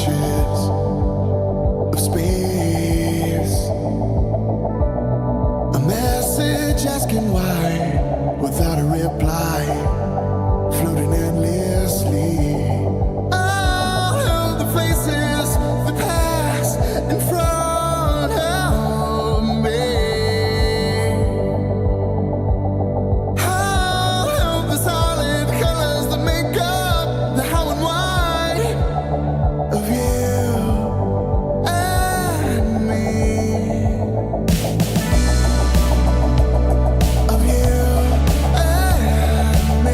inches of space. A message asking why, without a reply, floating endlessly. All of the faces that pass in front of me. All of the solid colors that make up the how and why of you and me. Of you and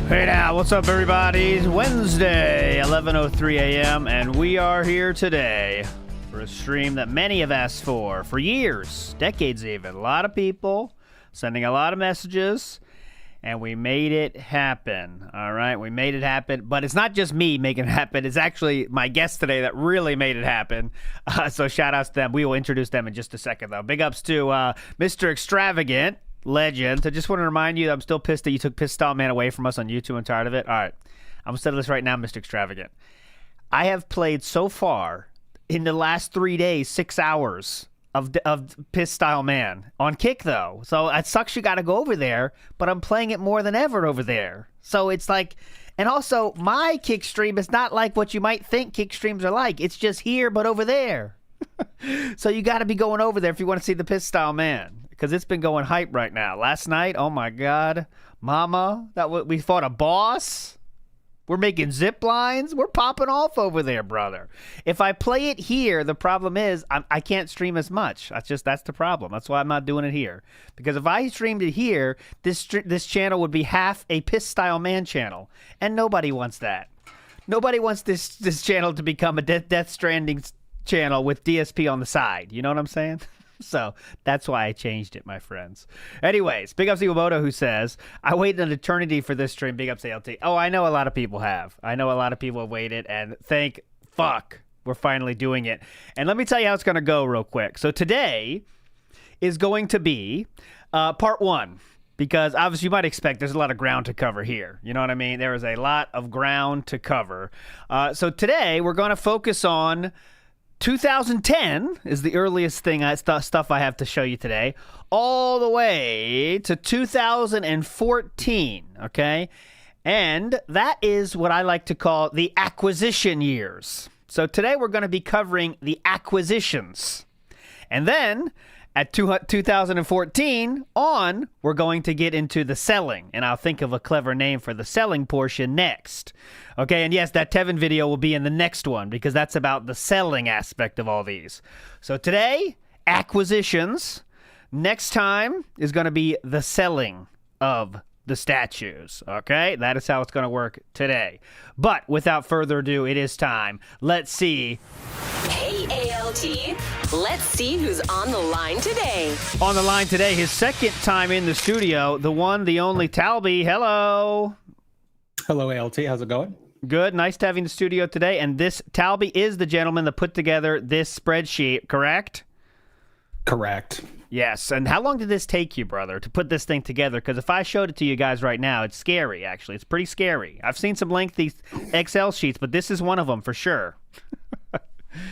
Hey now, what's up everybody? It's Wednesday, 11:03 a.m. and we are here today for a stream that many have asked for years, decades even. A lot of people sending a lot of messages, and we made it happen. All right, we made it happen, but it's not just me making it happen. It's actually my guest today that really made it happen. So shout outs to them. We will introduce them in just a second though. Big ups to Mr. Extravagant. Legend. I just want to remind you that I'm still pissed that you took Piss Style Man away from us on YouTube. I'm tired of it. All right. I'm going to settle this right now, Mr. Extravagant. I have played so far in the last 3 days, 6 hours of Piss Style Man on Kick, though. So it sucks you got to go over there, but I'm playing it more than ever over there. So it's like, and also my Kick stream is not like what you might think Kick streams are like. It's just here, but over there. So you got to be going over there if you want to see the Piss Style Man. Because it's been going hype right now. Last night, oh my God, Mama, we fought a boss. We're making zip lines. We're popping off over there, brother. If I play it here, the problem is I can't stream as much. That's the problem. That's why I'm not doing it here. Because if I streamed it here, this channel would be half a Piss Style Man channel, and nobody wants that. Nobody wants this channel to become a Death Stranding channel with DSP on the side. You know what I'm saying? So that's why I changed it, my friends. Anyways, big ups to Iwamoto, who says, I waited an eternity for this stream. Big ups to LT. Oh, I know a lot of people have. I know a lot of people have waited, and thank fuck we're finally doing it. And let me tell you how it's going to go real quick. So today is going to be part one, because obviously you might expect there's a lot of ground to cover here. You know what I mean? There is a lot of ground to cover. So today we're going to focus on 2010 is the earliest thing stuff I have to show you today, all the way to 2014, okay? And that is what I like to call the acquisition years. So today we're going to be covering the acquisitions. And then at 2014 on, we're going to get into the selling, and I'll think of a clever name for the selling portion next. Okay, and yes, that Tevin video will be in the next one because that's about the selling aspect of all these. So today, acquisitions. Next time is going to be the selling of the statues. Okay, that is how it's going to work today. But without further ado, it is time. Let's see. Hey, ALT. Let's see who's on the line today. On the line today, his second time in the studio, the one, the only Talby. Hello. Hello, ALT. How's it going? Good. Nice to have you in the studio today. And this Talby is the gentleman that put together this spreadsheet, correct? Correct. Yes. And how long did this take you, brother, to put this thing together? Because if I showed it to you guys right now, it's scary, actually. It's pretty scary. I've seen some lengthy Excel sheets, but this is one of them for sure.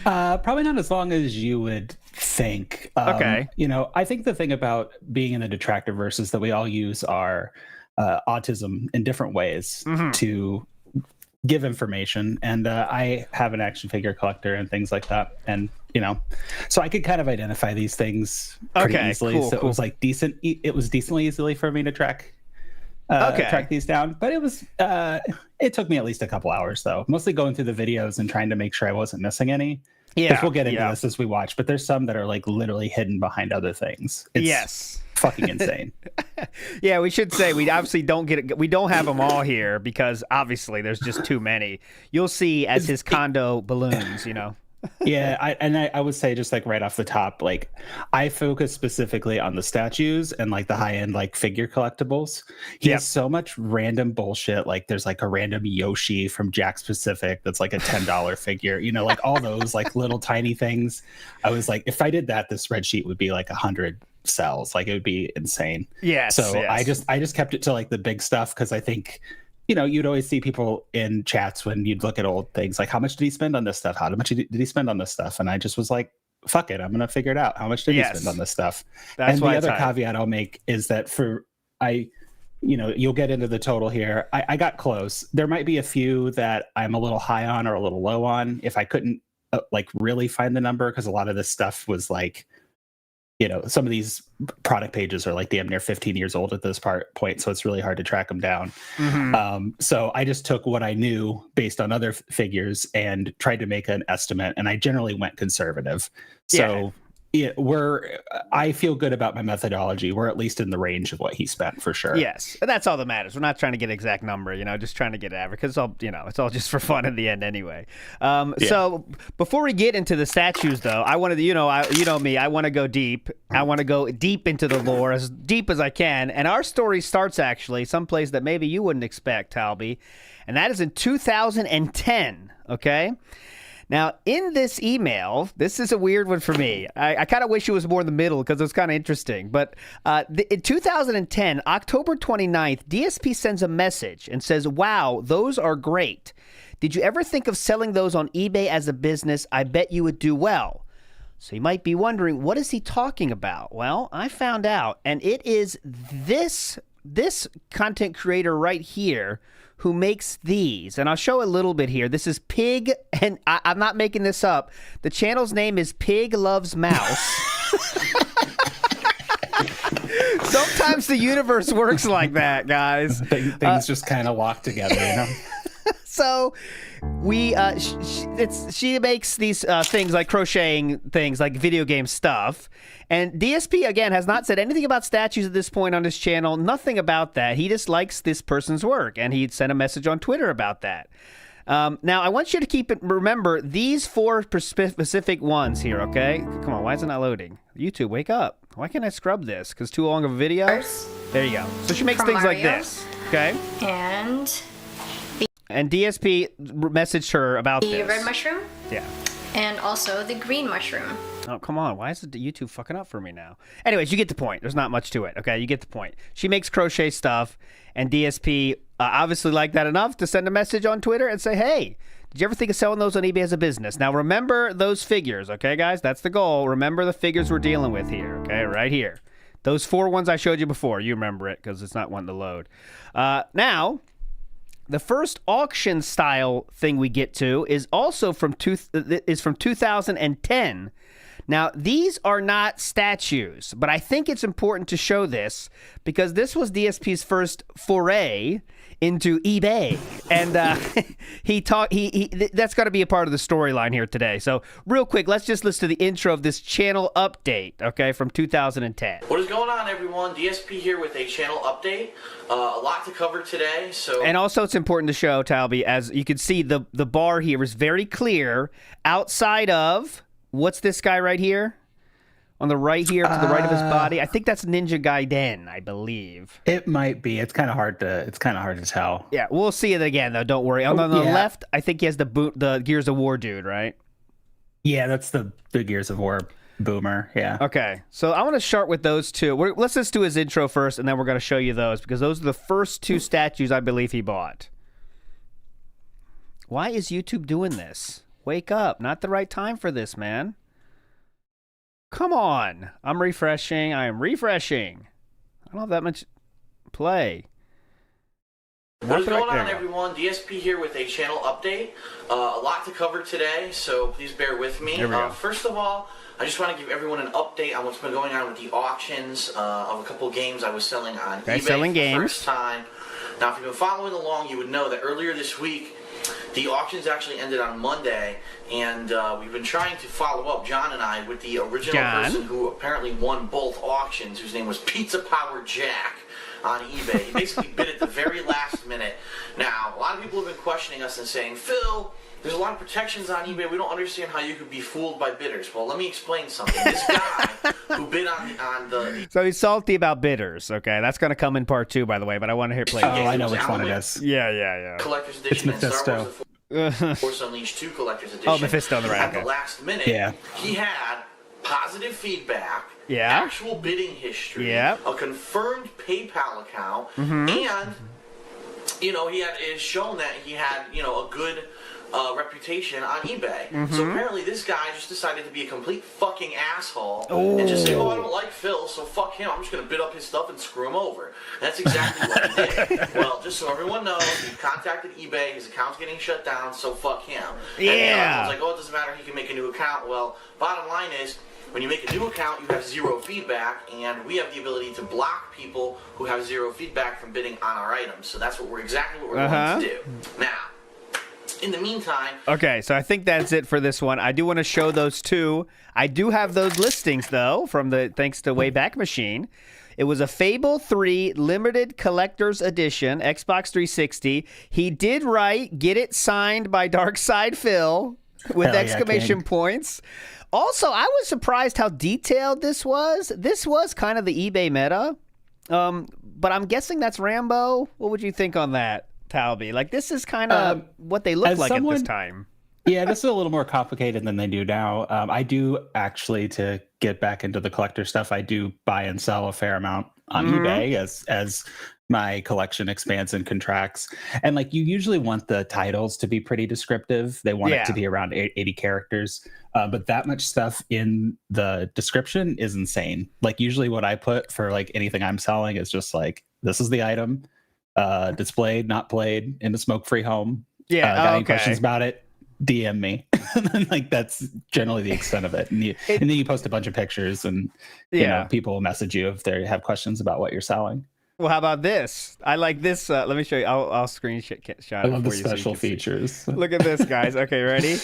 Probably not as long as you would think. Okay. You know, I think the thing about being in the Detractorverse is that we all use our autism in different ways to give information. And I have an action figure collector and things like that. And, you know, so I could kind of identify these things pretty easily. Cool, so it was like it was decently easily for me to track these down, but it took me at least a couple hours though, mostly going through the videos and trying to make sure I wasn't missing any. Yeah, we'll get into this as we watch, but there's some that are like literally hidden behind other things. It's fucking insane. Yeah, we should say we obviously don't have them all here because obviously there's just too many. You'll see as his condo balloons, you know. Yeah, I would say just like right off the top, like I focus specifically on the statues and like the high end like figure collectibles. He has so much random bullshit. Like there's like a random Yoshi from Jack's Pacific that's like a $10 figure. You know, like all those like little tiny things. I was like, if I did that, the spreadsheet would be like 100 cells. Like it would be insane. Yes. So I just kept it to like the big stuff because I think, you know, you'd always see people in chats when you'd look at old things like, how much did he spend on this stuff? How much did he spend on this stuff? And I just was like, fuck it, I'm going to figure it out. How much did he spend on this stuff? And the other caveat I'll make is that you'll get into the total here. I got close. There might be a few that I'm a little high on or a little low on if I couldn't like really find the number, because a lot of this stuff was like, you know, some of these product pages are like damn near 15 years old at this point, so it's really hard to track them down. So I just took what I knew based on other figures and tried to make an estimate, and I generally went conservative. So I feel good about my methodology. We're at least in the range of what he spent for sure. Yes, and that's all that matters. We're not trying to get an exact number, just trying to get average because it's all just for fun in the end anyway. So before we get into the statues, though, I wanted to, me, I want to go deep. I want to go deep into the lore, as deep as I can. And our story starts actually someplace that maybe you wouldn't expect, Talby, and that is in 2010. Okay. Now, in this email, this is a weird one for me. I kind of wish it was more in the middle because it was kind of interesting. But in 2010, October 29th, DSP sends a message and says, "Wow, those are great. Did you ever think of selling those on eBay as a business? I bet you would do well." So you might be wondering, what is he talking about? Well, I found out, and it is this content creator right here who makes these. And I'll show a little bit here. This is Pig, and I'm not making this up. The channel's name is Pig Loves Mouse. Sometimes the universe works like that, guys. Things just kind of walk together, So she makes these things like crocheting things, like video game stuff. And DSP, again, has not said anything about statues at this point on his channel. Nothing about that. He just likes this person's work, and he sent a message on Twitter about that. Now, I want you to remember these 4 specific ones here, okay? Come on, why is it not loading? YouTube, wake up. Why can't I scrub this? Because too long of a video? There you go. So she makes things like this, okay? And DSP messaged her about this. The red mushroom? Yeah. And also the green mushroom. Oh, come on. Why is the YouTube fucking up for me now? Anyways, you get the point. There's not much to it, okay? You get the point. She makes crochet stuff, and DSP obviously liked that enough to send a message on Twitter and say, "Hey, did you ever think of selling those on eBay as a business?" Now, remember those figures, okay, guys? That's the goal. Remember the figures we're dealing with here, okay? Right here. Those 4 ones I showed you before. You remember it because it's not wanting to load. Now, the first auction style thing we get to is also from 2010. Now, these are not statues, but I think it's important to show this because this was DSP's first foray into eBay, and that's got to be a part of the storyline here today. So, real quick, let's just listen to the intro of this channel update, okay, from 2010. What is going on, everyone? DSP here with a channel update. A lot to cover today. And also, it's important to show, Talby, as you can see, the bar here is very clear outside of. What's this guy right here? On the right here, to the right of his body. I think that's Ninja Gaiden, I believe. It might be. It's kind of hard to tell. Yeah, we'll see it again though. Don't worry. On the left, I think he has the Gears of War dude, right? Yeah, that's the Gears of War boomer. Yeah. Okay, so I want to start with those 2. Let's just do his intro first, and then we're going to show you those because those are the first 2 statues I believe he bought. Why is YouTube doing this? Wake up. Not the right time for this, man. Come on. I'm refreshing. I am refreshing. I don't have that much play. What is going on, everyone? DSP here with a channel update. A lot to cover today, so please bear with me. First of all, I just want to give everyone an update on what's been going on with the auctions of a couple games I was selling on eBay selling games. For the first time. Now, if you've been following along, you would know that earlier this week, the auctions actually ended on Monday, and we've been trying to follow up, John and I, with the original person who apparently won both auctions, whose name was Pizza Power Jack on eBay. He basically bid at the very last minute. Now, a lot of people have been questioning us and saying, "Phil, there's a lot of protections on eBay. We don't understand how you could be fooled by bidders." Well, let me explain something. This guy who bid on the... So he's salty about bidders, okay? That's going to come in part 2, by the way, but I want to hear play. Oh, I know which one it is. Yeah. Collector's Edition it's Mephisto. And Star Wars The Force Unleashed 2 Collector's Edition. Oh, Mephisto on the right. At the last minute, he had positive feedback, actual bidding history, a confirmed PayPal account, and, he had shown that he had, a good reputation on eBay. So apparently this guy just decided to be a complete fucking asshole and just say, "Oh, I don't like Phil, so fuck him. I'm just going to bid up his stuff and screw him over." And that's exactly what he did. Well, just so everyone knows, he contacted eBay. His account's getting shut down, so fuck him. And I was like, "Oh, it doesn't matter. He can make a new account." Well, bottom line is, when you make a new account, you have 0 feedback, and we have the ability to block people who have 0 feedback from bidding on our items. So that's exactly what we're going to do. Now, in the meantime. Okay, so I think that's it for this one. I do want to show those two. I do have those listings, though, from thanks to Wayback Machine. It was a Fable 3 limited collector's edition, Xbox 360. He did write, "Get it signed by Darkside Phil," with exclamation points. Also, I was surprised how detailed this was. This was kind of the eBay meta. But I'm guessing that's Rambo. What would you think on that, Talby? Like, this is kind of what they look like at this time. Yeah, this is a little more complicated than they do now. I do actually, to get back into the collector stuff, I do buy and sell a fair amount on eBay as my collection expands and contracts. And like, you usually want the titles to be pretty descriptive. They want it to be around 80 characters. But that much stuff in the description is insane. Like, usually what I put for like anything I'm selling is just like, this is the item, displayed, not played, in a smoke-free home. Got any questions about it? DM me. Like, that's generally the extent of it. And then you post a bunch of pictures, and you know, people will message you if they have questions about what you're selling. Well, how about this? I like this. Let me show you. I'll screenshot it. I love the for you special features. Look at this, guys. Okay, ready?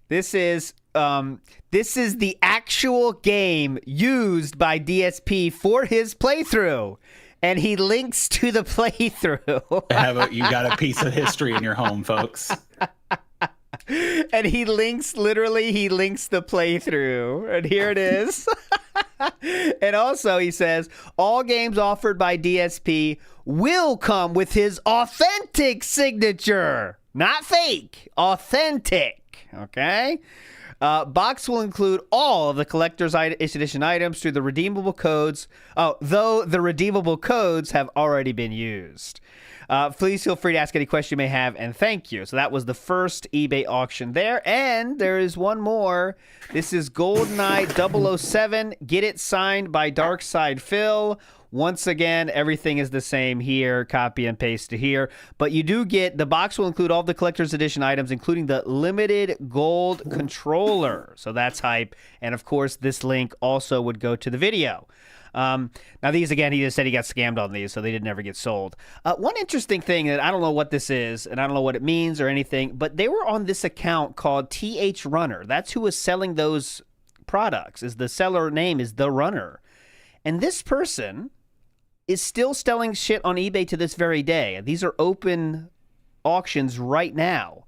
This is the actual game used by DSP for his playthrough, and he links to the playthrough. You got a piece of history in your home, folks. And he links the playthrough, and here it is. And also he says, all games offered by DSP will come with his authentic signature. Not fake, authentic. Okay? Box will include all of the collector's edition items through the redeemable codes, though the redeemable codes have already been used. Please feel free to ask any question you may have, and thank you. So that was the first eBay auction there, and there is one more. This is GoldenEye 007. Get it signed by Darkside Phil. Once again, everything is the same here. Copy and paste to here. But you do get, the box will include all the collector's edition items, including the limited gold controller. So that's hype. And of course, this link also would go to the video. Now these, again, he just said he got scammed on these, so they didn't ever get sold. One interesting thing that I don't know what this is, and I don't know what it means or anything, but they were on this account called TH Runner. That's who was selling those products. Is the seller name is The Runner. And this person is still selling shit on eBay to this very day. These are open auctions right now.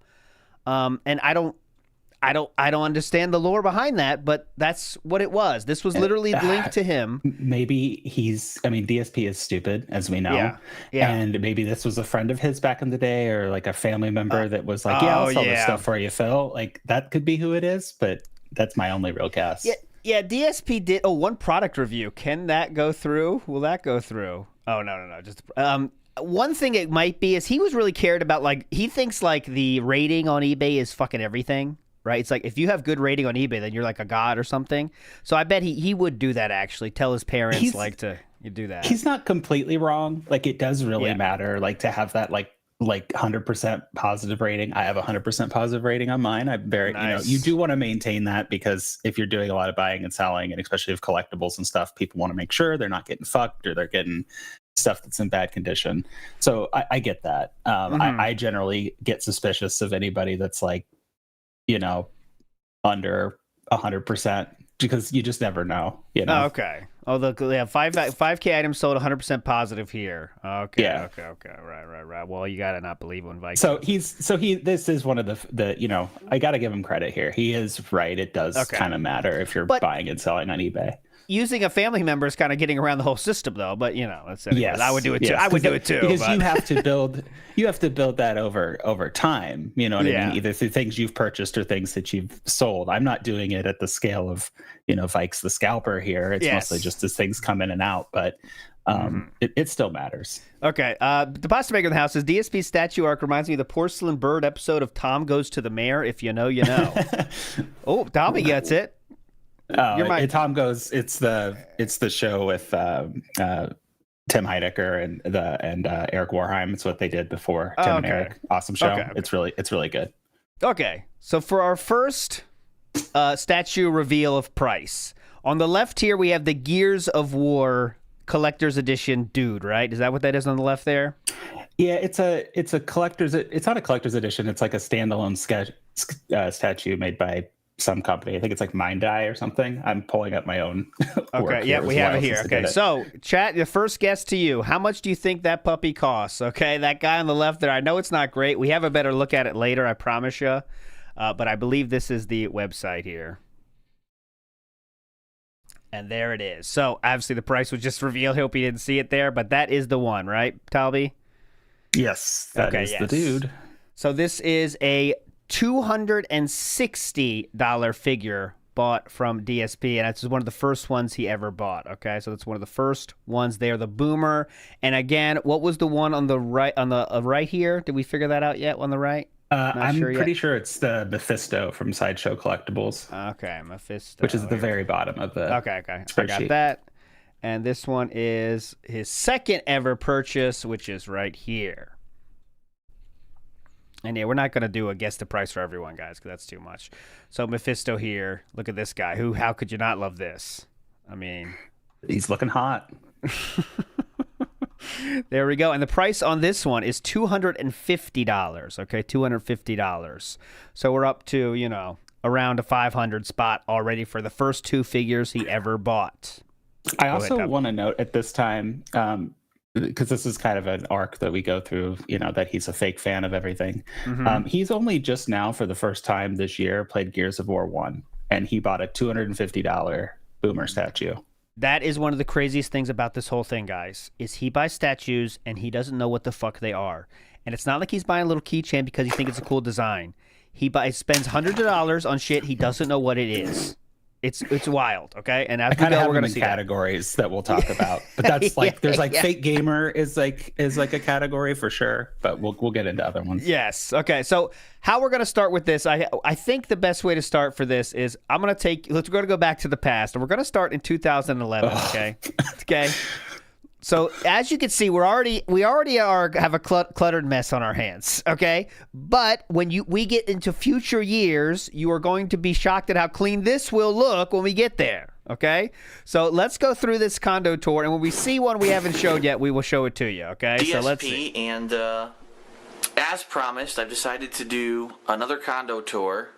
And I don't understand the lore behind that, but that's what it was. This was literally linked to him. Maybe DSP is stupid, as we know. Yeah. And maybe this was a friend of his back in the day, or like a family member that was like, I'll sell this stuff for you, Phil. Like, that could be who it is, but that's my only real guess. Yeah, DSP did. Oh, one product review. Can that go through? Will that go through? Oh, no. Just one thing it might be is he was really cared about, like, he thinks like the rating on eBay is fucking everything. Right? It's like, if you have good rating on eBay, then you're like a god or something. So I bet he would do that, actually. Tell his parents to do that. He's not completely wrong. Like, it does really matter, like, to have that like 100% positive rating. I have 100% positive rating on mine. I'm very, nice. You do want to maintain that, because if you're doing a lot of buying and selling, and especially of collectibles and stuff, people want to make sure they're not getting fucked or they're getting stuff that's in bad condition. So I get that. I generally get suspicious of anybody that's like, under 100%, because you just never know. Oh, okay. Oh, they have 5K items sold, 100% positive here. Okay. Yeah. Okay. Right. Well, you gotta not believe when Vikings. This is one of the I gotta give him credit here. He is right. It does kind of matter if you're buying and selling on eBay. Using a family member is kind of getting around the whole system, though. But that's yes, I would do it too. I would do it too, because you have to build that over time. You know what I mean? Either through things you've purchased or things that you've sold. I'm not doing it at the scale of Vikes the scalper here. It's mostly just as things come in and out, but it still matters. Okay. The pasta maker in the house says DSP's statue arc reminds me of the porcelain bird episode of Tom Goes to the Mayor. If you know, you know. Oh, Tommy gets it. Tom Goes. It's the show with Tim Heidecker and Eric Warheim. It's what they did before Tim and Eric. Awesome show. Okay. It's really good. Okay, so for our first statue reveal of price, on the left here we have the Gears of War Collector's Edition dude. Right? Is that what that is on the left there? Yeah, it's a collector's. It's not a collector's edition. It's like a standalone statue made by some company. I think it's like Mind Eye or something. I'm pulling up my own. Okay, yeah, we have it here. Okay, so chat, the first guess to you. How much do you think that puppy costs? Okay, that guy on the left there. I know it's not great. We have a better look at it later. I promise you. But I believe this is the website here. And there it is. So obviously the price was just revealed. Hope you didn't see it there, but that is the one, right, Talby? Yes, that is the dude. So this is a $260 figure bought from DSP, and it's one of the first ones he ever bought. Okay, so that's one of the first ones there, the Boomer. And again, what was the one on the right? On the right here? Did we figure that out yet? On the right? I'm pretty sure it's the Mephisto from Sideshow Collectibles. Okay, Mephisto, which is at the very bottom of the okay. I got that. And this one is his second ever purchase, which is right here. And yeah, we're not going to do a guess the price for everyone, guys, because that's too much. So Mephisto here. Look at this guy. How could you not love this? I mean, he's looking hot. There we go. And the price on this one is $250. Okay, $250. So we're up to, around a 500 spot already for the first two figures he ever bought. I also want to note at this time, because this is kind of an arc that we go through, that he's a fake fan of everything. Mm-hmm. He's only just now, for the first time this year, played Gears of War 1, and he bought a $250 Boomer statue. That is one of the craziest things about this whole thing, guys, is he buys statues and he doesn't know what the fuck they are. And it's not like he's buying a little keychain because he thinks it's a cool design. He spends hundreds of dollars on shit he doesn't know what it is. It's wild, okay? And as we go, we're going to see categories that we'll talk about. But that's like there's fake gamer is like a category for sure. But we'll get into other ones. Yes. Okay. So how we're going to start with this? I think the best way to start for this is I'm going to let's go back to the past, and we're going to start in 2011. Okay. Okay. So as you can see, we already have a cluttered mess on our hands, okay? But when we get into future years, you are going to be shocked at how clean this will look when we get there, okay? So let's go through this condo tour, and when we see one we haven't showed yet, we will show it to you, okay? DSP, so let's see. And as promised, I've decided to do another condo tour.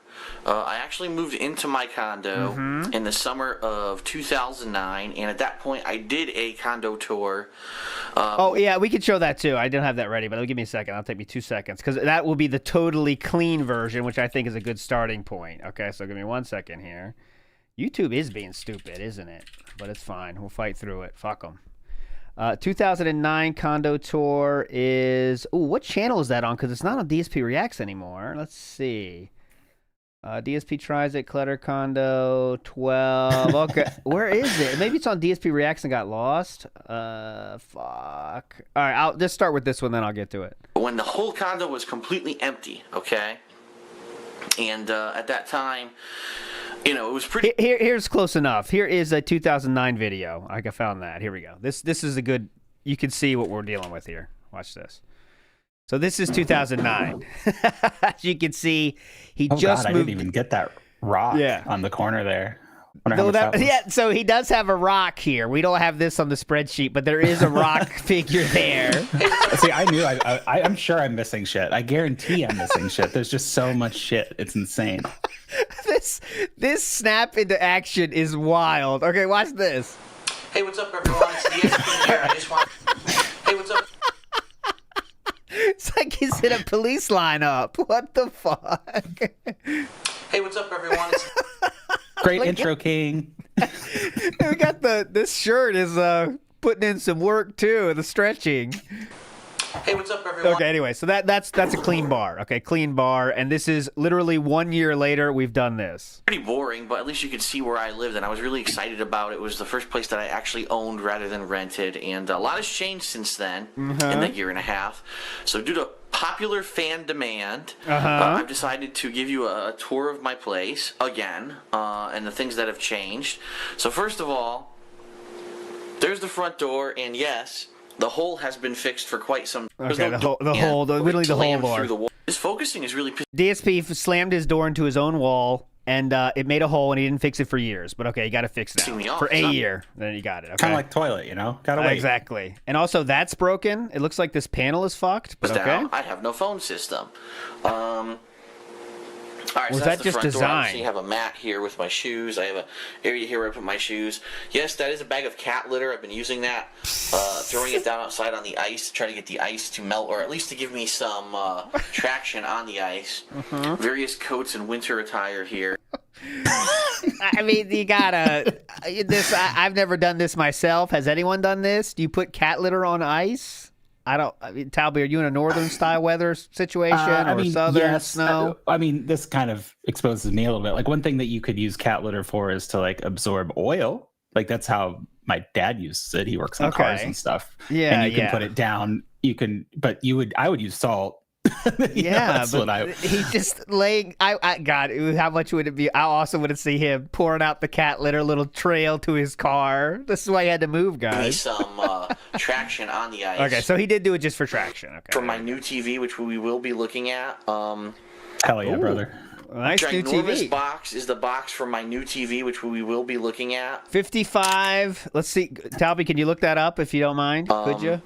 I actually moved into my condo in the summer of 2009, and at that point, I did a condo tour. Oh, yeah, we could show that too. I didn't have that ready, but give me a second. It'll take me 2 seconds, because that will be the totally clean version, which I think is a good starting point. Okay, so give me 1 second here. YouTube is being stupid, isn't it? But it's fine. We'll fight through it. Fuck them. 2009 condo tour is... Ooh, what channel is that on? Because it's not on DSP Reacts anymore. Let's see. DSP tries it, Clutter Condo 12. Okay, where is it? Maybe it's on DSP Reacts and got lost. Fuck. All right, I'll just start with this one, then I'll get to it. When the whole condo was completely empty, okay? And at that time, it was pretty... Here's close enough. Here is a 2009 video. I found that. Here we go. This is a good... You can see what we're dealing with here. Watch this. So this is 2009. As you can see, he just moved. I didn't even get that rock on the corner there. So he does have a rock here. We don't have this on the spreadsheet, but there is a rock figure there. See, I knew. I'm sure I'm missing shit. I guarantee I'm missing shit. There's just so much shit. It's insane. This snap into action is wild. Okay, watch this. Hey, what's up, everyone? It's DSP here. I just want... Hey, what's up? It's like he's in a police lineup. What the fuck? Hey, what's up, everyone? Great intro, King. We got this shirt is putting in some work too, the stretching. Hey, what's up, everyone? Okay, anyway, so that's a clean bar. Okay, clean bar, and this is literally 1 year later we've done this. Pretty boring, but at least you could see where I lived, and I was really excited about it. It was the first place that I actually owned rather than rented, and a lot has changed since then in that year and a half. So due to popular fan demand, I've decided to give you a tour of my place again, and the things that have changed. So first of all, there's the front door, and yes, the hole has been fixed for quite some time. Okay, literally the whole door. His focusing is really... DSP slammed his door into his own wall. and it made a hole, and he didn't fix it for years. But okay, you got to fix it now. For a year. Then you got it. Okay. Kind of like toilet, Gotta wait. Exactly. And also, that's broken. It looks like this panel is fucked. But okay. I have no phone system. All right, was so that that's the just front door. design? Obviously, I have a mat here with my shoes. I have an area here where I put my shoes. Yes, that is a bag of cat litter. I've been using that, throwing it down outside on the ice to try to get the ice to melt, or at least to give me some traction on the ice. Various coats and winter attire here. I mean, you gotta. I've never done this myself. Has anyone done this? Do you put cat litter on ice? I mean, Talby, are you in a northern style weather situation or southern snow? I mean, this kind of exposes me a little bit. Like, one thing that you could use cat litter for is to like absorb oil. Like, that's how my dad uses it. He works on cars and stuff. Yeah, and you can put it down. But I would use salt. He's just laying. God, how much would it be? How awesome would it see him pouring out the cat litter, little trail to his car? This is why he had to move, guys. Give me some traction on the ice. Okay, so he did do it just for traction. Okay. For my new TV, which we will be looking at. Hell yeah, brother. Nice new TV. Box is the box for my new TV, which we will be looking at. 55. Let's see, Talby, can you look that up if you don't mind? Could you?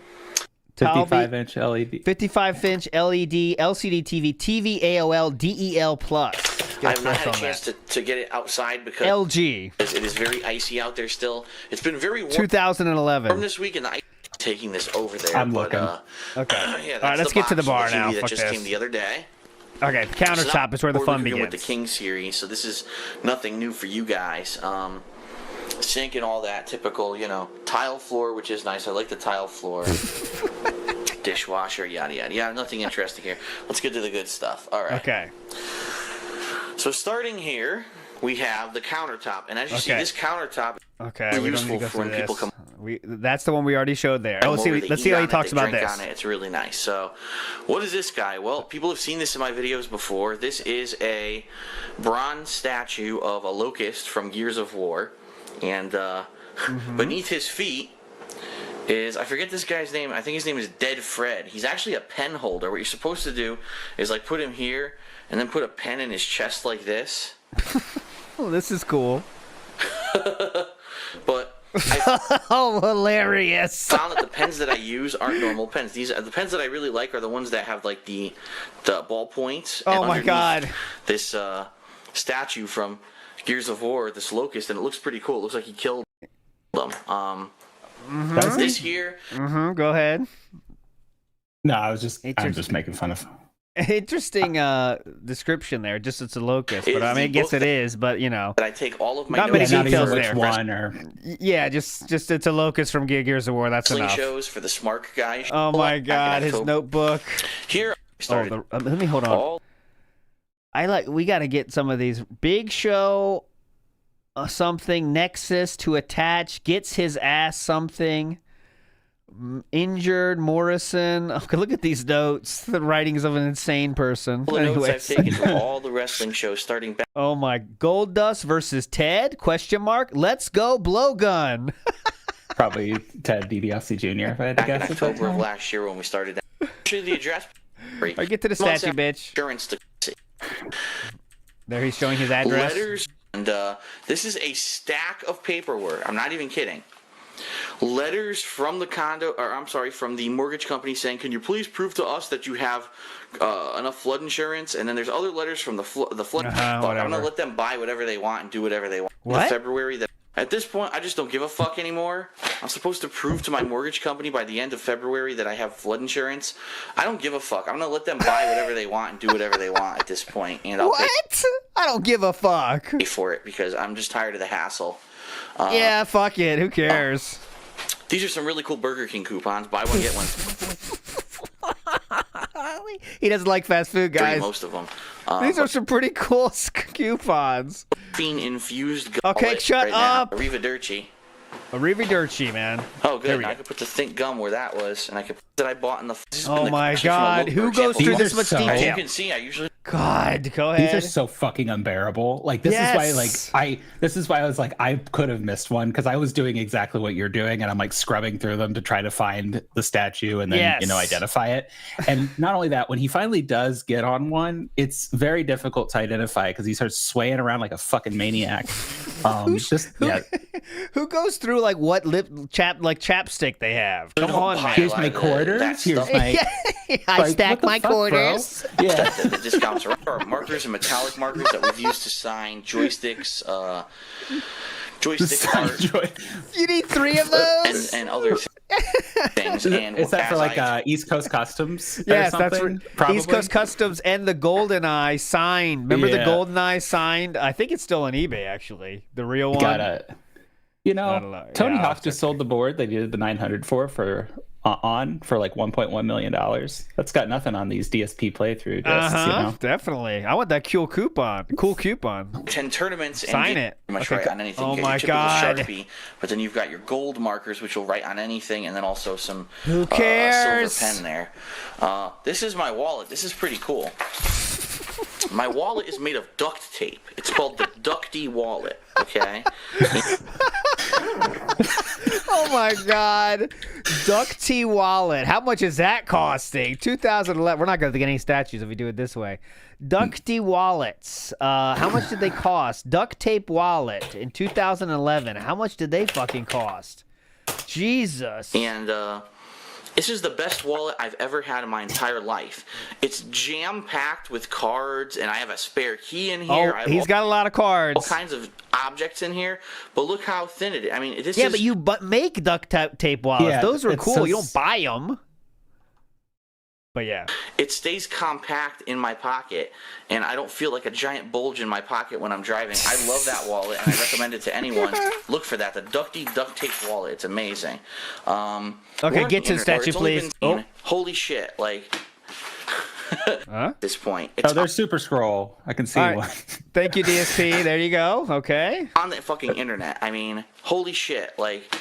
55-inch LED. 55-inch LED LCD TV, TV AOL DEL Plus. I have not had a chance to get it outside because LG. It is very icy out there still. It's been very warm. 2011. From this week, and I'm taking this over there. I'm looking. Okay. Yeah, all right, let's get to the bar TV now. That Fuck just this. came the other day. Okay, countertop is where the fun begins. With the King series, so this is nothing new for you guys. Sink and all that, typical, tile floor, which is nice. I like the tile floor. Dishwasher, yada yada. Yeah, nothing interesting here. Let's get to the good stuff. All right. Okay. So starting here, we have the countertop, and as you see, this countertop is useful for when people come. That's the one we already showed there. Let's see how he talks about this. It's really nice. So, what is this guy? Well, people have seen this in my videos before. This is a bronze statue of a locust from Gears of War, and beneath his feet is, I forget this guy's name. I think his name is Dead Fred. He's actually a pen holder. What you're supposed to do is like put him here and then put a pen in his chest like this. Oh, this is cool. But hilarious. Found that the pens that I use aren't normal pens. The pens that I really like are the ones that have like the ballpoints. Oh my god! This statue from Gears of War, this locust, and it looks pretty cool. It looks like he killed them. This here. Go ahead. No, I'm just making fun of. Interesting description there. Just it's a locust, but I mean, I guess it is. But That I take all of my not many details there. Yeah, just it's a locust from Gears of War. That's enough. Shows for the smart guy. Oh my god, his notebook. Here started. Let me hold on. We got to get some of these. Big Show something, Nexus to attach, gets his ass something. Injured Morrison. Okay, look at these notes. The writings of an insane person. All the notes I've taken from all the wrestling shows starting back. Oh my! Goldust versus Ted? Question mark. Let's go Blowgun. Probably Ted DiBiase Jr. If I had to guess. In October of last year when we started. Actually, the address. I get to the statue, bitch. There he's showing his address. Letters, and this is a stack of paperwork. I'm not even kidding. Letters from the from the mortgage company saying, "Can you please prove to us that you have enough flood insurance?" And then there's other letters from the flood. I'm gonna let them buy whatever they want and do whatever they want. What? In February. At this point, I just don't give a fuck anymore. I'm supposed to prove to my mortgage company by the end of February that I have flood insurance. I don't give a fuck. I'm gonna let them buy whatever they want and do whatever they want at this point, and I'll I don't give a fuck. pay for it because I'm just tired of the hassle. Yeah, fuck it. Who cares? These are some really cool Burger King coupons. Buy one, get one. He doesn't like fast food, guys. Most of them. These are some pretty cool coupons. Infused. Okay, shut up. Arrivederci. Arrivederci, man. Oh, good. Now I could put the Think Gum where that was, and I could put that I bought in the. Oh my God! Who goes through this much detail? As you can see, I usually. God, go ahead. These are so fucking unbearable. Like this is why, this is why I was like, I could have missed one because I was doing exactly what you're doing, and I'm like scrubbing through them to try to find the statue and then identify it. And not only that, when he finally does get on one, it's very difficult to identify because he starts swaying around like a fucking maniac. Who goes through like what chapstick they have? Come on, man. Here's my quarters. Here's my. I stack my quarters. Bro? Yeah. The discounts are markers and metallic markers that we've used to sign joysticks, joystick art. You need 3 of those and other things. And is that for like East Coast Customs? Yes, that's for East Coast Customs and the GoldenEye signed. Remember the GoldenEye signed? I think it's still on eBay actually. The real one. Got it. Tony Hawk just sold the board they did the 900 for like $1.1 million. That's got nothing on these DSP playthrough discs, Definitely. I want that cool coupon. 10 tournaments and sign it. Pretty much write on anything. Oh you my God. Sharpie, but then you've got your gold markers which will write on anything, and then also some Who cares? silver pen there. This is my wallet. This is pretty cool. My wallet is made of duct tape. It's called the Ducty wallet, okay? Oh my God. Ducty wallet. How much is that costing? 2011. We're not going to get any statues if we do it this way. Ducty wallets. How much did they cost? Duct tape wallet in 2011. How much did they fucking cost? Jesus. And this is the best wallet I've ever had in my entire life. It's jam-packed with cards, and I have a spare key in here. He's got a lot of cards. All kinds of objects in here, but look how thin it is. I mean, this is... Yeah, but you make duct tape wallets. Yeah, those are cool. So you don't buy them. But yeah. It stays compact in my pocket, and I don't feel like a giant bulge in my pocket when I'm driving. I love that wallet, and I recommend it to anyone. Look for that, the Ducty duct tape wallet. It's amazing. Okay, get to the statue, please. Holy shit, like... At this point. There's Super Scroll. I can see one. Thank you, DSP. There you go. Okay. On the fucking internet. I mean, holy shit, like...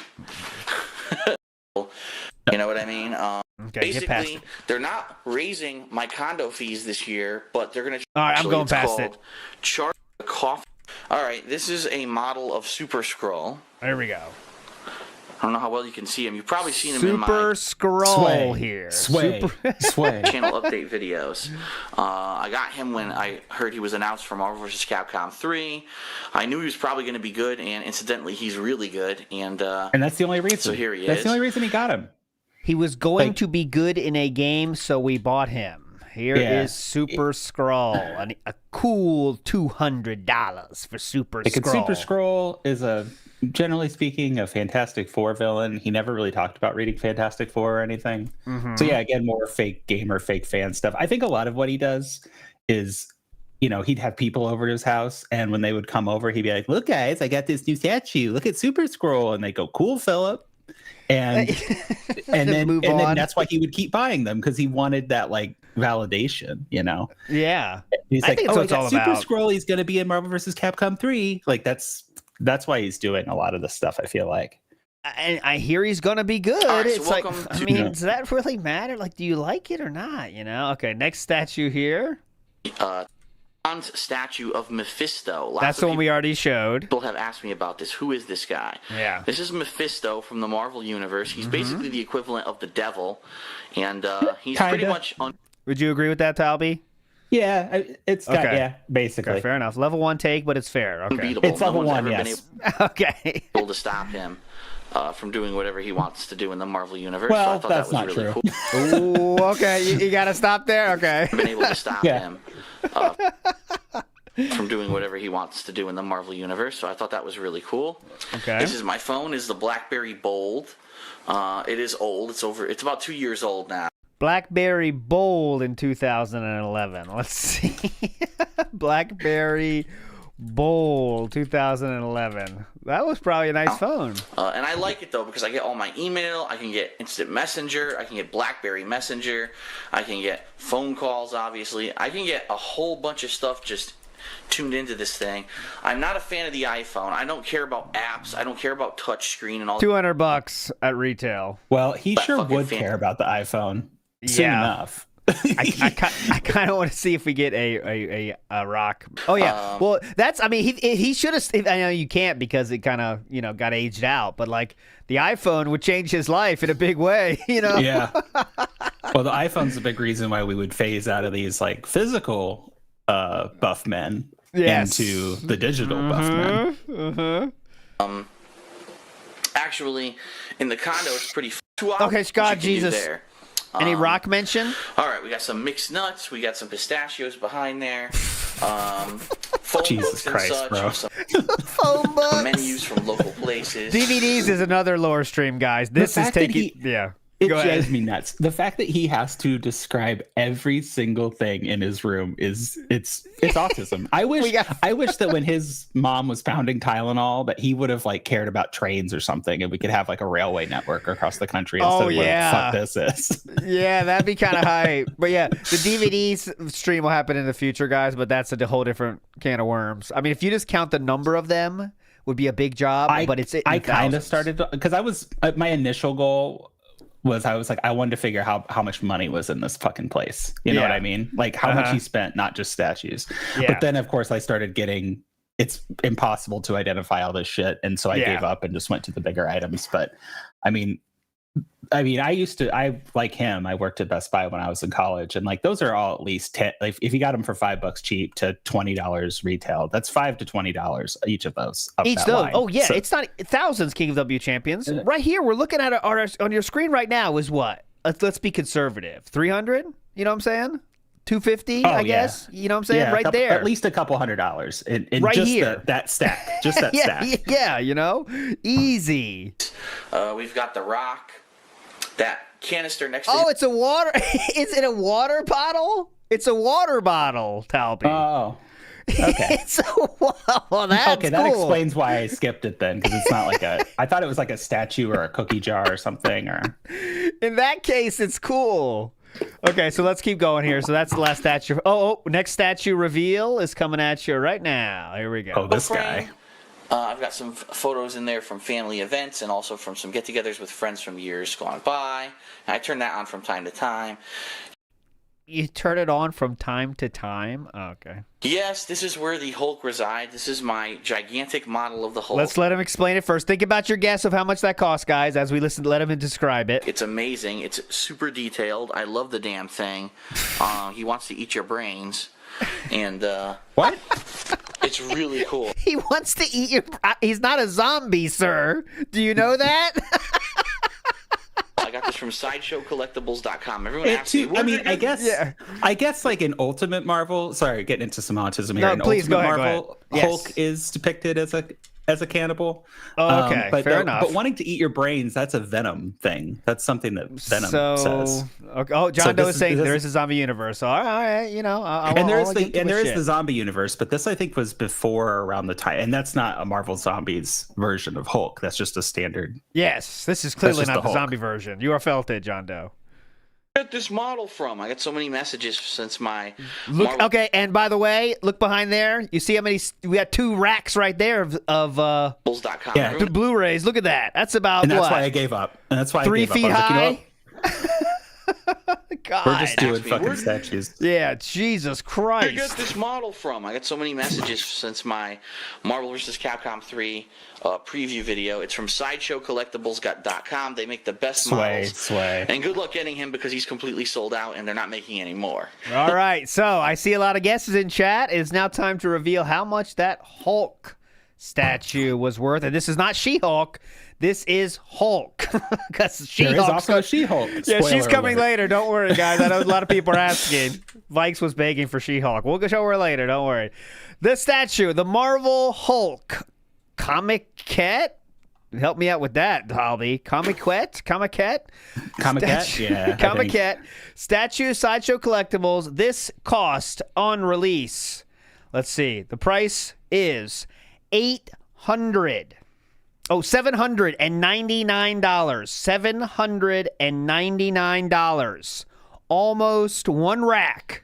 You know what I mean? Okay, basically, they're not raising my condo fees this year, but they're going to... All right, I'm going past it. Charge a coffee. All right, this is a model of Super Scroll. There we go. I don't know how well you can see him. You've probably seen him in my... Super Scroll here. Sway. Channel update videos. I got him when I heard he was announced for Marvel vs. Capcom 3. I knew he was probably going to be good, and incidentally, he's really good. And that's the only reason. So here he is. That's the only reason he got him. He was going to be good in a game, so we bought him. Here is Super Scroll. A cool $200 for Super Scroll. Super Scroll is generally speaking, a Fantastic Four villain. He never really talked about reading Fantastic Four or anything. Mm-hmm. So yeah, again, more fake gamer, fake fan stuff. I think a lot of what he does is, he'd have people over to his house, and when they would come over, he'd be like, "Look, guys, I got this new statue. Look at Super Scroll," and they go, "Cool, Philip." And then that's why he would keep buying them, because he wanted that like validation, Yeah, he's like, I think "Oh, it's I got all Super about. Scroll. He's going to be in Marvel vs. Capcom 3." Like that's why he's doing a lot of this stuff, I feel like. And I hear he's going to be good. Right, it's so does that really matter? Like, do you like it or not? Okay, next statue here. Bronze statue of Mephisto. That's the one we already showed. People have asked me about this. Who is this guy? Yeah. This is Mephisto from the Marvel Universe. He's basically the equivalent of the devil, and he's pretty much... Would you agree with that, Talby? Yeah, it's got, basically. Okay, fair enough. Level 1 take, but it's fair. Okay. Unbeatable. It's level 1, yes. Okay. Able to stop him from doing whatever he wants to do in the Marvel Universe. Well, so I thought that's that was not really true. cool. Ooh, okay. You got to stop there? Okay. Been able to stop him from doing whatever he wants to do in the Marvel Universe, so I thought that was really cool. Okay. This is my phone. Is the BlackBerry Bold. It is old. It's about 2 years old now. BlackBerry Bold in 2011. Let's see. BlackBerry Bold 2011. That was probably a nice phone. And I like it, though, because I get all my email. I can get Instant Messenger. I can get BlackBerry Messenger. I can get phone calls, obviously. I can get a whole bunch of stuff just tuned into this thing. I'm not a fan of the iPhone. I don't care about apps. I don't care about touchscreen and all. $200 at retail. Well, he sure would care about the iPhone soon enough. I kind of want to see if we get a rock. Oh yeah, well that's. I mean, he should have. I know you can't because it kind of got aged out. But like the iPhone would change his life in a big way. Yeah. Well, the iPhone's a big reason why we would phase out of these like physical buff men into the digital buff men. Actually, in the condo, it's pretty. Okay, Scott, Jesus. Any rock mention? All right, we got some mixed nuts. We got some pistachios behind there. Phone Jesus books and Christ, such. bro. Phone books. Menus from local places. DVDs is another lore stream, guys. This is taking. It drives me nuts. The fact that he has to describe every single thing in his room it's autism. I wish that when his mom was pounding Tylenol that he would have like cared about trains or something, and we could have like a railway network across the country instead of what the fuck this is. Yeah, that'd be kind of hype. But yeah, the DVDs stream will happen in the future, guys. But that's a whole different can of worms. I mean, if you just count the number of them, would be a big job. But I kind of started because I was my initial goal. I was like, I wanted to figure how much money was in this fucking place. You know what I mean? Like how much he spent, not just statues. Yeah. But then, of course, I started getting, it's impossible to identify all this shit. And so I gave up and just went to the bigger items. But I mean, I like him. I worked at Best Buy when I was in college, and like those are all at least 10. Like, if you got them for $5 cheap to $20 retail, that's $5 to $20 each of those. Oh yeah, so, it's not thousands. King of W champions right here. We're looking at it on your screen right now. Is what? Let's be conservative. 300. You know what I'm saying? 250. I guess. You know what I'm saying? Yeah, right there. At least a couple $100 in right just here. That stack. Just that stack. Yeah. Easy. We've got the rock. That canister next to it's a water. Is it a water bottle? It's a water bottle, Talby. Oh, okay. That's that explains why I skipped it then, because it's not like I thought it was like a statue or a cookie jar or something. Or in that case, it's cool. Okay, so let's keep going here. So that's the last statue. Next statue reveal is coming at you right now. Here we go. Oh, this guy. I've got some photos in there from family events and also from some get-togethers with friends from years gone by. And I turn that on from time to time. You turn it on from time to time? Oh, okay. Yes, this is where the Hulk resides. This is my gigantic model of the Hulk. Let's let him explain it first. Think about your guess of how much that costs, guys, as we let him describe it. It's amazing. It's super detailed. I love the damn thing. He wants to eat your brains. And what? It's really cool. He wants to eat your. He's not a zombie, sir. Do you know that? I got this from SideshowCollectibles.com. Everyone asks me. I guess like in Ultimate Marvel. Sorry, getting into some autism here. No, in please Ultimate go ahead. Marvel, Hulk is depicted as a cannibal. Oh, okay, fair enough. But wanting to eat your brains, that's a Venom thing. That's something that Venom says. Okay. Oh, John Doe is saying there is a zombie universe. So, all right, there is the zombie universe, but this I think was before around the time, and that's not a Marvel Zombies version of Hulk. That's just a standard. Yes, this is clearly not the zombie version. You are felt it, John Doe. Get this model from? I got so many messages since my Okay, and by the way, look behind there. You see how many? We got 2 racks right there of the Blu-rays. Look at that. That's about and that's why I gave up. And that's why 3 I gave feet up. high. Like, God. We're just doing fucking statues. Yeah, Jesus Christ. Where did you get this model from? I got so many messages since my Marvel vs. Capcom 3 preview video. It's from SideshowCollectibles.com. They make the best models. And good luck getting him because he's completely sold out and they're not making any more. All right, so I see a lot of guesses in chat. It's now time to reveal how much that Hulk statue was worth. And this is not She-Hulk. This is Hulk. Because She-Hulk is also She-Hulk. Yeah, she's coming later. Don't worry, guys. I know a lot of people are asking. Vikes was begging for She-Hulk. We'll go show her later. Don't worry. The statue, the Marvel Hulk. Comic-Cat? Help me out with that, Holly. Comic-Cat? Yeah. Comic-Cat. Statue, Sideshow Collectibles. This cost on release. Let's see. The price is $799. $799. Almost one rack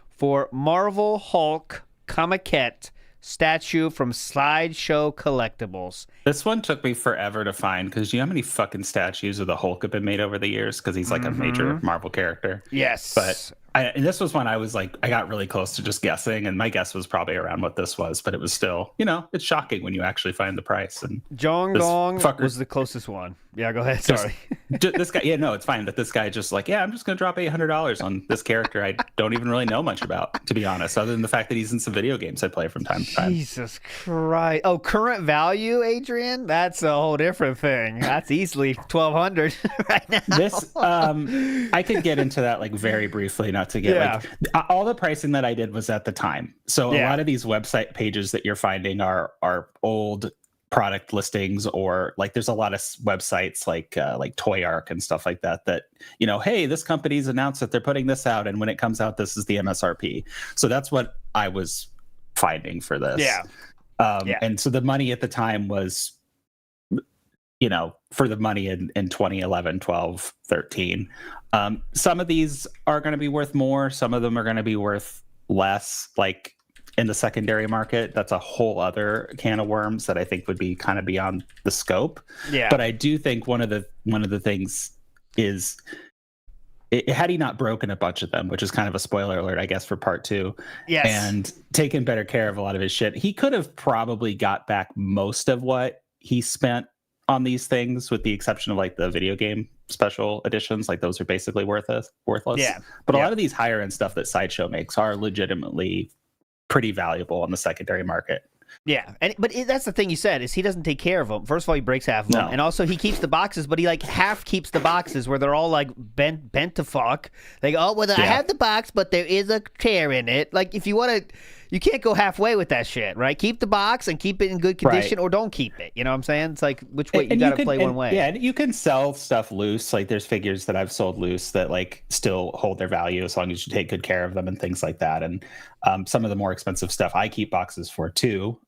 for Marvel Hulk Comiket statue from Slideshow Collectibles. This one took me forever to find because you know how many fucking statues of the Hulk have been made over the years because he's like a major Marvel character. Yes. But and this was when I was like, I got really close to just guessing, and my guess was probably around what this was, but it was still, you know, it's shocking when you actually find the price. And Jong Gong was the closest one. Yeah, go ahead. Sorry. This guy, yeah, no, it's fine. But this guy just like, yeah, I'm just going to drop $800 on this character I don't even really know much about, to be honest, other than the fact that he's in some video games I play from time to time. Jesus Christ. Oh, current value, Adrian? That's a whole different thing. That's easily $1,200 right now. This, I could get into that like very briefly, not to get like all the pricing that I did was at the time. So a lot of these website pages that you're finding are old product listings, or like there's a lot of websites like Toy Arc and stuff like that, you know, hey, this company's announced that they're putting this out, and when it comes out, this is the MSRP. So that's what I was finding for this. And so the money at the time was, you know, for the money in 2011, 12, 13. Some of these are going to be worth more. Some of them are going to be worth less. Like in the secondary market, that's a whole other can of worms that I think would be kind of beyond the scope. Yeah. But I do think one of the things is, had he not broken a bunch of them, which is kind of a spoiler alert, I guess, for part 2, and taken better care of a lot of his shit, he could have probably got back most of what he spent on these things, with the exception of like the video game special editions. Like those are basically worthless. Yeah. But a lot of these higher end stuff that Sideshow makes are legitimately pretty valuable on the secondary market. Yeah, but that's the thing you said, is he doesn't take care of them. First of all, he breaks half of them, and also he keeps the boxes, but he like half keeps the boxes where they're all like bent to fuck. Like, oh, well, I have the box, but there is a chair in it. Like, if you want to, you can't go halfway with that shit, right? Keep the box and keep it in good condition, or don't keep it. You know what I'm saying? It's like, which way you got to play one way. Yeah, and you can sell stuff loose. Like, there's figures that I've sold loose that like still hold their value as long as you take good care of them and things like that. And some of the more expensive stuff I keep boxes for too,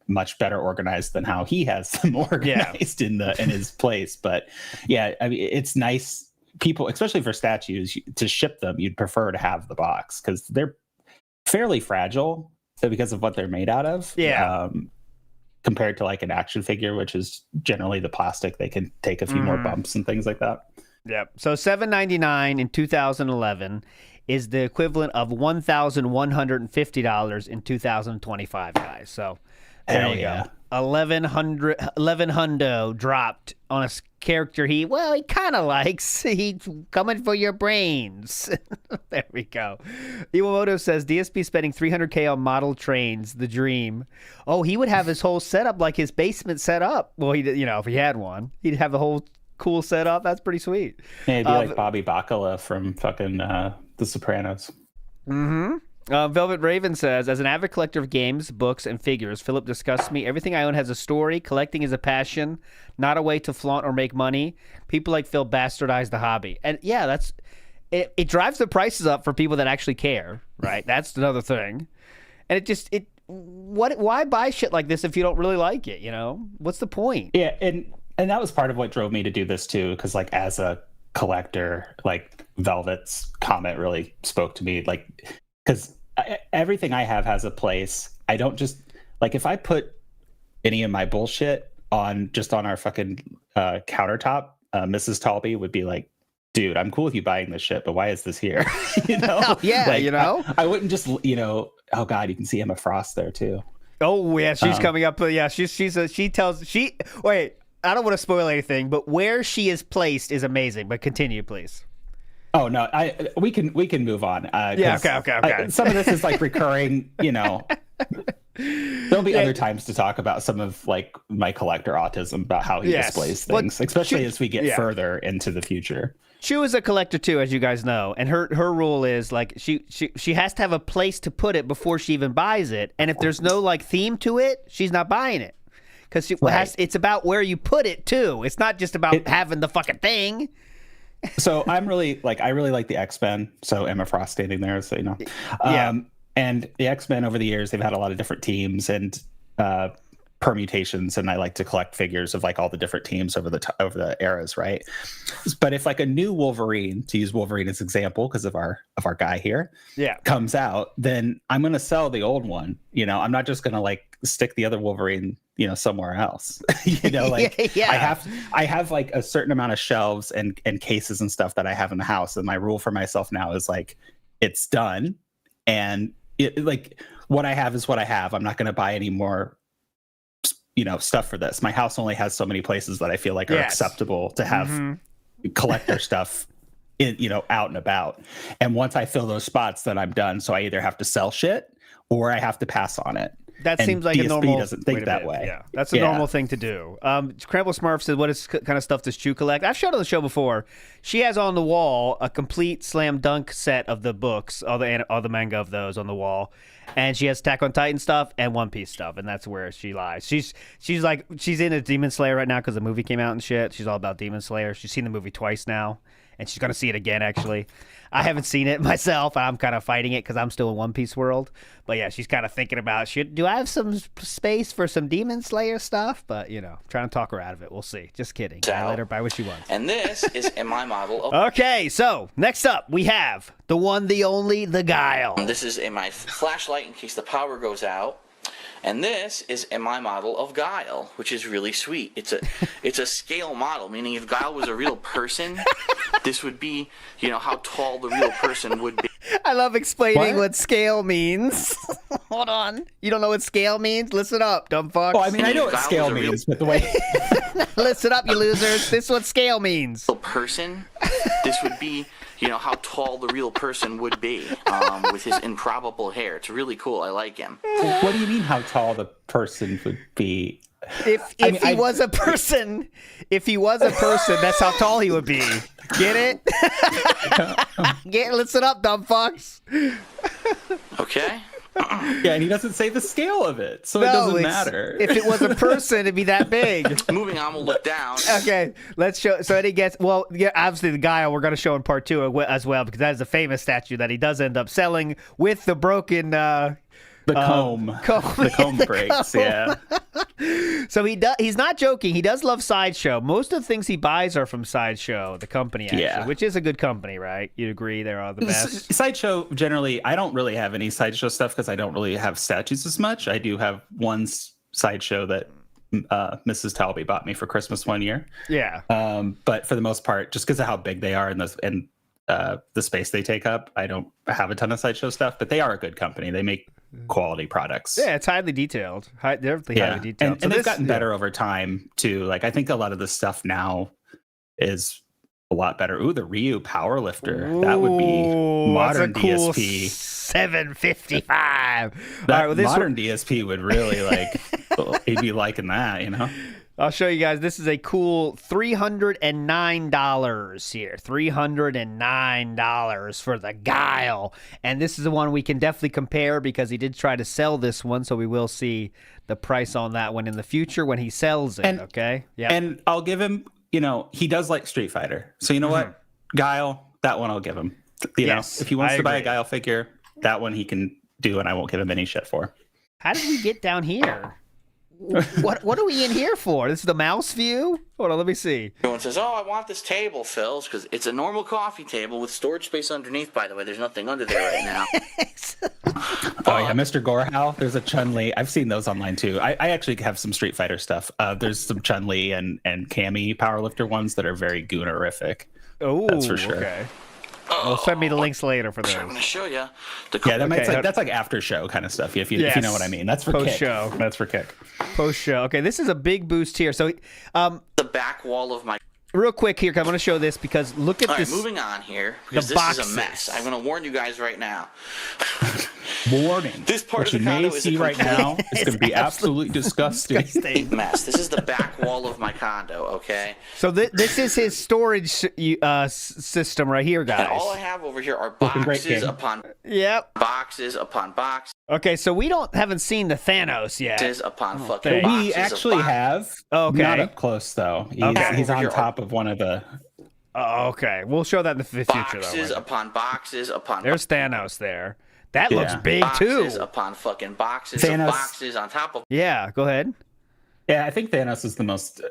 much better organized than how he has them organized in his place. But yeah, I mean, it's nice. People, especially for statues, to ship them, you'd prefer to have the box because they're fairly fragile because of what they're made out of. Compared to like an action figure, which is generally the plastic, they can take a few more bumps and things like that. Yep. So $799 in 2011 is the equivalent of $1,150 in 2025, guys. So there you go. 11 hundo dropped on a character he kind of likes. He's coming for your brains. There we go. Iwamoto says DSP spending $300K on model trains, the dream. Oh, he would have his whole setup like his basement set up. Well, if he had one, he'd have the whole cool setup. That's pretty sweet. Yeah, it'd be like Bobby Bacala from fucking The Sopranos. Velvet Raven says, as an avid collector of games, books, and figures, Philip disgusts me. Everything I own has a story. Collecting is a passion, not a way to flaunt or make money. People like Phil bastardize the hobby. And yeah, it drives the prices up for people that actually care, right? That's another thing. And why buy shit like this if you don't really like it, you know? What's the point? Yeah, and that was part of what drove me to do this too, because like as a collector, like Velvet's comment really spoke to me, like, because everything I have has a place. I don't just like, if I put any of my bullshit on our fucking countertop, Mrs. Talby would be like, dude, I'm cool with you buying this shit, but why is this here? You know? Yeah, like, you know? I wouldn't just, oh God, you can see Emma Frost there too. Oh yeah, she's coming up. Yeah, wait, I don't want to spoil anything, but where she is placed is amazing. But continue, please. Oh no, we can move on. Okay. Some of this is like recurring, There'll be other times to talk about some of like my collector autism about how he displays things, especially as we get further into the future. Shu is a collector too, as you guys know, and her rule is like she has to have a place to put it before she even buys it, and if there's no like theme to it, she's not buying it because it's about where you put it too. It's not just about having the fucking thing. So I really like the X-Men. So Emma Frost standing there, so you know. And the X-Men over the years, they've had a lot of different teams, and permutations, and I like to collect figures of like all the different teams over the eras, right? But if like a new Wolverine, to use Wolverine as example because of our guy here, comes out, then I'm going to sell the old one. I'm not just going to like stick the other Wolverine somewhere else. I have like a certain amount of shelves and cases and stuff that I have in the house, and my rule for myself now is like it's done, and like what I have is what I have. I'm not going to buy any more stuff for this. My house only has so many places that I feel like are acceptable to have collector stuff out and about. And once I fill those spots, then I'm done. So I either have to sell shit or I have to pass on it. That and seems like DSP a normal. Doesn't think that way. Yeah, that's a normal thing to do. Crumble Smurf said, "What kind of stuff does Chew collect?" I've showed on the show before. She has on the wall a complete slam dunk set of the books, all the manga of those on the wall, and she has Attack on Titan stuff and One Piece stuff, and that's where she lies. She's in a Demon Slayer right now because the movie came out and shit. She's all about Demon Slayer. She's seen the movie twice now, and she's gonna see it again actually. I haven't seen it myself. I'm kind of fighting it because I'm still in One Piece world. But yeah, she's kind of thinking about, do I have some space for some Demon Slayer stuff? But, trying to talk her out of it. We'll see. Just kidding. I let her buy what she wants. And this is in my model. Okay, so next up we have the one, the only, the Guile. This is in my flashlight in case the power goes out. And this is in my model of Guile, which is really sweet. It's a scale model, meaning if Guile was a real person, this would be, how tall the real person would be. I love explaining what scale means. Hold on. You don't know what scale means? Listen up, dumb fuck. Oh, I mean, I know what scale means, but the way... Listen up, you losers. This is what scale means. Real person, this would be... how tall the real person would be with his improbable hair. It's really cool. I like him. What do you mean how tall the person would be? If he was a person, that's how tall he would be. Get it? Listen up, dumb fucks. Okay. Yeah, and he doesn't say the scale of it, so it doesn't matter. If it was a person, it'd be that big. Moving on, we'll look down. Okay, let's show. So he gets, obviously the Guile we're going to show in part 2 as well, because that is a famous statue that he does end up selling with the broken... the comb. The comb breaks, yeah. So he's not joking. He does love Sideshow. Most of the things he buys are from Sideshow, the company, actually, which is a good company, right? You'd agree they are the best? Sideshow, generally, I don't really have any Sideshow stuff because I don't really have statues as much. I do have one Sideshow that Mrs. Talby bought me for Christmas one year. Yeah. But for the most part, just because of how big they are and the space they take up, I don't have a ton of Sideshow stuff, but they are a good company. They make quality products. Yeah, it's highly detailed. They're highly detailed. And they've gotten better over time too. Like I think a lot of the stuff now is a lot better. Ooh, the Ryu Powerlifter. That would be modern cool DSP. 755. Modern DSP would really he'd be liking that, I'll show you guys. This is a cool $309 here. $309 for the Guile. And this is the one we can definitely compare because he did try to sell this one, so we will see the price on that one in the future when he sells it, okay? Yeah. And I'll give him, he does like Street Fighter. So you know what? Guile, that one I'll give him. If he wants to buy a Guile figure, that one he can do and I won't give him any shit for. How did we get down here? What are we in here for? This is the mouse view? Hold on, let me see. Everyone says, I want this table, Phil, because it's a normal coffee table with storage space underneath, by the way. There's nothing under there right now. Oh, yeah, Mr. Gorehow. There's a Chun-Li. I've seen those online, too. I actually have some Street Fighter stuff. There's some Chun-Li and Cammy powerlifter ones that are very goonerific. Oh, that's for sure. Okay. Well, send me the links later for those. I'm going to show you. That's like after show kind of stuff. If you know what I mean. That's for post kick. Show. That's for kick. Post show. Okay, this is a big boost here. So, the back wall of my. Real quick here, I want to show this because look at this. All right, moving on here because this is a mess. I'm going to warn you guys right now. Warning. This part what of the you condo may is see right now is going to be absolutely disgusting. Mess. This is the back wall of my condo. Okay. So this is his storage system right here, guys. And all I have over here are boxes upon boxes upon boxes. Okay, so we haven't seen the Thanos yet. Boxes upon fucking boxes. We actually have. Okay. Not up close though. He's on top of one of the. Oh, okay. We'll show that in the future, boxes though. Upon boxes upon. There's Thanos there. That looks big, boxes too. Upon fucking boxes Thanos. of boxes on top of. Yeah, go ahead. Yeah, I think Thanos is the most.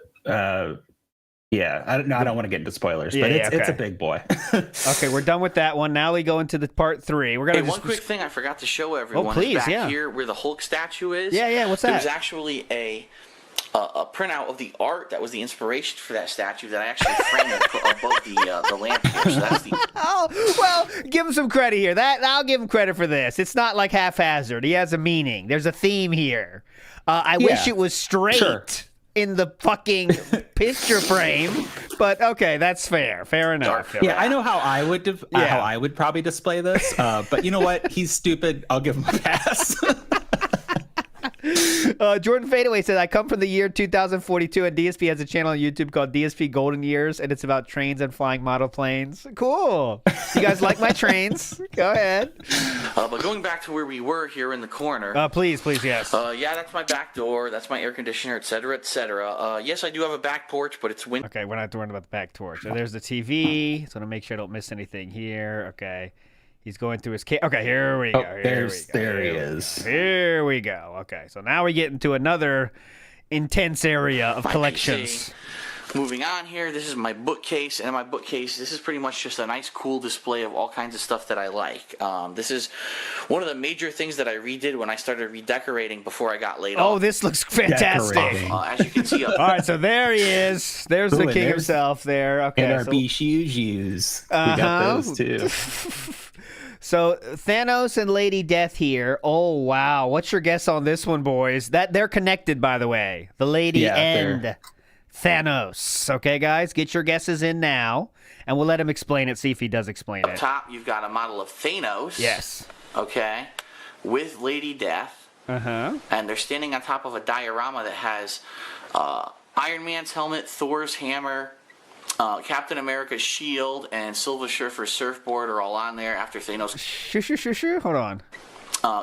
Yeah, I don't want to get into spoilers, but it's a big boy. Okay, we're done with that one. Now we go into the part 3. We're gonna one quick thing I forgot to show everyone. please, is back here where the Hulk statue is. Yeah, what's that? There's actually a printout of the art that was the inspiration for that statue that I actually framed and put above the lamp here. So that's the. Oh, well, give him some credit here. I'll give him credit for this. It's not like haphazard. He has a meaning. There's a theme here. I wish it was straight in the fucking picture frame, but okay, that's fair. Fair enough. Yeah, I know how I would how I would probably display this, but you know what? He's stupid. I'll give him a pass. Jordan Fadeaway said, I come from the year 2042, and DSP has a channel on YouTube called DSP Golden Years, and it's about trains and flying model planes. Cool. You guys like my trains? Go ahead. But going back to where we were here in the corner. Please, yes. Yeah, that's my back door. That's my air conditioner, etc., etc. Yes, I do have a back porch, but it's winter. Okay, we're not worrying about the back porch. So there's the TV, so to make sure I don't miss anything here. Okay. He's going through his Okay, here we go. There he is. Here we go. Okay, so now we get into another intense area of collections. Moving on here, this is my bookcase, and in my bookcase, this is pretty much just a nice, cool display of all kinds of stuff that I like. This is one of the major things that I redid when I started redecorating before I got laid off. Oh, this looks fantastic. As you can see up all right, so there he is. There's the king himself there. Okay, and our Bijous. We got those too. So Thanos and Lady Death here. Oh wow, what's your guess on this one, boys? That they're connected, by the way. The Lady and Thanos. Okay, guys, get your guesses in now, and we'll let him explain it. See if he does explain it. Up top, you've got a model of Thanos. Yes. Okay, with Lady Death. And they're standing on top of a diorama that has Iron Man's helmet, Thor's hammer. Captain America's shield and Silver Surfer's surfboard are all on there after Thanos. Sure. Hold on.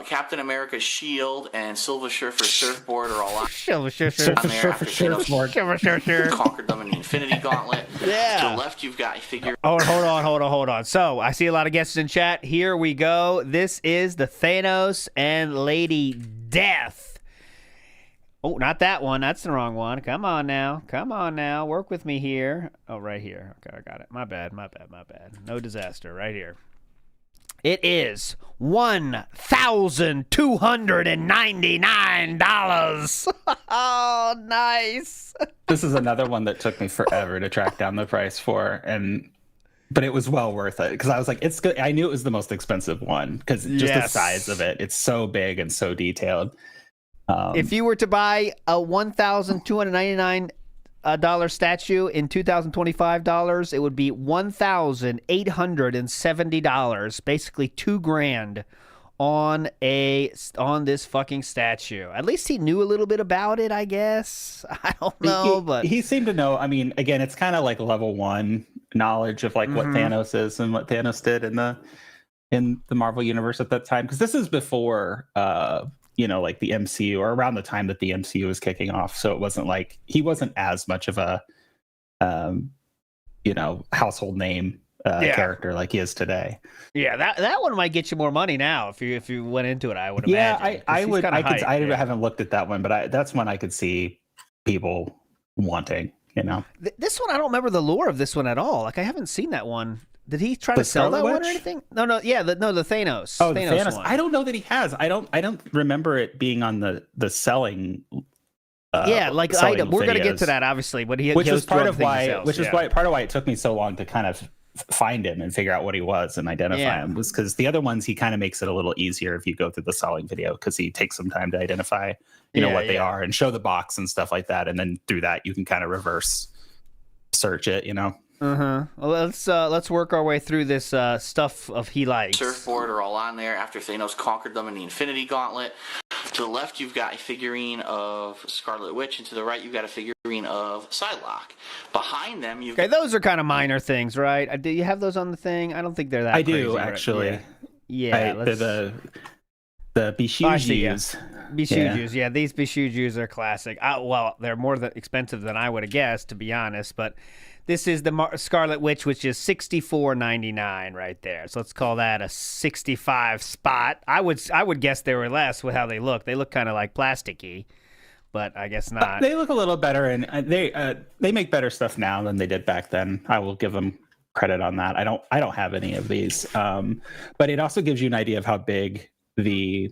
Captain America's shield and Silver Surfer's surfboard are all on Silver there after Thanos conquered them in the Infinity Gauntlet. Yeah. To the left, you've got a figure. Oh, hold on. So I see a lot of guesses in chat. Here we go. This is the Thanos and Lady Death. Oh, not that one. That's the wrong one. Come on now. Work with me here. Oh, right here. Okay, I got it. My bad. No disaster. Right here. It is $1,299. Oh, nice. This is another one that took me forever to track down the price for, but it was well worth it because I was like, it's good. I knew it was the most expensive one because just the size of it. It's so big and so detailed. If you were to buy a $1,299 statue in $2025, it would be $1,870, basically $2,000 on this fucking statue. At least he knew a little bit about it, I guess. I don't know, but he seemed to know. I mean, again, it's kind of like level 1 knowledge of like what Thanos is and what Thanos did in the Marvel universe at that time, because this is before like the MCU, or around the time that the MCU was kicking off. So it wasn't like he wasn't as much of a household name character like he is today. Yeah, that one might get you more money now if you went into it, I would imagine. I haven't looked at that one, but that's one I could see people wanting, This one, I don't remember the lore of this one at all. Like, I haven't seen that one. Did he try to sell that one or anything? No. Yeah, the Thanos. Oh, Thanos one. I don't know that he has. I don't remember it being on the selling. Like item. We're gonna get to that obviously, but which is part of why it took me so long to kind of find him and figure out what he was and identify him, was because the other ones he kind of makes it a little easier if you go through the selling video, because he takes some time to identify what they are and show the box and stuff like that, and then through that you can kind of reverse search it. Well, let's work our way through this stuff of he likes. Surfboard are all on there after Thanos conquered them in the Infinity Gauntlet. To the left, you've got a figurine of Scarlet Witch, and to the right, you've got a figurine of Psylocke. Behind them, you've those are kind of minor things, right? Do you have those on the thing? I don't think they're that. I crazy, do actually. Right? Yeah, the Bijous. Bijous, yeah. These Bijous are classic. Well, they're more expensive than I would have guessed, to be honest, but. This is the Scarlet Witch, which is $64.99 right there. So let's call that a 65 spot. I would guess they were less with how they look. They look kind of like plasticky. but I guess not. They look a little better, and they make better stuff now than they did back then. I will give them credit on that. I don't have any of these, but it also gives you an idea of how big the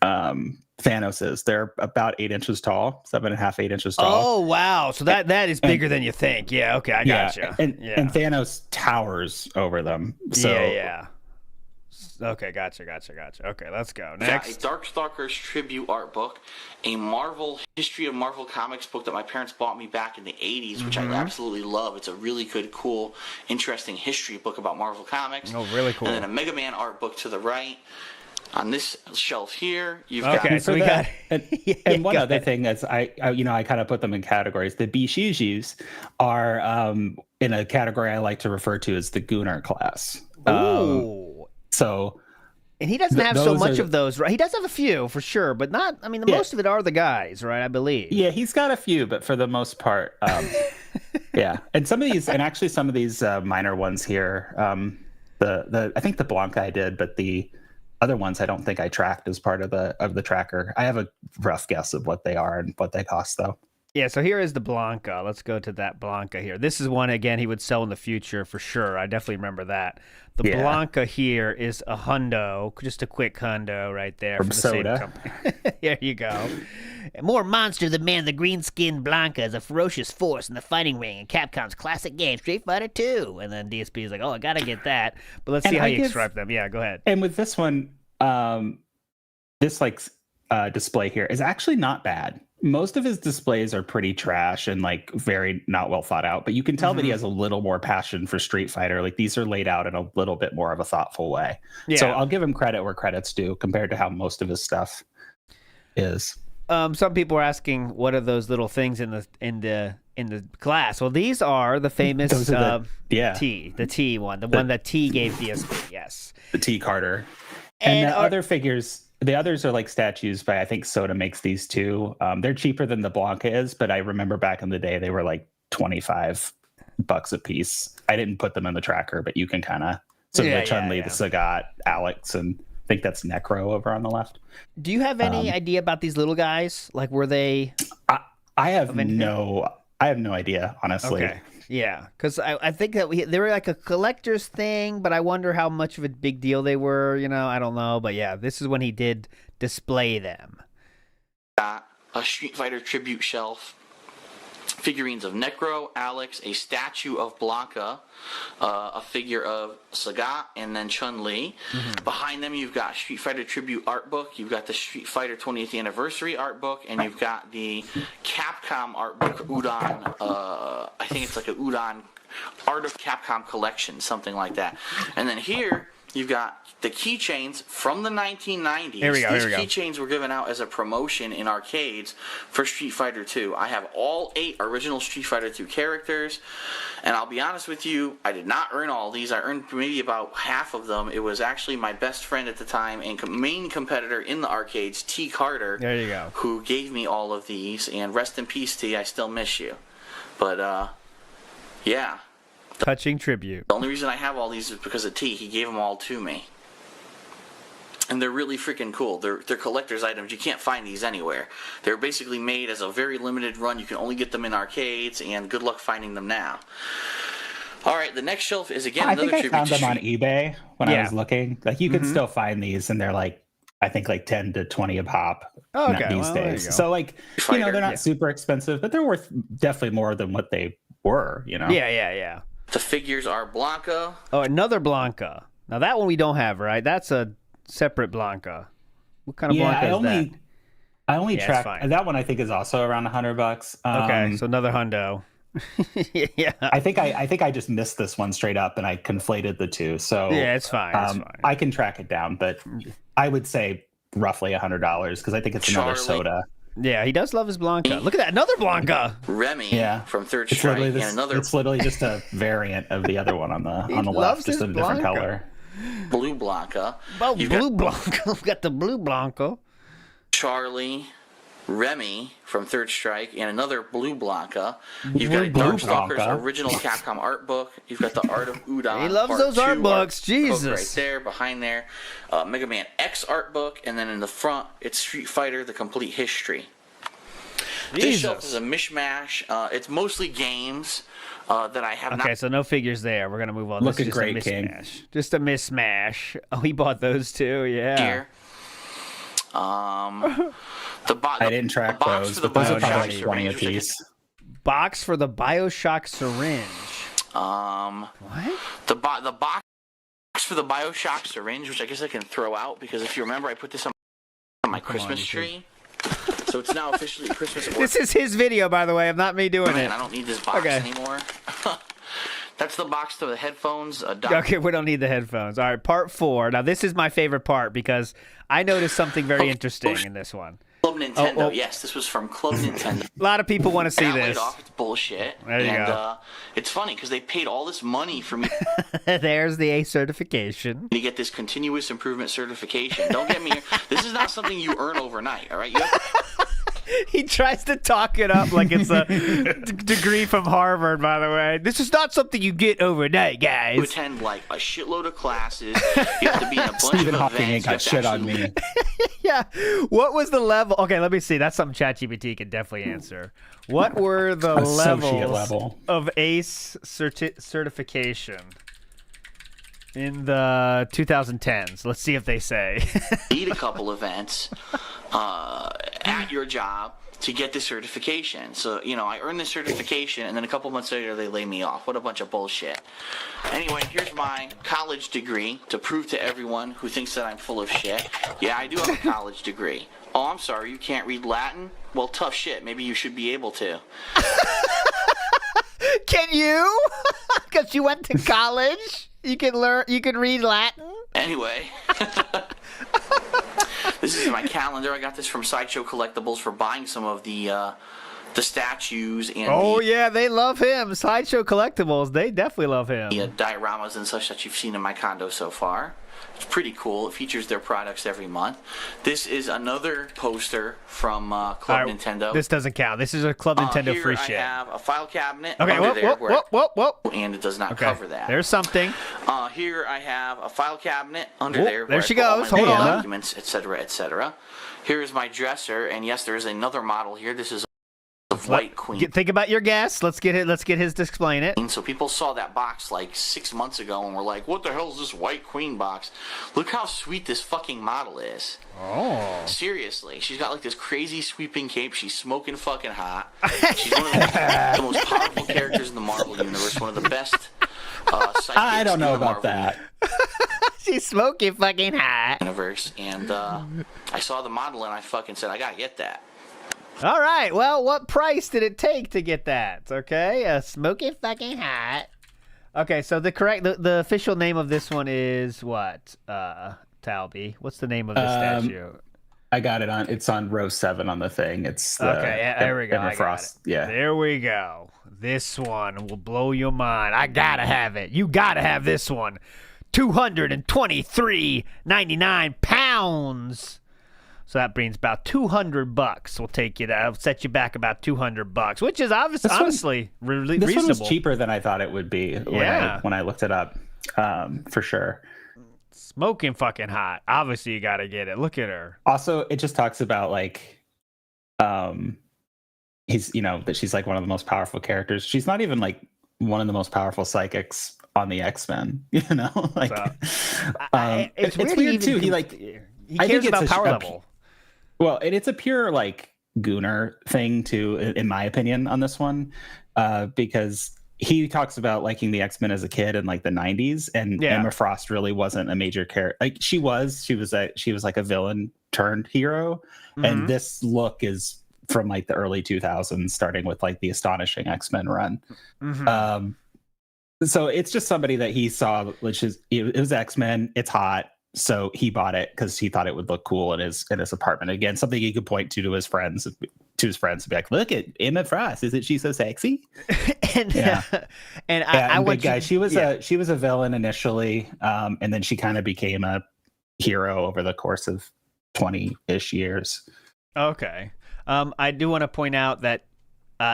Thanos is. They're about 8 inches tall, 7.5, 8 inches tall. Oh wow! So that is bigger than you think. Yeah. Okay, I gotcha. And Thanos towers over them. So yeah. Okay, gotcha. Okay, let's go. Next. A Darkstalkers tribute art book, a Marvel History of Marvel Comics book that my parents bought me back in the 80s, which I absolutely love. It's a really good, cool, interesting history book about Marvel Comics. Oh, really cool. And then a Mega Man art book to the right. On this shelf here, you've okay, got... so we got... And one other thing is, I kind of put them in categories. The Bishijis are in a category I like to refer to as the Gunnar class. Ooh. So... And he doesn't have so much of those, right? He does have a few, for sure, but not... I mean, most of it are the guys, right? I believe. Yeah, he's got a few, but for the most part... yeah. And some of these minor ones here, I think the Blanca I did, but the... other ones I don't think I tracked as part of the tracker. I have a rough guess of what they are and what they cost, though. Yeah, so here is the Blanca. Let's go to that Blanca here. This is one, again, he would sell in the future for sure. I definitely remember that. The Blanca here is a hundo, just a quick hundo right there. From the Soda. same company. There you go. More monster than man, the green-skinned Blanca is a ferocious force in the fighting ring in Capcom's classic game, Street Fighter 2. And then DSP is like, oh, I got to get that. But let's see how you extract them. Yeah, go ahead. And with this one, this display here is actually not bad. Most of his displays are pretty trash and like very not well thought out, but you can tell that he has a little more passion for Street Fighter. Like these are laid out in a little bit more of a thoughtful way. Yeah. So I'll give him credit where credit's due compared to how most of his stuff is. Some people are asking, what are those little things in the glass? Well, these are the famous the T one, the one that T gave DSP. Yes, the T Carter, and the other figures. The others are like statues, but I think Soda makes these too. They're cheaper than the Blanca is, but I remember back in the day they were like $25 a piece. I didn't put them in the tracker, but you can kind of the Chun-Li, the Sagat, Alex, and I think that's Necro over on the left. Do you have any idea about these little guys? Like, were they? I have no idea, honestly. Okay. Yeah, because I think that they were like a collector's thing, but I wonder how much of a big deal they were. I don't know. But yeah, this is when he did display them. A Street Fighter tribute shelf. Figurines of Necro, Alex, a statue of Blanca, a figure of Sagat, and then Chun-Li. Mm-hmm. Behind them, you've got Street Fighter Tribute art book, you've got the Street Fighter 20th Anniversary art book, and you've got the Capcom art book, Udon, I think it's like a Udon Art of Capcom collection, something like that. And then here, you've got the keychains from the 1990s. Here we go. These keychains were given out as a promotion in arcades for Street Fighter 2. I have all 8 original Street Fighter 2 characters, and I'll be honest with you, I did not earn all these. I earned maybe about half of them. It was actually my best friend at the time and main competitor in the arcades, T. Carter, there you go, who gave me all of these, and rest in peace, T, I still miss you. But, yeah. Touching tribute. The only reason I have all these is because of T. He gave them all to me. And they're really freaking cool. They're collector's items. You can't find these anywhere. They're basically made as a very limited run. You can only get them in arcades, and good luck finding them now. All right, the next shelf is, again, another tribute. I think I found them on eBay when I was looking. Like, you can still find these, and they're like, I think like 10 to 20 a pop these days. So, like, they're not super expensive, but they're worth definitely more than what they were, Yeah. The figures are Blanca. Oh, another Blanca. Now, that one we don't have, right? That's a separate Blanca. What kind of Blanca is that? I only tracked that one. I think is also around $100. Okay, so another hundo. Yeah, I think I just missed this one straight up, and I conflated the two. So yeah, it's fine. It's fine. I can track it down, but I would say roughly $100 because I think it's another Soda. Yeah, he does love his Blanca. Look at that, another Blanca. Remy from Third Strike, and another. It's literally just a variant of the other one on the left, just a different color. Blue Blanca. Oh, Blanca. We've got the blue Blanca. Charlie, Remy from Third Strike, and another blue Blanca. You've got a Darkstalkers original Capcom art book. You've got the Art of Udon. He loves those art books. Jesus. Right there, behind there. Mega Man X art book, and then in the front, it's Street Fighter: The Complete History. This shelf is a mishmash. It's mostly games that I have not. Okay, so no figures there. We're going to move on. Looking this is great, just a King. mismatch. Just a mismatch. Oh, he bought those too, yeah. Here. I didn't track those, but those are probably 20 a piece. Box for the BioShock syringe. What? The box for the BioShock syringe, which I guess I can throw out because if you remember, I put this on my Christmas tree. So it's now officially Christmas. This is his video, by the way. I'm not me doing it. I don't need this box anymore. That's the box to the headphones. Okay, we don't need the headphones. All right, part 4. Now, this is my favorite part because I noticed something very interesting in this one. Club Nintendo. Yes, this was from Club Nintendo. A lot of people want to see this. It's bullshit. There you go. It's funny because they paid all this money for me. There's the A certification. To get this continuous improvement certification. Don't get me. This is not something you earn overnight. All right. He tries to talk it up like it's a degree from Harvard, by the way. This is not something you get overnight, guys. You attend like a shitload of classes. You have to be in a bunch Stephen of Hawking events. ain't got shit on me. Yeah. What was the level? Okay, let me see. That's something ChatGPT can definitely answer. What were the levels of ACE certification in the 2010s? Let's see if they say. Need a couple events at your job to get the certification. So, I earned the certification, and then a couple months later, they lay me off. What a bunch of bullshit. Anyway, here's my college degree to prove to everyone who thinks that I'm full of shit. Yeah, I do have a college degree. Oh, I'm sorry, you can't read Latin? Well, tough shit. Maybe you should be able to. Can you? Because you went to college? You can read Latin? Anyway. This is my calendar. I got this from Sideshow Collectibles for buying some of the statues and yeah, they love him. Sideshow Collectibles, they definitely love him. The dioramas and such that you've seen in my condo so far. It's pretty cool. It features their products every month. This is another poster from Club Nintendo. This doesn't count. This is a Club Nintendo free shit. I have a file cabinet. Okay, whoa. And it does not cover that. There's something. Here I have a file cabinet under there. There she goes. Hold on. Documents, etc., etc. Here is my dresser, and yes, there is another model here. This is White Queen. Think about your guess. Let's get his to explain it. So people saw that box like 6 months ago and were like, what the hell is this White Queen box? Look how sweet this fucking model is. Oh. Seriously. She's got like this crazy sweeping cape. She's smoking fucking hot. She's one of the most powerful characters in the Marvel universe. One of the best psychics I don't know in the about that. She's smoking fucking hot. Universe. And I saw the model and I fucking said, I gotta get that. All right. Well, what price did it take to get that? Okay, smoking fucking hot. Okay, so the official name of this one is what? Talby. What's the name of the statue? I got it on. It's on row 7 on the thing. It's there we go. Emma Frost. Yeah. There we go. This one will blow your mind. I gotta have it. You gotta have this one. 223.99 pounds. So that brings about $200. We'll take you. That'll set you back about $200, which is honestly really reasonable. This one was cheaper than I thought it would be when I looked it up, for sure. Smoking fucking hot. Obviously, you got to get it. Look at her. Also, it just talks about like, he's that she's like one of the most powerful characters. She's not even like one of the most powerful psychics on the X-Men. Like it's weird too. He cares about power level. Well, it's a pure like Gooner thing too, in my opinion, on this one, because he talks about liking the X-Men as a kid in like the 90s, and Emma Frost really wasn't a major character. Like she was like a villain turned hero, and this look is from like the early 2000s, starting with like the Astonishing X-Men run. So it's just somebody that he saw, which is it was X-Men. It's hot. So he bought it because he thought it would look cool in his apartment. Again, something he could point to his friends, and be like, "Look at Emma Frost! Isn't she so sexy?" I big guy. She was a villain initially, and then she kind of became a hero over the course of 20-ish years. Okay, I do want to point out that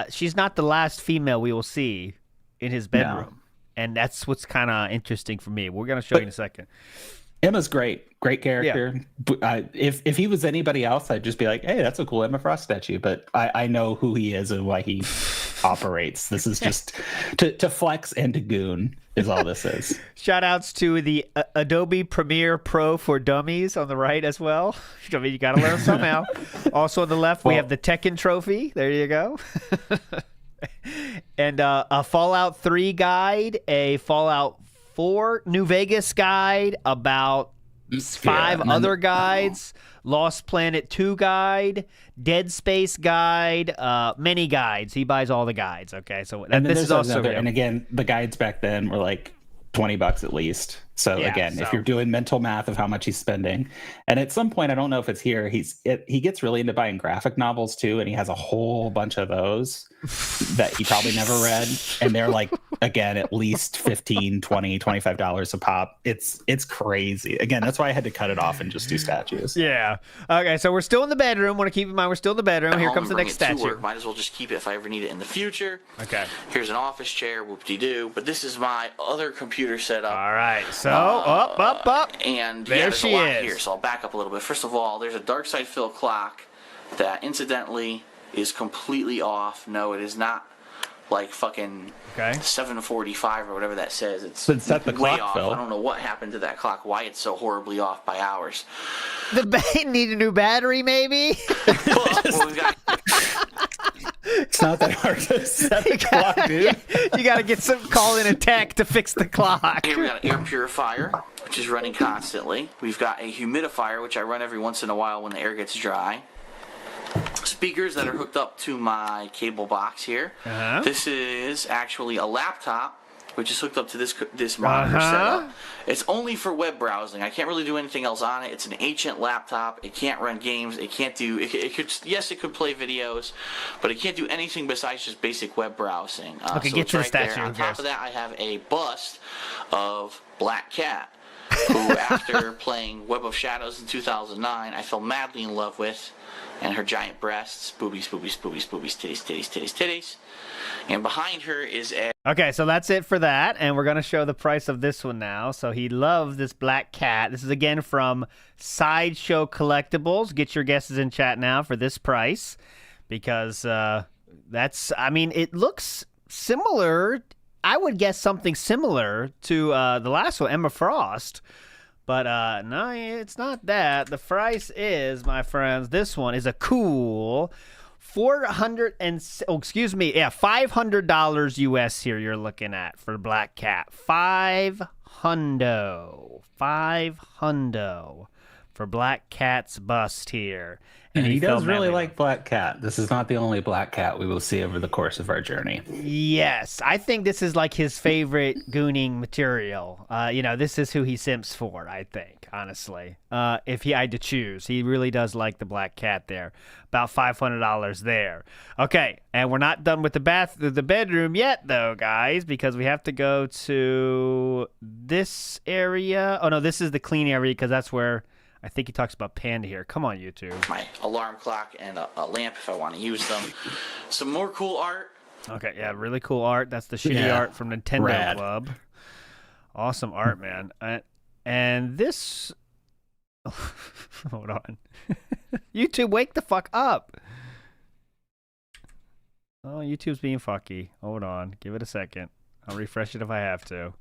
she's not the last female we will see in his bedroom, and that's what's kind of interesting for me. We're gonna show you in a second. Emma's great character. Yeah. If he was anybody else, I'd just be like, hey, that's a cool Emma Frost statue. But I know who he is and why he operates. This is just to flex and to goon is all this is. Shout outs to the Adobe Premiere Pro for Dummies on the right as well. I mean, you got to learn somehow. Also on the left, we have the Tekken trophy. There you go. And a Fallout 3 guide, a Fallout 4 New Vegas guide, about 5 other guides, Lost Planet 2 guide, Dead Space guide, many guides. He buys all the guides. Okay, so this is also and again, the guides back then were like $20 at least. So if you're doing mental math of how much he's spending, and at some point, I don't know if it's here, he gets really into buying graphic novels too, and he has a whole bunch of those that he probably never read, and they're like, again, at least $15, $20, $25 a pop. It's crazy. Again, that's why I had to cut it off and just do statues. Yeah. Okay, so we're still in the bedroom. Want to keep in mind we're still in the bedroom. Here comes the next statue. Might as well just keep it if I ever need it in the future. Okay. Here's an office chair, whoop-de-doo. But this is my other computer setup. All right. So up. And there there's she a lot is. Here, so I'll back up a little bit. First of all, there's a dark side fill clock that incidentally is completely off. No, it is not like fucking 7:45 or whatever that says. It's set the way clock, off. Phil. I don't know what happened to that clock, why it's so horribly off by hours. Need a new battery, maybe? Well, we've got... It's not that hard to set the clock, dude. You got to call in a tech to fix the clock. Here we got an air purifier, which is running constantly. We've got a humidifier, which I run every once in a while when the air gets dry. Speakers that are hooked up to my cable box here. This is actually a laptop, which is hooked up to this monitor setup. It's only for web browsing. I can't really do anything else on it. It's an ancient laptop. It can't run games. It can't do. It could. Yes, it could play videos, but it can't do anything besides just basic web browsing. Okay, so get it's to the right statue. there. On top of that, I have a bust of Black Cat, who, after playing Web of Shadows in 2009, I fell madly in love with, and her giant breasts, boobies, titties. And behind her is a... Okay, so that's it for that, and we're going to show the price of this one now. So he loves this Black Cat. This is, again, from Sideshow Collectibles. Get your guesses in chat now for this price, because that's... I mean, it looks similar. I would guess something similar to the last one, Emma Frost. But no, it's not that. The price is, my friends, this one is a cool... $500 US here you're looking at for Black Cat. $500 for Black Cat's bust here. And he does really like Black Cat. This is not the only Black Cat we will see over the course of our journey. Yes, I think this is like his favorite gooning material. This is who he simps for, I think, honestly. If he had to choose, he really does like the Black Cat there. About $500 there. Okay, and we're not done with the bedroom yet, though, guys, because we have to go to this area. Oh, no, this is the clean area, because that's where... I think he talks about Panda here. Come on, YouTube. My alarm clock and a lamp if I want to use them. Some more cool art. Okay, yeah, really cool art. That's the shitty art from Nintendo Rad. Club. Awesome art, man. And this... Hold on. YouTube, wake the fuck up. Oh, YouTube's being fucky. Hold on. Give it a second. I'll refresh it if I have to.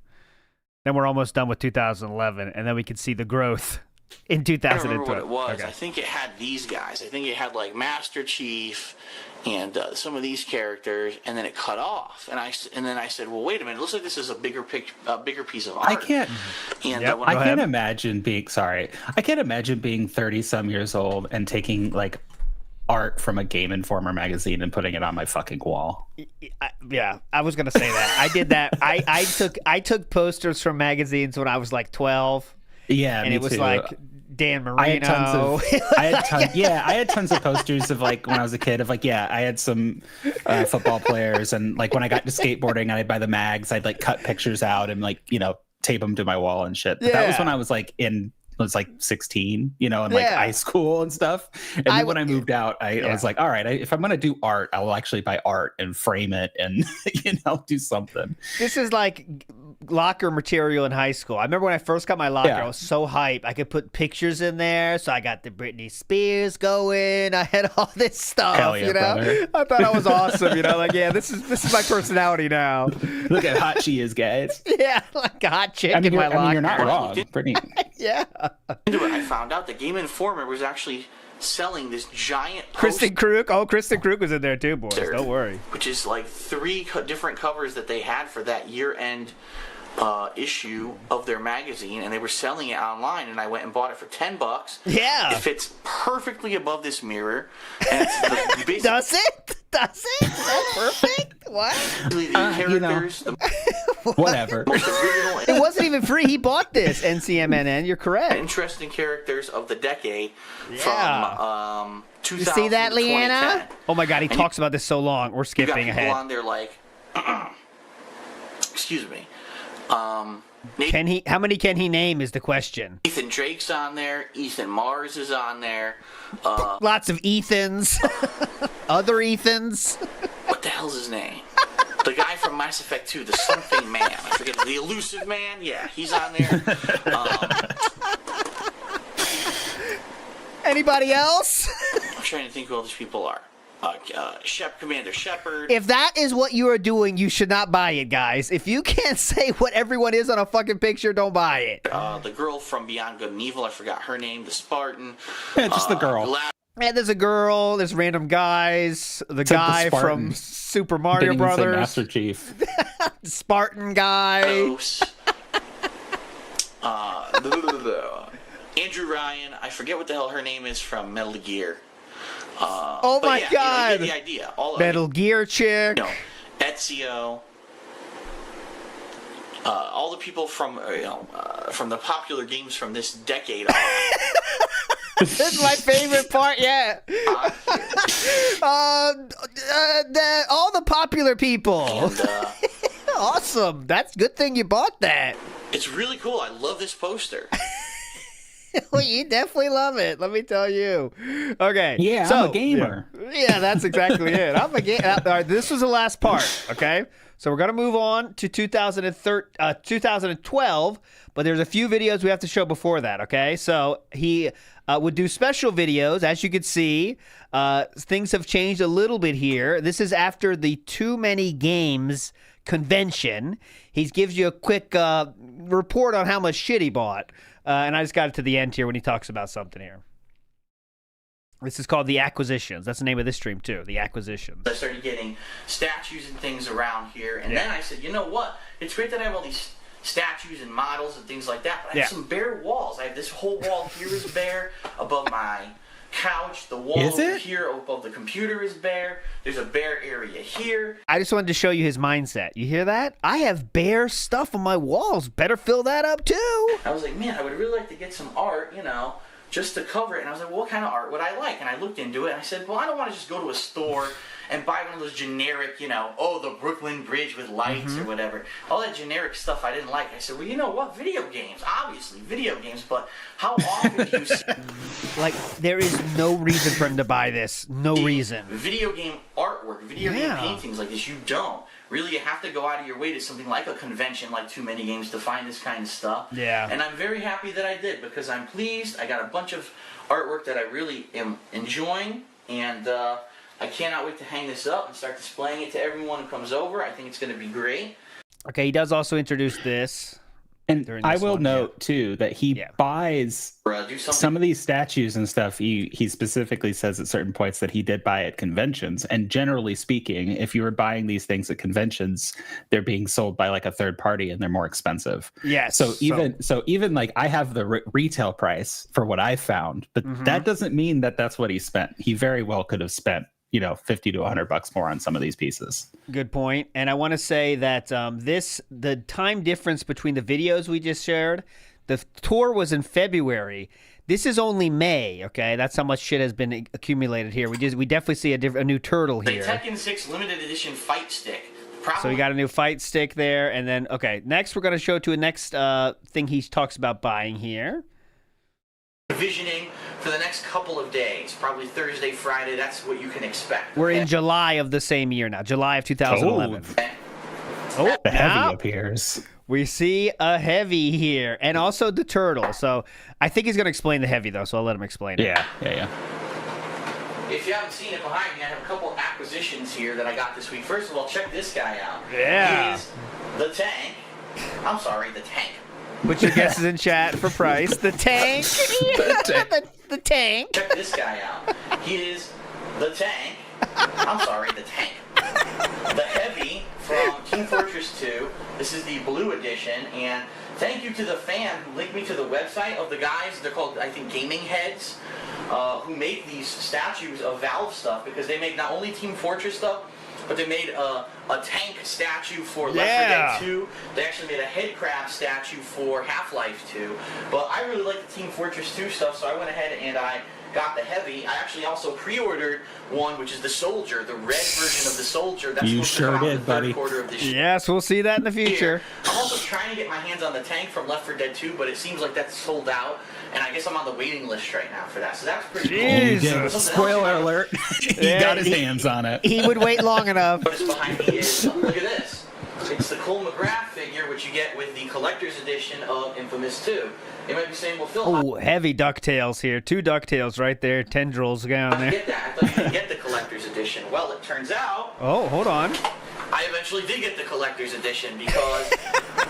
Then we're almost done with 2011, and then we can see the growth in 2012. I don't remember what it was. Okay. I think it had these guys. I think it had like Master Chief and some of these characters, and then it cut off. And then I said, "Well, wait a minute. It looks like this is a bigger piece of art." I can't imagine being 30 some years old and taking like art from a Game Informer magazine and putting it on my fucking wall. Yeah, I was gonna say that. I did that. I took posters from magazines when I was like 12. Yeah, and it was too. like Dan Marino. I had tons of posters of like when I was a kid of like, I had some football players, and like when I got to skateboarding, I'd buy the mags, I'd like cut pictures out and like, tape them to my wall and shit. But that was when I was like 16, in like high school and stuff. And then when I moved out, I was like, all right, if I'm going to do art, I will actually buy art and frame it and, do something. This is like locker material in high school. I remember when I first got my locker, I was so hyped. I could put pictures in there. So I got the Britney Spears going. I had all this stuff, you know? Brother. I thought I was awesome, you know? Like, yeah, this is my personality now. Look how hot she is, guys. Yeah, like a hot chick in my locker. I mean, you're not wrong. Brittany. Yeah. I found out the Game Informer was actually selling this giant Kristen Krug. Oh, Kristen Krug was in there too, boys. Don't worry. Which is like 3 different covers that they had for that year-end issue of their magazine, and they were selling it online, and I went and bought it for $10. Yeah. It fits perfectly above this mirrir. And it's Does it? Does it? Is that perfect? What? The characters, whatever. It wasn't even free. He bought this, NCMNN. You're correct. Interesting characters of the decade from 2000 You see that, to Leanna? 2010. Oh my God, he talks about this so long. We're skipping you got ahead. people on there like, excuse me. Can he? How many can he name is the question. Ethan Drake's on there. Ethan Mars is on there. Lots of Ethans. Other Ethans. What the hell's his name? The guy from Mass Effect 2, the something man. I forget. The elusive man? Yeah, he's on there. Anybody else? I'm trying to think who all these people are. Commander Shepard. If that is what you are doing, you should not buy it, guys. If you can't say what everyone is on a fucking picture, don't buy it. The girl from Beyond Good and Evil, I forgot her name, the Spartan. Yeah, just the girl. Yeah, there's a girl, there's random guys, the guy from Super Mario Brothers. Master Chief. Spartan guy. Andrew Ryan, I forget what the hell her name is from Metal Gear. Oh my God! You get the idea. Metal Gear chick. Ezio. All the people from from the popular games from this decade on. This is my favorite part. Yeah. All the popular people. And, awesome. That's a good thing you bought that. It's really cool. I love this poster. Well, you definitely love it. Let me tell you. Okay. Yeah, so, I'm a gamer. Yeah, that's exactly it. I'm a gamer. All right, this was the last part. Okay. So we're gonna move on to 2012, but there's a few videos we have to show before that. Okay. So he would do special videos, as you can see. Things have changed a little bit here. This is after the Too Many Games convention. He gives you a quick report on how much shit he bought. And I just got it to the end here when he talks about something here. This is called the Ackquisitions. That's the name of this stream, too. The Ackquisitions. I started getting statues and things around here. And then I said, you know what? It's great that I have all these statues and models and things like that. But I have some bare walls. I have this whole wall here is bare above my couch. The wall over here above the computer is bare. There's a bare area here. I just wanted to show you his mindset. You hear that? I have bare stuff on my walls. Better fill that up too. I was like, man, I would really like to get some art, just to cover it. And I was like, well, what kind of art would I like? And I looked into it and I said, well, I don't want to just go to a store and buy one of those generic, the Brooklyn Bridge with lights or whatever. All that generic stuff I didn't like. I said, well, you know what? Video games, obviously, video games, but how often do you see... Like, there is no reason for him to buy this. No reason. Video game artwork, video game paintings like this, you don't. Really, you have to go out of your way to something like a convention like Too Many Games to find this kind of stuff. Yeah. And I'm very happy that I did because I'm pleased. I got a bunch of artwork that I really am enjoying, and I cannot wait to hang this up and start displaying it to everyone who comes over. I think it's going to be great. Okay, he does also introduce this. And I will note, too, that he buys some of these statues and stuff. He specifically says at certain points that he did buy at conventions. And generally speaking, if you were buying these things at conventions, they're being sold by like a third party and they're more expensive. Yes. So even like I have the retail price for what I found, but that doesn't mean that that's what he spent. He very well could have spent $50 to $100 more on some of these pieces. Good point. And I want to say that the time difference between the videos we just shared, the tour was in February. This is only May. Okay, that's how much shit has been accumulated here. We definitely see a new turtle here. The Tekken 6 limited edition fight stick. So we got a new fight stick there, and then next we're going to show to a next thing he talks about buying here. Visioning for the next couple of days, probably Thursday, Friday. That's what you can expect. We're in July of the same year now, July of 2011. Oh, The now heavy appears. we see a heavy here, and also the turtle. So I think he's going to explain the heavy, though, so I'll let him explain it. Yeah. If you haven't seen it behind me, I have a couple acquisitions here that I got this week. First of all, check this guy out. Yeah. He is the tank. I'm sorry, the tank. Put your guesses in chat for price. The tank. the tank. Check this guy out. He is the tank. I'm sorry, the tank. The heavy from Team Fortress 2. This is the blue edition, and thank you to the fan who linked me to the website of the guys. They're called, I think, Gaming Heads, who make these statues of Valve stuff, because they make not only Team Fortress stuff, but they made a tank statue for Left 4 Dead 2. They actually made a head crab statue for Half-Life 2. But I really like the Team Fortress 2 stuff, so I went ahead and I got the heavy. I actually also pre-ordered one, which is the Soldier, the red version of the Soldier. That's You supposed to come sure out in did, the third buddy. quarter of this year. Yes, we'll see that in the future. I'm also trying to get my hands on the tank from Left 4 Dead 2, but it seems like that's sold out, and I guess I'm on the waiting list right now for that. So that's pretty Jesus. cool. Spoiler alert. He got his hands on it. He would wait long enough. What is behind me is, look at this. It's the Cole McGrath figure, which you get with the collector's edition of Infamous 2. You might be saying, well, Phil, Oh, heavy DuckTales here. 2 DuckTales right there. Tendrils down how did you there. get that? I thought you didn't get the collector's edition. Well, it turns out Oh, hold on. I eventually did get the collector's edition, because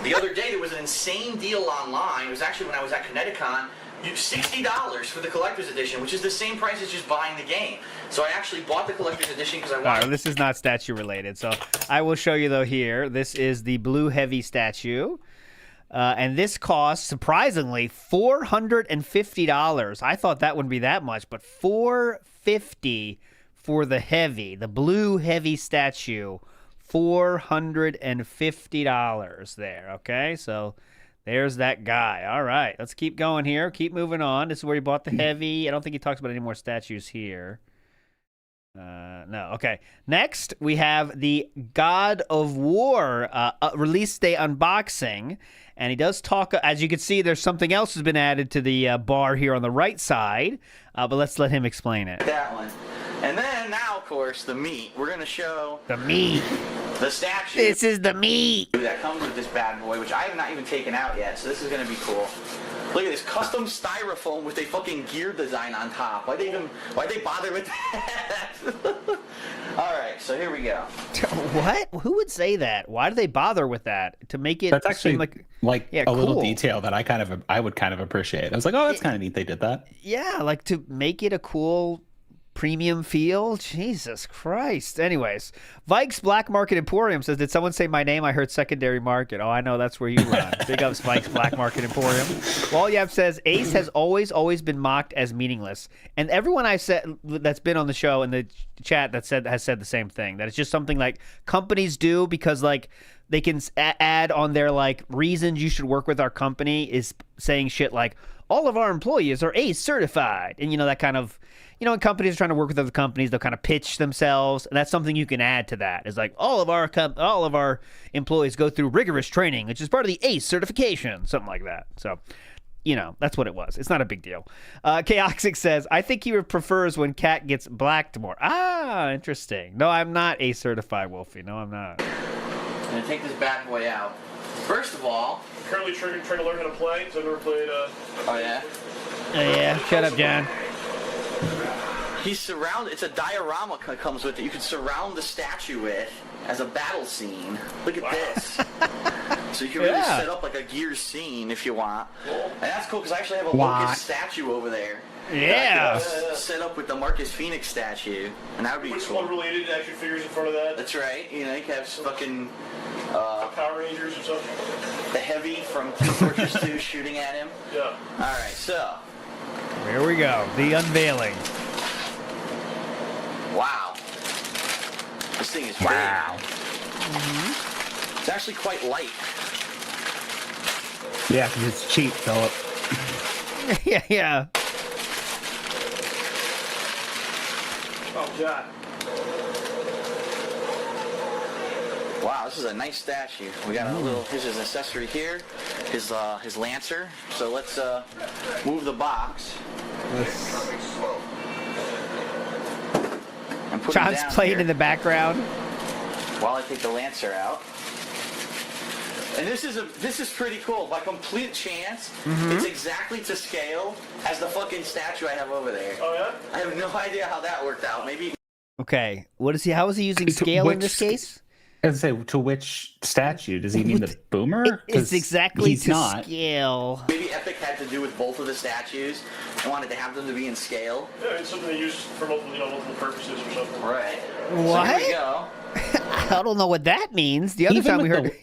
the other day there was an insane deal online. It was actually when I was at Kineticon. $60 for the collector's edition, which is the same price as just buying the game. So I actually bought the collector's edition because I All wanted. right, this is not statue related, so I will show you though here. This is the blue heavy statue, and this costs surprisingly $450. I thought that wouldn't be that much, but $450 for the heavy, the blue heavy statue. $450 there. Okay, so there's that guy. All right, let's keep going here. Keep moving on. This is where he bought the heavy. I don't think he talks about any more statues here. No. Okay. Next, we have the God of War release day unboxing. And he does talk, as you can see, there's something else has been added to the bar here on the right side. But let's let him explain it. That one. And then now, of course, the meat. We're going to show The meat. the statue This is the meat. that comes with this bad boy, which I have not even taken out yet. So this is going to be cool. Look at this custom styrofoam with a fucking gear design on top. Why'd they bother with that? All right, so here we go. What? Who would say that? Why do they bother with that? To make it That's actually seem like yeah, a little cool. detail that I would kind of appreciate. I was like, oh, that's kind of neat they did that. Yeah, like to make it a cool premium feel. Jesus Christ. Anyways, Vikes Black Market Emporium says, did someone say my name? I heard secondary market. Oh, I know, that's where you run. Big ups, Vikes Black Market Emporium. Walyev says, Ace has always been mocked as meaningless. And everyone I've said that's been on the show in the chat has said the same thing, that it's just something like companies do because like they can add on their like reasons you should work with our company is saying shit like all of our employees are ACE certified. And that kind of, when companies are trying to work with other companies, they'll kind of pitch themselves, and that's something you can add to that. Is like all of our employees go through rigorous training, which is part of the ACE certification, something like that. So, that's what it was. It's not a big deal. Chaoxic says, I think he prefers when Cat gets blacked more. Ah, interesting. No, I'm not ACE certified, Wolfie. No, I'm not. I'm gonna take this bad boy out. First of all, currently trying to learn how to play, so I've never played. Oh yeah. Oh yeah. Shut up, John. He's surrounded. It's a diorama comes with it. You can surround the statue with as a battle scene. Look at this. So you can really set up like a Gears scene if you want. Cool. And that's cool because I actually have a Locust statue over there. Yeah. Set up with the Marcus Phoenix statue, and that would be cool. Unrelated action figures in front of that. That's right. You can have fucking Power Rangers or something. The Heavy from Team Fortress 2 shooting at him. Yeah. All right, so Here we go. The unveiling. wow, this thing is big. Mm-hmm. It's actually quite light. Yeah, 'cause it's cheap, Philip. Yeah. Oh god. Wow, this is a nice statue. We got a little, here's his accessory here, his Lancer. So let's move the box. And put him John's down playing here in the background. while I take the Lancer out. And this is pretty cool. By complete chance, it's exactly to scale as the fucking statue I have over there. Oh yeah? I have no idea how that worked out. Maybe. Okay, what is he? How is he using scale in this case? And say, to which statue? Does he mean the boomer? It's exactly he's to not. scale. Maybe Epic had to do with both of the statues and wanted to have them to be in scale. Yeah, it's something they use for multiple purposes or something. Right. What? So here we go. I don't know what that means. The other time we heard...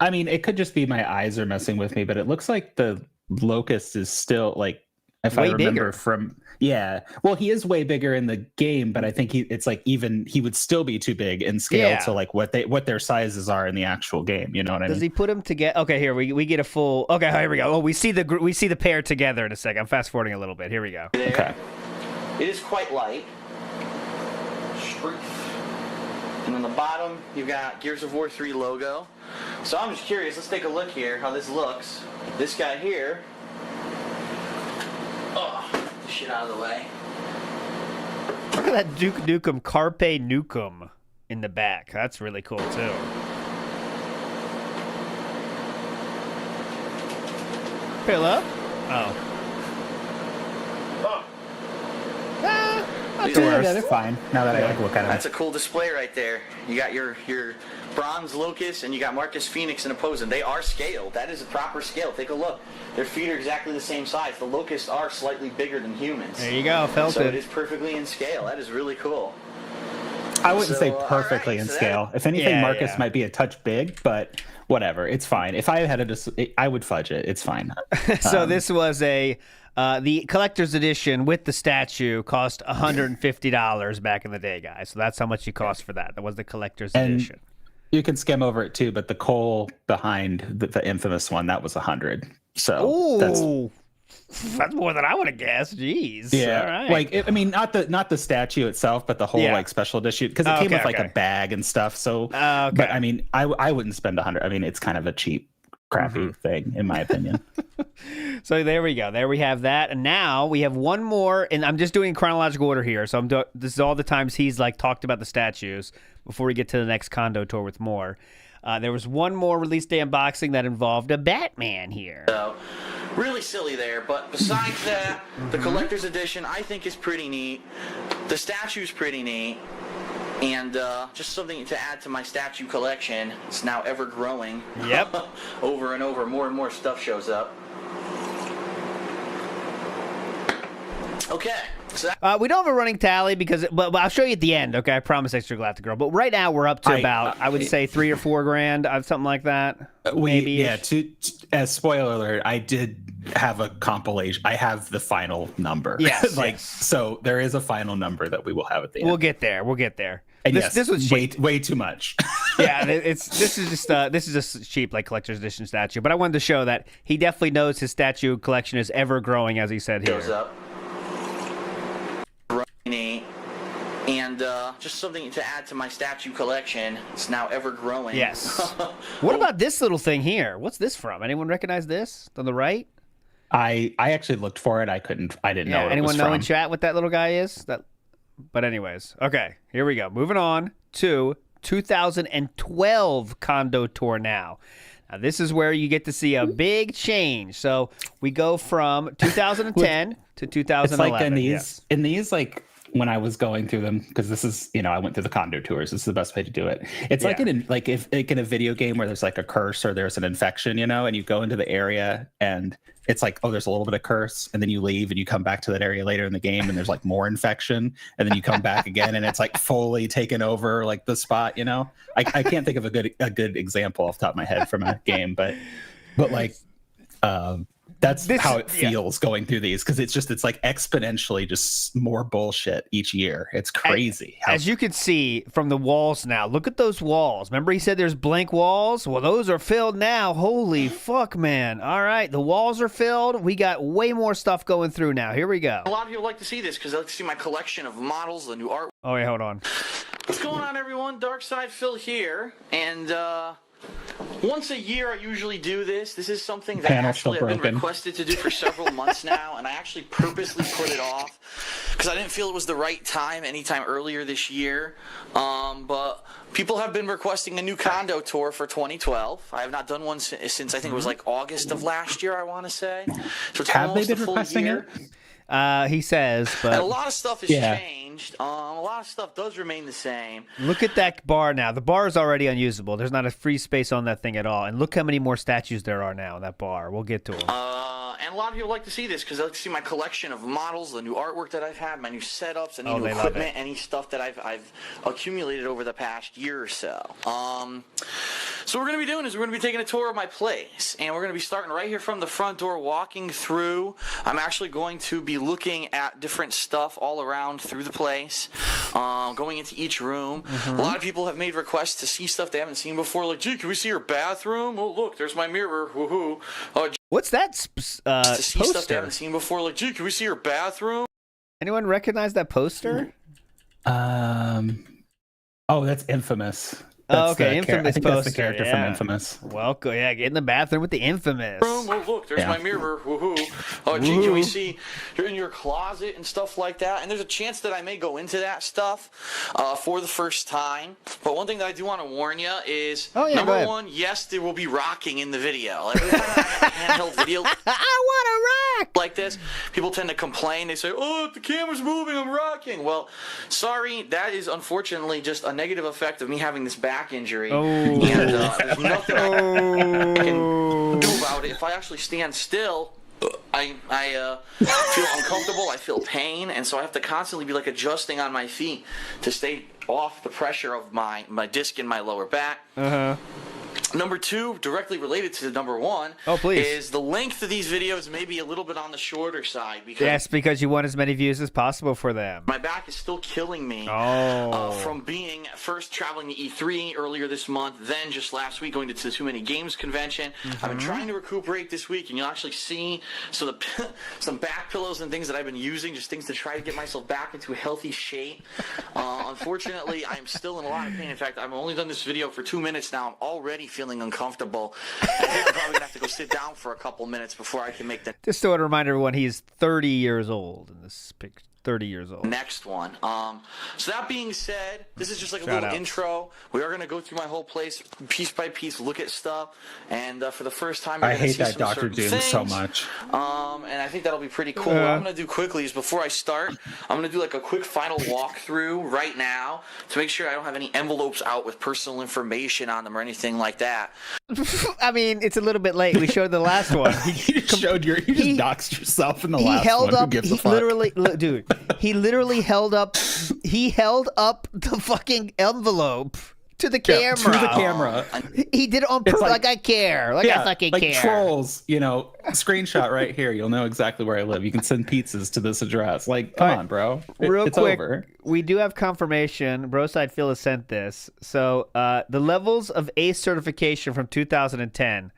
I mean, it could just be my eyes are messing with me, but it looks like the locust is still, like, if way I remember bigger. from... Yeah. Well, he is way bigger in the game, but I think it's like even he would still be too big in scale to like what their sizes are in the actual game. You know what I mean? Does he put them together? Okay, here we get a full. Okay, here we go. Oh, we see the pair together in a second. I'm fast forwarding a little bit. Here we go. Okay. It is quite light. Straight. And on the bottom, you've got Gears of War 3 logo. So I'm just curious. Let's take a look here how this looks. This guy here. Oh, get the shit out of the way. Look at that Duke Nukem Carpe Nukem in the back. That's really cool too. Pillow? Oh. Oh. They're fine. Now that I look at them. That's a cool display right there. You got your bronze Locust and you got Marcus Phoenix and opposing. They are scaled. That is a proper scale. Take a look. Their feet are exactly the same size. The Locusts are slightly bigger than humans. There you go, felt so it. it is perfectly in scale. That is really cool. I wouldn't say perfectly in scale. If anything, Marcus might be a touch big, but whatever. It's fine. If I had I would fudge it. It's fine. So this was the collector's edition with the statue cost $150 back in the day, guys. So that's how much you cost for that. That was the collector's edition. You can skim over it too, but the coal behind the infamous one, that was $100. So that's more than I would have guessed. Jeez. Yeah. All right. Like, I mean, not the statue itself, but the whole like special edition, because it came with like a bag and stuff. So, but I mean, I wouldn't spend $100. I mean, it's kind of a cheap, crappy thing, in my opinion. So there we go. There we have that. And now we have one more, and I'm just doing chronological order here. So this is all the times he's like talked about the statues before we get to the next condo tour with more. There was one more release day unboxing that involved a Batman here. So, really silly there, but besides that, the collector's edition I think is pretty neat. The statue's pretty neat. And just something to add to my statue collection. It's now ever growing. Yep. Over and over, more and more stuff shows up. Okay. So we don't have a running tally but I'll show you at the end. Okay, I promise, Extra Galactic Girl. But right now we're up to I would say $3 or $4 grand, something like that. Maybe. Yeah. As spoiler alert, I did have a compilation. I have the final number. Yes. So there is a final number that we will have at the end. We'll get there. And this was cheap. Way too much. Yeah, this is just a cheap like collector's edition statue. But I wanted to show that he definitely knows his statue collection is ever growing, as he said here. Goes up. And just something to add to my statue collection. It's now ever growing. Yes. What about this little thing here? What's this from? Anyone recognize this on the right? I actually looked for it. I didn't know. Anyone know in chat what that little guy is? But anyways, okay, here we go. Moving on to 2012 condo tour now. Now this is where you get to see a big change. So we go from 2010 to 2011. It's like in these like when I was going through them, because this is, I went through the condo tours. This is the best way to do it. It's like in a video game where there's like a curse or there's an infection, and you go into the area and it's like, oh, there's a little bit of curse, and then you leave and you come back to that area later in the game and there's like more infection, and then you come back again and it's like fully taken over like the spot. I can't think of a good example off the top of my head from a game, but like that's how it feels going through these, because it's like exponentially just more bullshit each year. It's crazy. As you can see from the walls now, look at those walls. Remember he said there's blank walls? Well, those are filled now. Holy fuck, man. All right, the walls are filled. We got way more stuff going through now. Here we go. A lot of people like to see this because they like to see my collection of models, the new art. Oh, wait, hold on. What's going on, everyone? Darkside Phil here, and Once a year, I usually do this. This is something that actually I've been requested to do for several months now, and I actually purposely put it off because I didn't feel it was the right time anytime earlier this year. But people have been requesting a new condo tour for 2012. I have not done one since I think it was like August of last year, I want to say. So it's have almost they been a full requesting year. it? He says, but And a lot of stuff has changed. A lot of stuff does remain the same. Look at that bar now. The bar is already unusable. There's not a free space on that thing at all. And look how many more statues there are now in that bar. We'll get to them. And a lot of people like to see this because they like to see my collection of models, the new artwork that I've had, my new setups, any new equipment, any stuff that I've accumulated over the past year or so. So what we're going to be doing is we're going to be taking a tour of my place, and we're going to be starting right here from the front door, walking through. I'm actually going to be looking at different stuff all around through the place, going into each room. A lot of people have made requests to see stuff they haven't seen before, like, gee, can we see your bathroom? Oh, look, there's my mirror. Woohoo. What's that to see poster? stuff they haven't seen before, like, gee, can we see your bathroom? Anyone recognize that poster? Oh, that's Infamous. Oh, okay, Infamous I think poster. That's the character from Infamous. Welcome, get in the bathroom with the Infamous. Oh, look, there's my mirror. Woohoo. Oh, gee, can we see you're in your closet and stuff like that? And there's a chance that I may go into that stuff for the first time. But one thing that I do want to warn you is, number one, yes, there will be rocking in the video. Every time I have a handheld video I want to rock! like this, people tend to complain. They say, oh, if the camera's moving, I'm rocking. Well, sorry, that is unfortunately just a negative effect of me having this back injury, and there's nothing I can do about it. If I actually stand still, I feel uncomfortable, I feel pain, and so I have to constantly be like adjusting on my feet to stay off the pressure of my disc in my lower back. Number two, directly related to number one, is the length of these videos may be a little bit on the shorter side. Because you want as many views as possible for them. My back is still killing me from being first traveling to E3 earlier this month, then just last week going to the Too Many Games convention. I've been trying to recuperate this week, and you'll actually see some back pillows and things that I've been using, just things to try to get myself back into a healthy shape. Unfortunately, I'm still in a lot of pain. In fact, I've only done this video for 2 minutes now. I'm already feeling uncomfortable. I think I'm probably gonna have to go sit down for a couple minutes before I can make the. Just to remind everyone, he's 30 years old in this picture. 30 years old. Next one. So that being said, this is just like a little intro. We are going to go through my whole place piece by piece, look at stuff, and for the first time, I hate that Dr. Doom so much. And I think that'll be pretty cool. What I'm going to do quickly is before I start, I'm going to do like a quick final walkthrough right now to make sure I don't have any envelopes out with personal information on them or anything like that. I mean, it's a little bit late. We showed the last one. You just doxed yourself in the last one. Who gives a fuck? Literally, dude. He literally held up the fucking envelope to the camera. To the camera. He did it on purpose. Like I care. Like I fucking care. Like trolls, screenshot right here. You'll know exactly where I live. You can send pizzas to this address. Like, come on, bro. It's quick, over. We do have confirmation. Broside Phil has sent this. So the levels of ACE certification from 2010.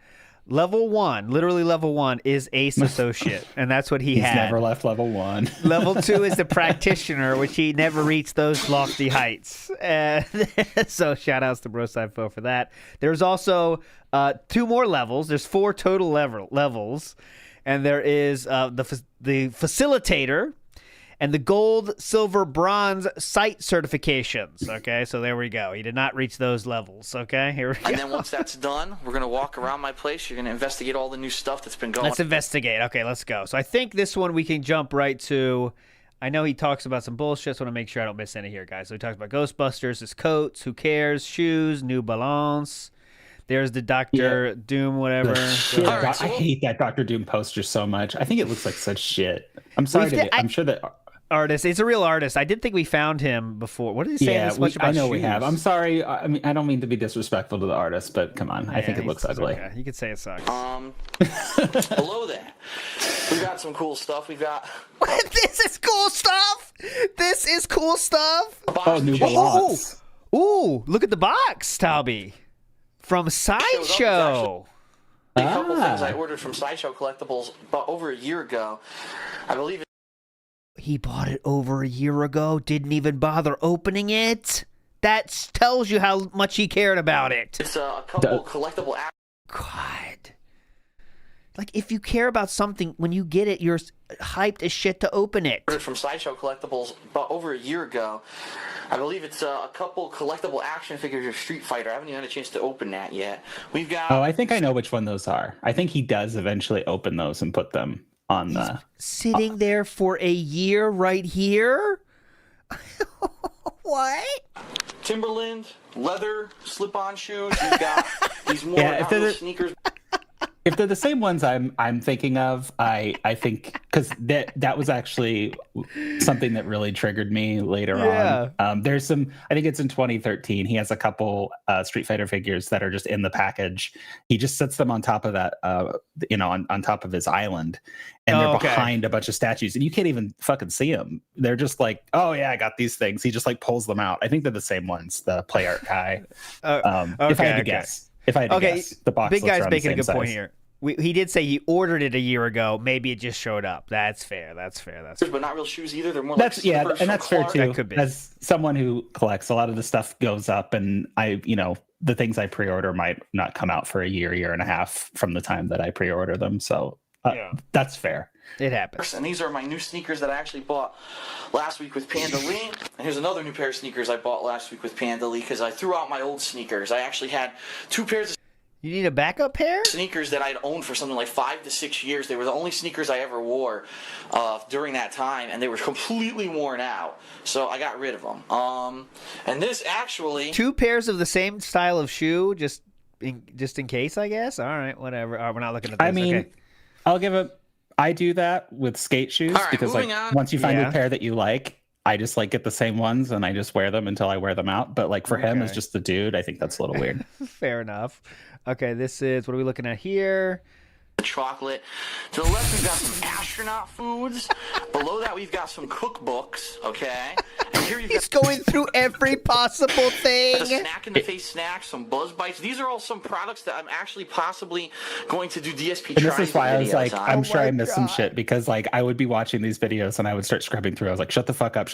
Level 1, literally level 1, is ACE associate, and that's what he had. He's never left level 1. Level 2 is the practitioner, which he never reached those lofty heights. So shout outs to Broside Phil for that. There's also 2 more levels. There's 4 total levels, and there is the facilitator, and the gold, silver, bronze site certifications. Okay, so there we go. He did not reach those levels. Okay, here we go. And then once that's done, we're going to walk around my place. You're going to investigate all the new stuff that's been going on. Let's investigate. Okay, let's go. So I think this one we can jump right to. I know he talks about some bullshit, so I want to make sure I don't miss any here, guys. So he talks about Ghostbusters, his coats, who cares, shoes, New Balance. There's the Dr. Doom, whatever. I hate that Dr. Doom poster so much. I think it looks like such shit. I'm sorry. I'm sure that artist. It's a real artist. I did think we found him before. What did he say? Yeah, I know shoes? We have. I'm sorry. I mean, I don't mean to be disrespectful to the artist, but come on. I think it looks ugly. Okay. You could say it sucks. Hello there. We got some cool stuff. We got. This is cool stuff. This is cool stuff. Oh, New Balance. Ooh, look at the box, Talby. From Sideshow. A couple things I ordered from Sideshow Collectibles about over a year ago. I believe he bought it over a year ago, didn't even bother opening it. That tells you how much he cared about it. It's a couple collectible God. Like, if you care about something, when you get it, you're hyped as shit to open it. From Sideshow Collectibles about over a year ago. I believe it's a couple collectible action figures of Street Fighter. I haven't even had a chance to open that yet. We've got... Oh, I think I know which one those are. I think he does eventually open those and put them on the... Sitting there for a year right here? What? Timberland, leather, slip-on shoes. You've got these more sneakers. If they're the same ones I'm thinking of, I think because that was actually something that really triggered me later on. There's some, I think it's in 2013. He has a couple Street Fighter figures that are just in the package. He just sets them on top of that, on top of his island, and they're behind a bunch of statues, and you can't even fucking see them. They're just like, oh yeah, I got these things. He just like pulls them out. I think they're the same ones. The Play Art guy. If I had to guess. If I had to guess, the box Big guy's making a good size. point here. He did say he ordered it a year ago. Maybe it just showed up. That's fair. But not real shoes either. They're more that's like slippers and that's from fair Clark. too. That could be. As someone who collects, a lot of the stuff goes up, and the things I pre-order might not come out for a year and a half from the time that I pre-order them. So that's fair. It happens. And these are my new sneakers that I actually bought last week with Panda Lee. And here's another new pair of sneakers I bought last week with Panda Lee because I threw out my old sneakers. I actually had 2 pairs of You need a backup pair? sneakers that I'd owned for something like 5 to 6 years. They were the only sneakers I ever wore during that time, and they were completely worn out. So I got rid of them. And this actually... 2 pairs of the same style of shoe, just in case, I guess? All right, whatever. We're not looking at this. I mean, okay. I'll give it... I do that with skate shoes All right, because moving on. once you find a pair that you like, I just get the same ones and I just wear them until I wear them out. But for him as just the dude, I think that's a little weird. Fair enough. Okay, this is, what are we looking at here? Chocolate. To the left, we've got some astronaut foods. Below that, we've got some cookbooks, okay? And here you've He's got going through every possible thing. the snack-in-the-face snacks, some Buzz Bites. These are all some products that I'm actually possibly going to do DSP And this is why I was videos like, on. I'm sure I missed some shit because I would be watching these videos and I would start scrubbing through. I was like, shut the fuck up,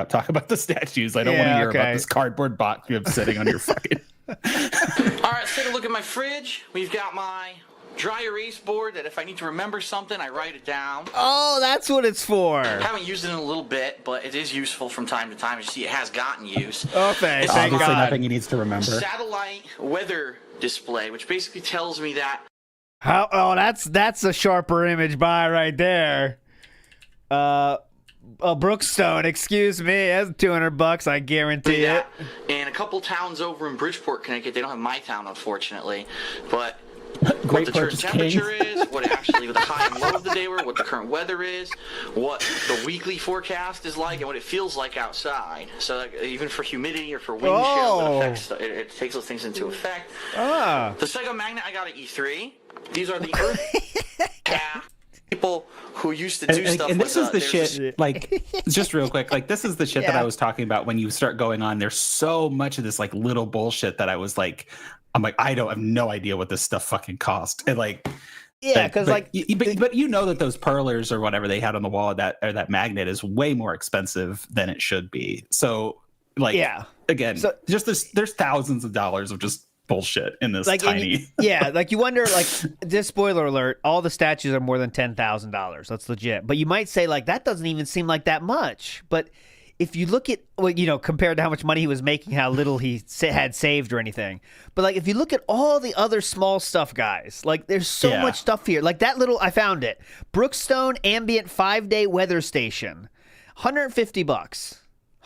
talk about the statues. I don't want to hear about this cardboard box you have sitting on your fucking... All right, let's take a look at my fridge. We've got my dry erase board that if I need to remember something, I write it down. Oh, that's what it's for. I haven't used it in a little bit, but it is useful from time to time. As you see, it has gotten use. Oh, thank Obviously God. nothing he needs to remember. Satellite weather display, which basically tells me that... That's a sharper image buy right there. Brookstone, excuse me. That's $200, I guarantee it. And a couple towns over in Bridgeport, Connecticut, they don't have my town, unfortunately, but what the current temperature is, what the high and low of the day were, what the current weather is, what the weekly forecast is like, and what it feels like outside. So even for humidity or for wind chill, it takes those things into effect. The Sega Magnet I got at E3. These are the Earth people who used to do stuff. And this is the shit, just real quick, this is the shit that I was talking about when you start going on. There's so much of this little bullshit that I was I'm I have no idea what this stuff fucking cost. And because but you know that those perlers or whatever they had on the wall that magnet is way more expensive than it should be. So again, so, just there's thousands of dollars of just bullshit in this tiny. You wonder, this spoiler alert, all the statues are more than $10,000. That's legit. But you might say that doesn't even seem like that much. But if you look at, compared to how much money he was making, how little he had saved or anything. But if you look at all the other small stuff, guys, there's so much stuff here. That little, I found it. Brookstone ambient 5-day weather station, $150.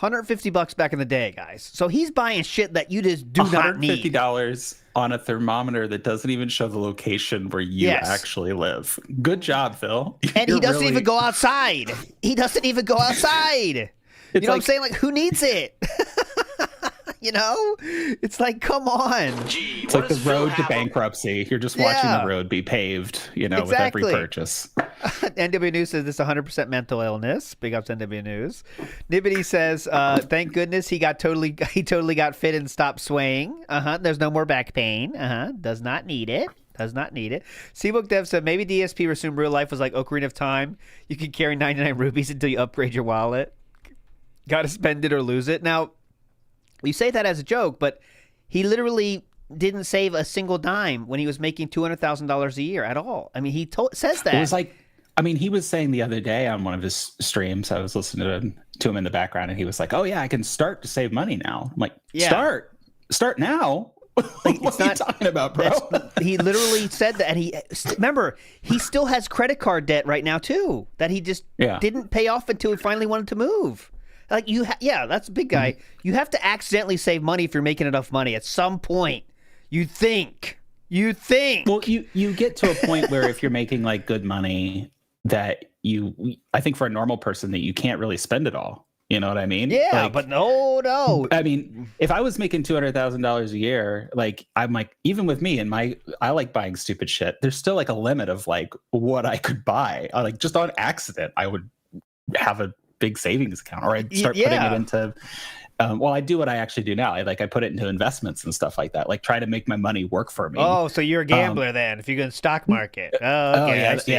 $150 back in the day, guys. So he's buying shit that you just do not need. $150 on a thermometer that doesn't even show the location where you actually live. Good job, Phil. And he doesn't even go outside. He doesn't even go outside. You know what I'm saying? With who needs it? It's come on. It's like the road to bankruptcy. You're just watching the road be paved, with every purchase. NW News says this is 100% mental illness. Big ups NW News. Nibbity says, thank goodness he totally got fit and stopped swaying. There's no more back pain. Does not need it. Does not need it. Seabook Dev said maybe DSP resumed real life was like Ocarina of Time. You can carry 99 rubies until you upgrade your wallet. Got to spend it or lose it. Now, you say that as a joke, but he literally didn't save a single dime when he was making $200,000 a year at all. I mean, he says that. It was like, I mean, he was saying the other day on one of his streams, I was listening to him in the background, and he was like, "Oh yeah, I can start to save money now." I'm like, start now. Like, what are you talking about, bro? He literally said that, and remember, he still has credit card debt right now too that he just didn't pay off until he finally wanted to move. Like that's a big guy. Mm-hmm. You have to accidentally save money if you're making enough money at some point. You think. Well, you get to a point where if you're making like good money, that I think for a normal person that you can't really spend it all. You know what I mean? Yeah, like, but no. I mean, if I was making $200,000 a year, like I'm like, even with me and I like buying stupid shit. There's still like a limit of like what I could buy. Like just on accident, I would have a big savings account, or I'd start putting it into. I do what I actually do now. I put it into investments and stuff like that. Like try to make my money work for me. Oh, so you're a gambler then? If you go in the stock market. Oh, okay. I see.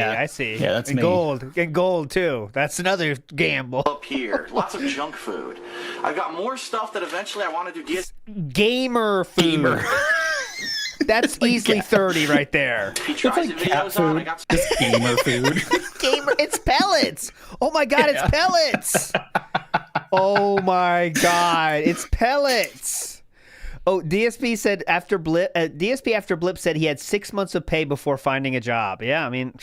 Yeah, that's and me. Gold too. That's another gamble. Up here, lots of junk food. I've got more stuff that eventually I want to do. Gamer food. That's easily 30 right there. It's like cat food. Just gamer food. It's pellets. Oh my God, it's pellets. Oh my God, it's pellets. Oh, DSP said after Blip. DSP after Blip said he had 6 months of pay before finding a job. Yeah, I mean,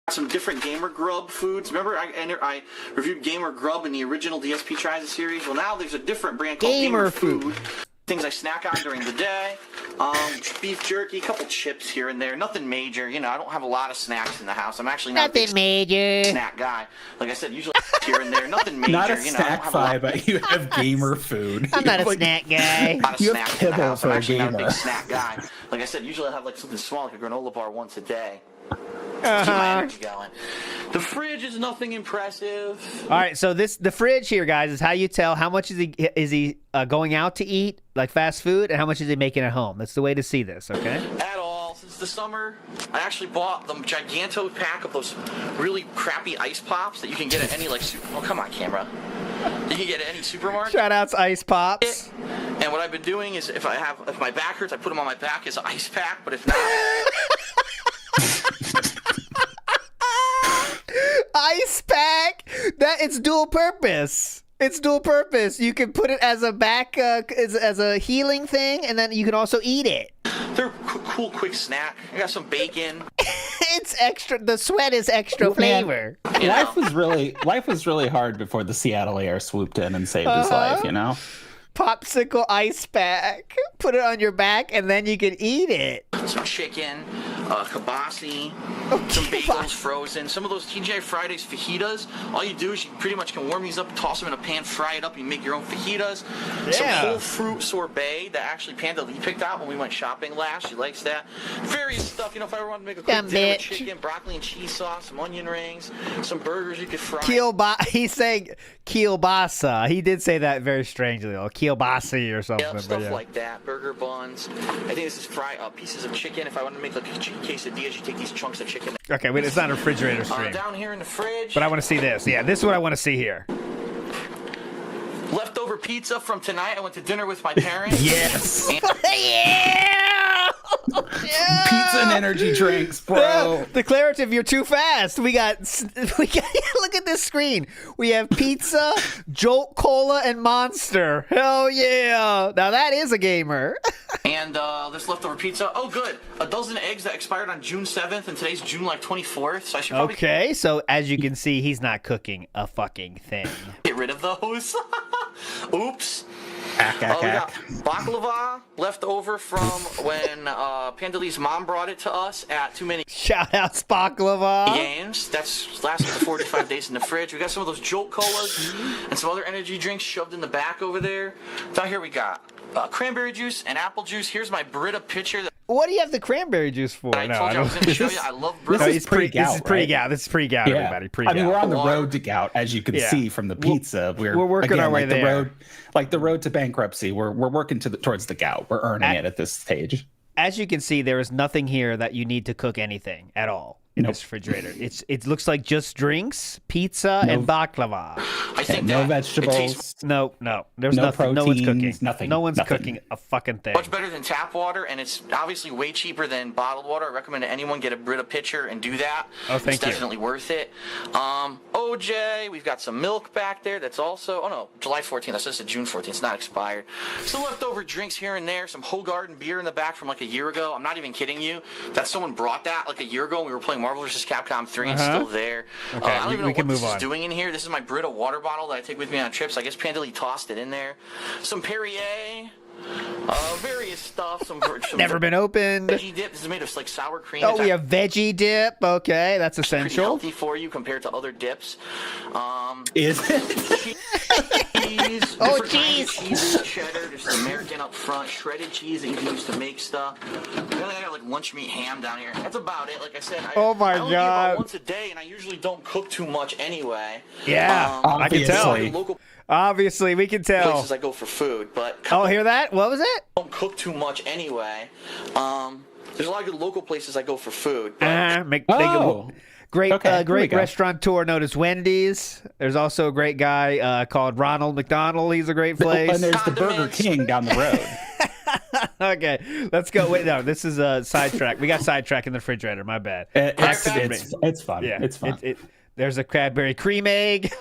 some different Gamer Grub foods. Remember, I reviewed Gamer Grub in the original DSP Tries series. Well, now there's a different brand called Gamer Food. Things I snack on during the day. Beef jerky, a couple chips here and there. Nothing major. You know, I don't have a lot of snacks in the house. I'm actually not a big snack guy. Like I said, usually here and there. Nothing major. Not a snack guy, but you have gamer food. I'm not a snack guy. Not a you snack have in the kibble house. for I'm a actually not a gamer. big snack guy. Like I said, usually I have like something small, like a granola bar once a day. Keep my energy going. The fridge is nothing impressive. All right, so the fridge here, guys, is how you tell how much is he going out to eat, like fast food, and how much is he making at home. That's the way to see this, okay? At all. Since the summer, I actually bought the giganto pack of those really crappy ice pops that you can get at any oh, come on, camera. You can get at any supermarket. Shout outs Ice Pops. And what I've been doing is if my back hurts, I put them on my back as an ice pack, but if not... Ice pack. It's dual purpose. You can put it as a back as a healing thing, and then you can also eat it. They're a cool quick snack. I got some bacon. It's extra. The sweat is extra flavor. Life was really hard before the Seattle air swooped in and saved his life. You know. Popsicle ice pack. Put it on your back, and then you can eat it. Some chicken, kibasi, some bagels frozen, some of those TGI Fridays fajitas. All you do is you pretty much can warm these up, toss them in a pan, fry it up, you make your own fajitas. Some whole fruit sorbet that actually Panda Lee picked out when we went shopping last. She likes that. Various stuff, if I ever want to make a quick dinner with chicken, broccoli and cheese sauce, some onion rings, some burgers you could fry. He's saying kielbasa. He did say that very strangely, though. Kielbasi or something. Yeah, stuff like that. Burger buns. I think this is pieces of chicken. If I want to make like a chicken quesadillas, you take these chunks of chicken. Okay, wait, it's not a refrigerator stream. Down here in the fridge. But I want to see this. Yeah, this is what I want to see here. Leftover pizza from tonight. I went to dinner with my parents. Yes. Yeah. Pizza and energy drinks, bro. Declarative, you're too fast. We got look at this screen. We have pizza, Jolt Cola, and Monster. Hell yeah. Now that is a gamer. And this leftover pizza. Oh, good. A dozen eggs that expired on June 7th, and today's June 24th. So I should probably Okay, so as you can see, he's not cooking a fucking thing. get rid of those. Oops. We got baklava left over from when Panda Lee's mom brought it to us at Too Many Shout out baklava. Games. That's lasted for 45 days in the fridge. We got some of those Jolt Colas and some other energy drinks shoved in the back over there. Down here we got cranberry juice and apple juice. Here's my Brita pitcher. What do you have the cranberry juice for? I told you I was going to show you. I love Brita. This is pre-gout, everybody. Pre-gout. I mean, we're on the road to gout, as you can see from the pizza. We're working our way there. The road to bankruptcy. We're working towards the gout. We're earning it at this stage. As you can see, there is nothing here that you need to cook anything at all. in this refrigerator. It looks like just drinks, pizza, and baklava. I think no that vegetables. No. There's No nothing. No one's cooking. proteins, nothing, No one's nothing. cooking a fucking thing. much better than tap water, and it's obviously way cheaper than bottled water. I recommend anyone get a Brita pitcher and do that. Oh, thank It's you. definitely worth it. OJ, we've got some milk back there. That's also, oh no, July 14th. That's just a June 14th. It's not expired. Some leftover drinks here and there. Some Hoegaarden beer in the back from like a year ago. I'm not even kidding you. That someone brought that like a year ago when we were playing Marvel vs. Capcom 3. It's still there. Okay, I don't even know we can what this move is on. doing in here. This is my Brita water bottle that I take with me on trips. I guess Pandeli tossed it in there. Some Perrier. Various stuff. Some Never been opened. veggie dip. This is made of like sour cream. Oh, It's we have veggie dip. Okay, that's pretty essential. healthy for you compared to other dips. Is it? Cheese. Oh, different kinds cheese. of cheese. Cheddar. There's the American up front. Shredded cheese that you can use to make stuff. Then I got like lunch meat ham down here. That's about it. Like I said, Oh my I only eat God. about once a day, and I usually don't cook too much anyway. Yeah, I can tell. obviously. Local Obviously, we can tell. places I go for food, but Oh, hear that? What was it? don't cook too much anyway. There's a lot of good local places I go for food. But Great, Okay, here we great go. restaurateur known as Wendy's. There's also a great guy called Ronald McDonald. He's a great place. And there's the Burger Condiments. King down the road. Okay, let's go. Wait, no, this is a sidetrack. We got sidetrack in the refrigerator. My bad. It's fun. Yeah, It's fun. There's a Cadbury cream egg.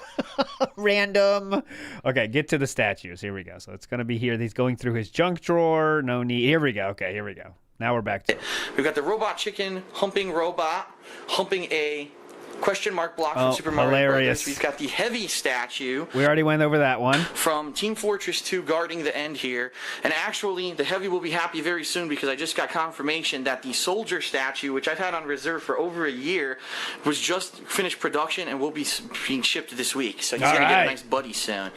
Random. Okay, get to the statues. Here we go. So it's going to be here. He's going through his junk drawer. No need. Here we go. Okay, here we go. Now we're back to We've got the robot chicken humping a question mark block from Oh, Super Mario hilarious. Brothers. We've got the heavy statue We already went over that one. from Team Fortress 2 guarding the end here. And actually, the heavy will be happy very soon because I just got confirmation that the soldier statue, which I've had on reserve for over a year, was just finished production and will be being shipped this week. So he's going to get right. a nice buddy soon.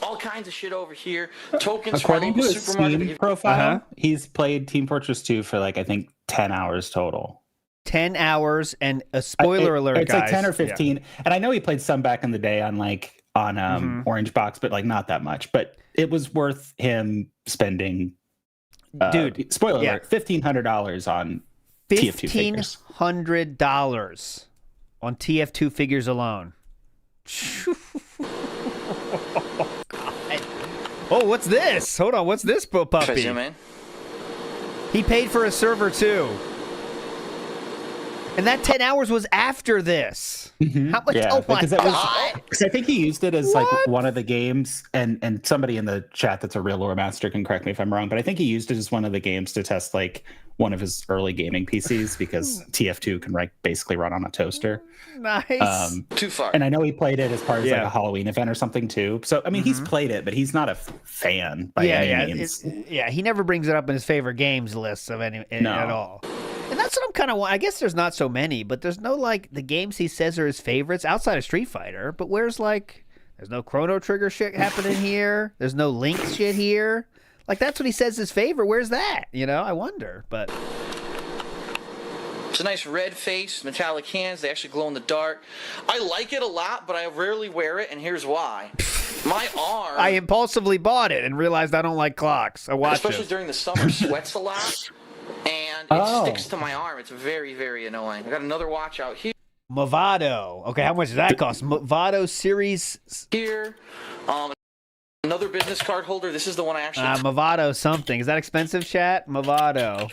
All kinds of shit over here. Tokens According from to the his supermarket. Steam profile, he's played Team Fortress 2 for like, I think, 10 hours total. 10 hours and a spoiler alert, it's guys. like 10 or Yeah. 15. And I know he played some back in the day on Orange Box, but like not that much. But it was worth him spending, Dude, spoiler yeah. alert, $1,500 on TF2 figures. $1,500 on TF2 figures alone. Oh, what's this? Hold on, what's this If I puppy? zoom in. He paid for a server too. And that 10 hours was after this. How much? Yeah, Oh my because it was. God. Because I think he used it as like one of the games, and somebody in the chat that's a real lore master can correct me if I'm wrong, but I think he used it as one of the games to test like one of his early gaming PCs because TF2 can basically run on a toaster. Nice. Too far. And I know he played it as part of like Yeah. a Halloween event or something too. So I mean, he's played it, but he's not a fan by any means. He never brings it up in his favorite games lists of any at all. And that's what I'm kind of. I guess there's not so many, but there's no like the games he says are his favorites outside of Street Fighter. But where's like, there's no Chrono Trigger shit happening here. There's no Link shit here. Like that's what he says his favorite. Where's that? You know, I wonder. But It's a nice red face, metallic hands. They actually glow in the dark. I like it a lot, but I rarely wear it, and here's why. My arm, I impulsively bought it and realized I don't like clocks. I watch especially it. during the summer, sweats a lot, and it sticks to my arm. It's very, very annoying. I got another watch out Movado. Okay, how much does that cost? Movado Series. here. Another business card holder. This is the one I actually Movado something. Is that expensive, chat? Movado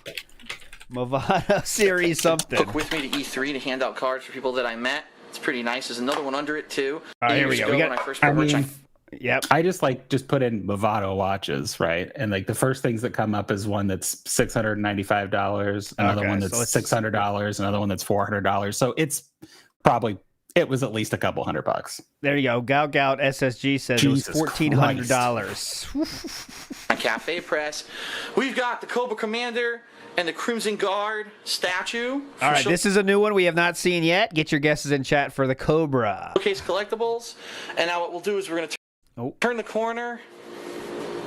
Series something. took with me to E3 to hand out cards for people that I met. It's pretty nice. There's another one under it too. All right, here we Years go. ago We when got- I first put merch on. Yep. I just put in Movado watches, right? And like the first things that come up is one that's $695, another Okay, one so that's it's- $600, another one that's $400. So it was at least a couple $100. There you go. Gout SSG says Jesus it was $1,400. On Cafe Press. We've got the Cobra Commander and the Crimson Guard statue. All right, this is a new one we have not seen yet. Get your guesses in chat for the Cobra. Showcase Collectibles. And now what we'll do is we're going to turn the corner.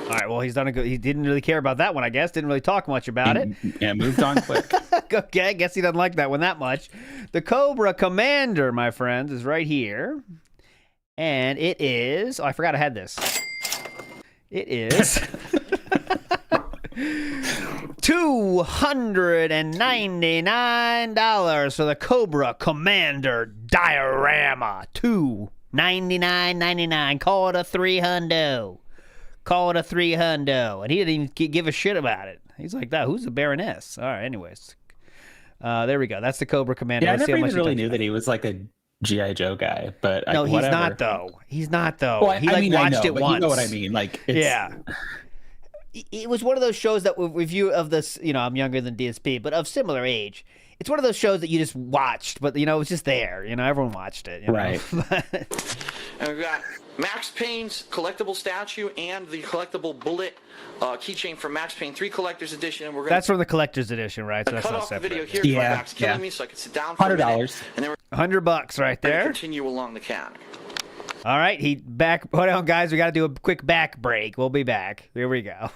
All right, well, he's done a good. He didn't really care about that one, I guess. Didn't really talk much about it. Yeah, moved on quick. Okay, guess he doesn't like that one that much. The Cobra Commander, my friends, is right here. And it is... Oh, I forgot I had this. It is... $299 for the Cobra Commander Diorama. $299.99. Call it a $300. Call it a $300. And he didn't even give a shit about it. He's like, that. Who's the Baroness? All right, anyways. There we go. That's the Cobra Commander. Yeah, I never even really knew that he was like a G.I. Joe guy, but no, he's not though. He's not though. Well, he watched it once. You know what I mean? Like, yeah. It was one of those shows that we review of this. You know, I'm younger than DSP, but of similar age. It's one of those shows that you just watched, but it was just there. Everyone watched it. Right. And we've got Max Payne's collectible statue and the collectible bullet keychain from Max Payne 3 Collector's Edition. And that's from the Collector's Edition, right? So that's cut not off separate. the video here. Yeah, my back's killing me, so I can sit down for $100. And then we're $100 right there. Continue along the counter. All right, hold on, guys. We got to do a quick back break. We'll be back. Here we go. All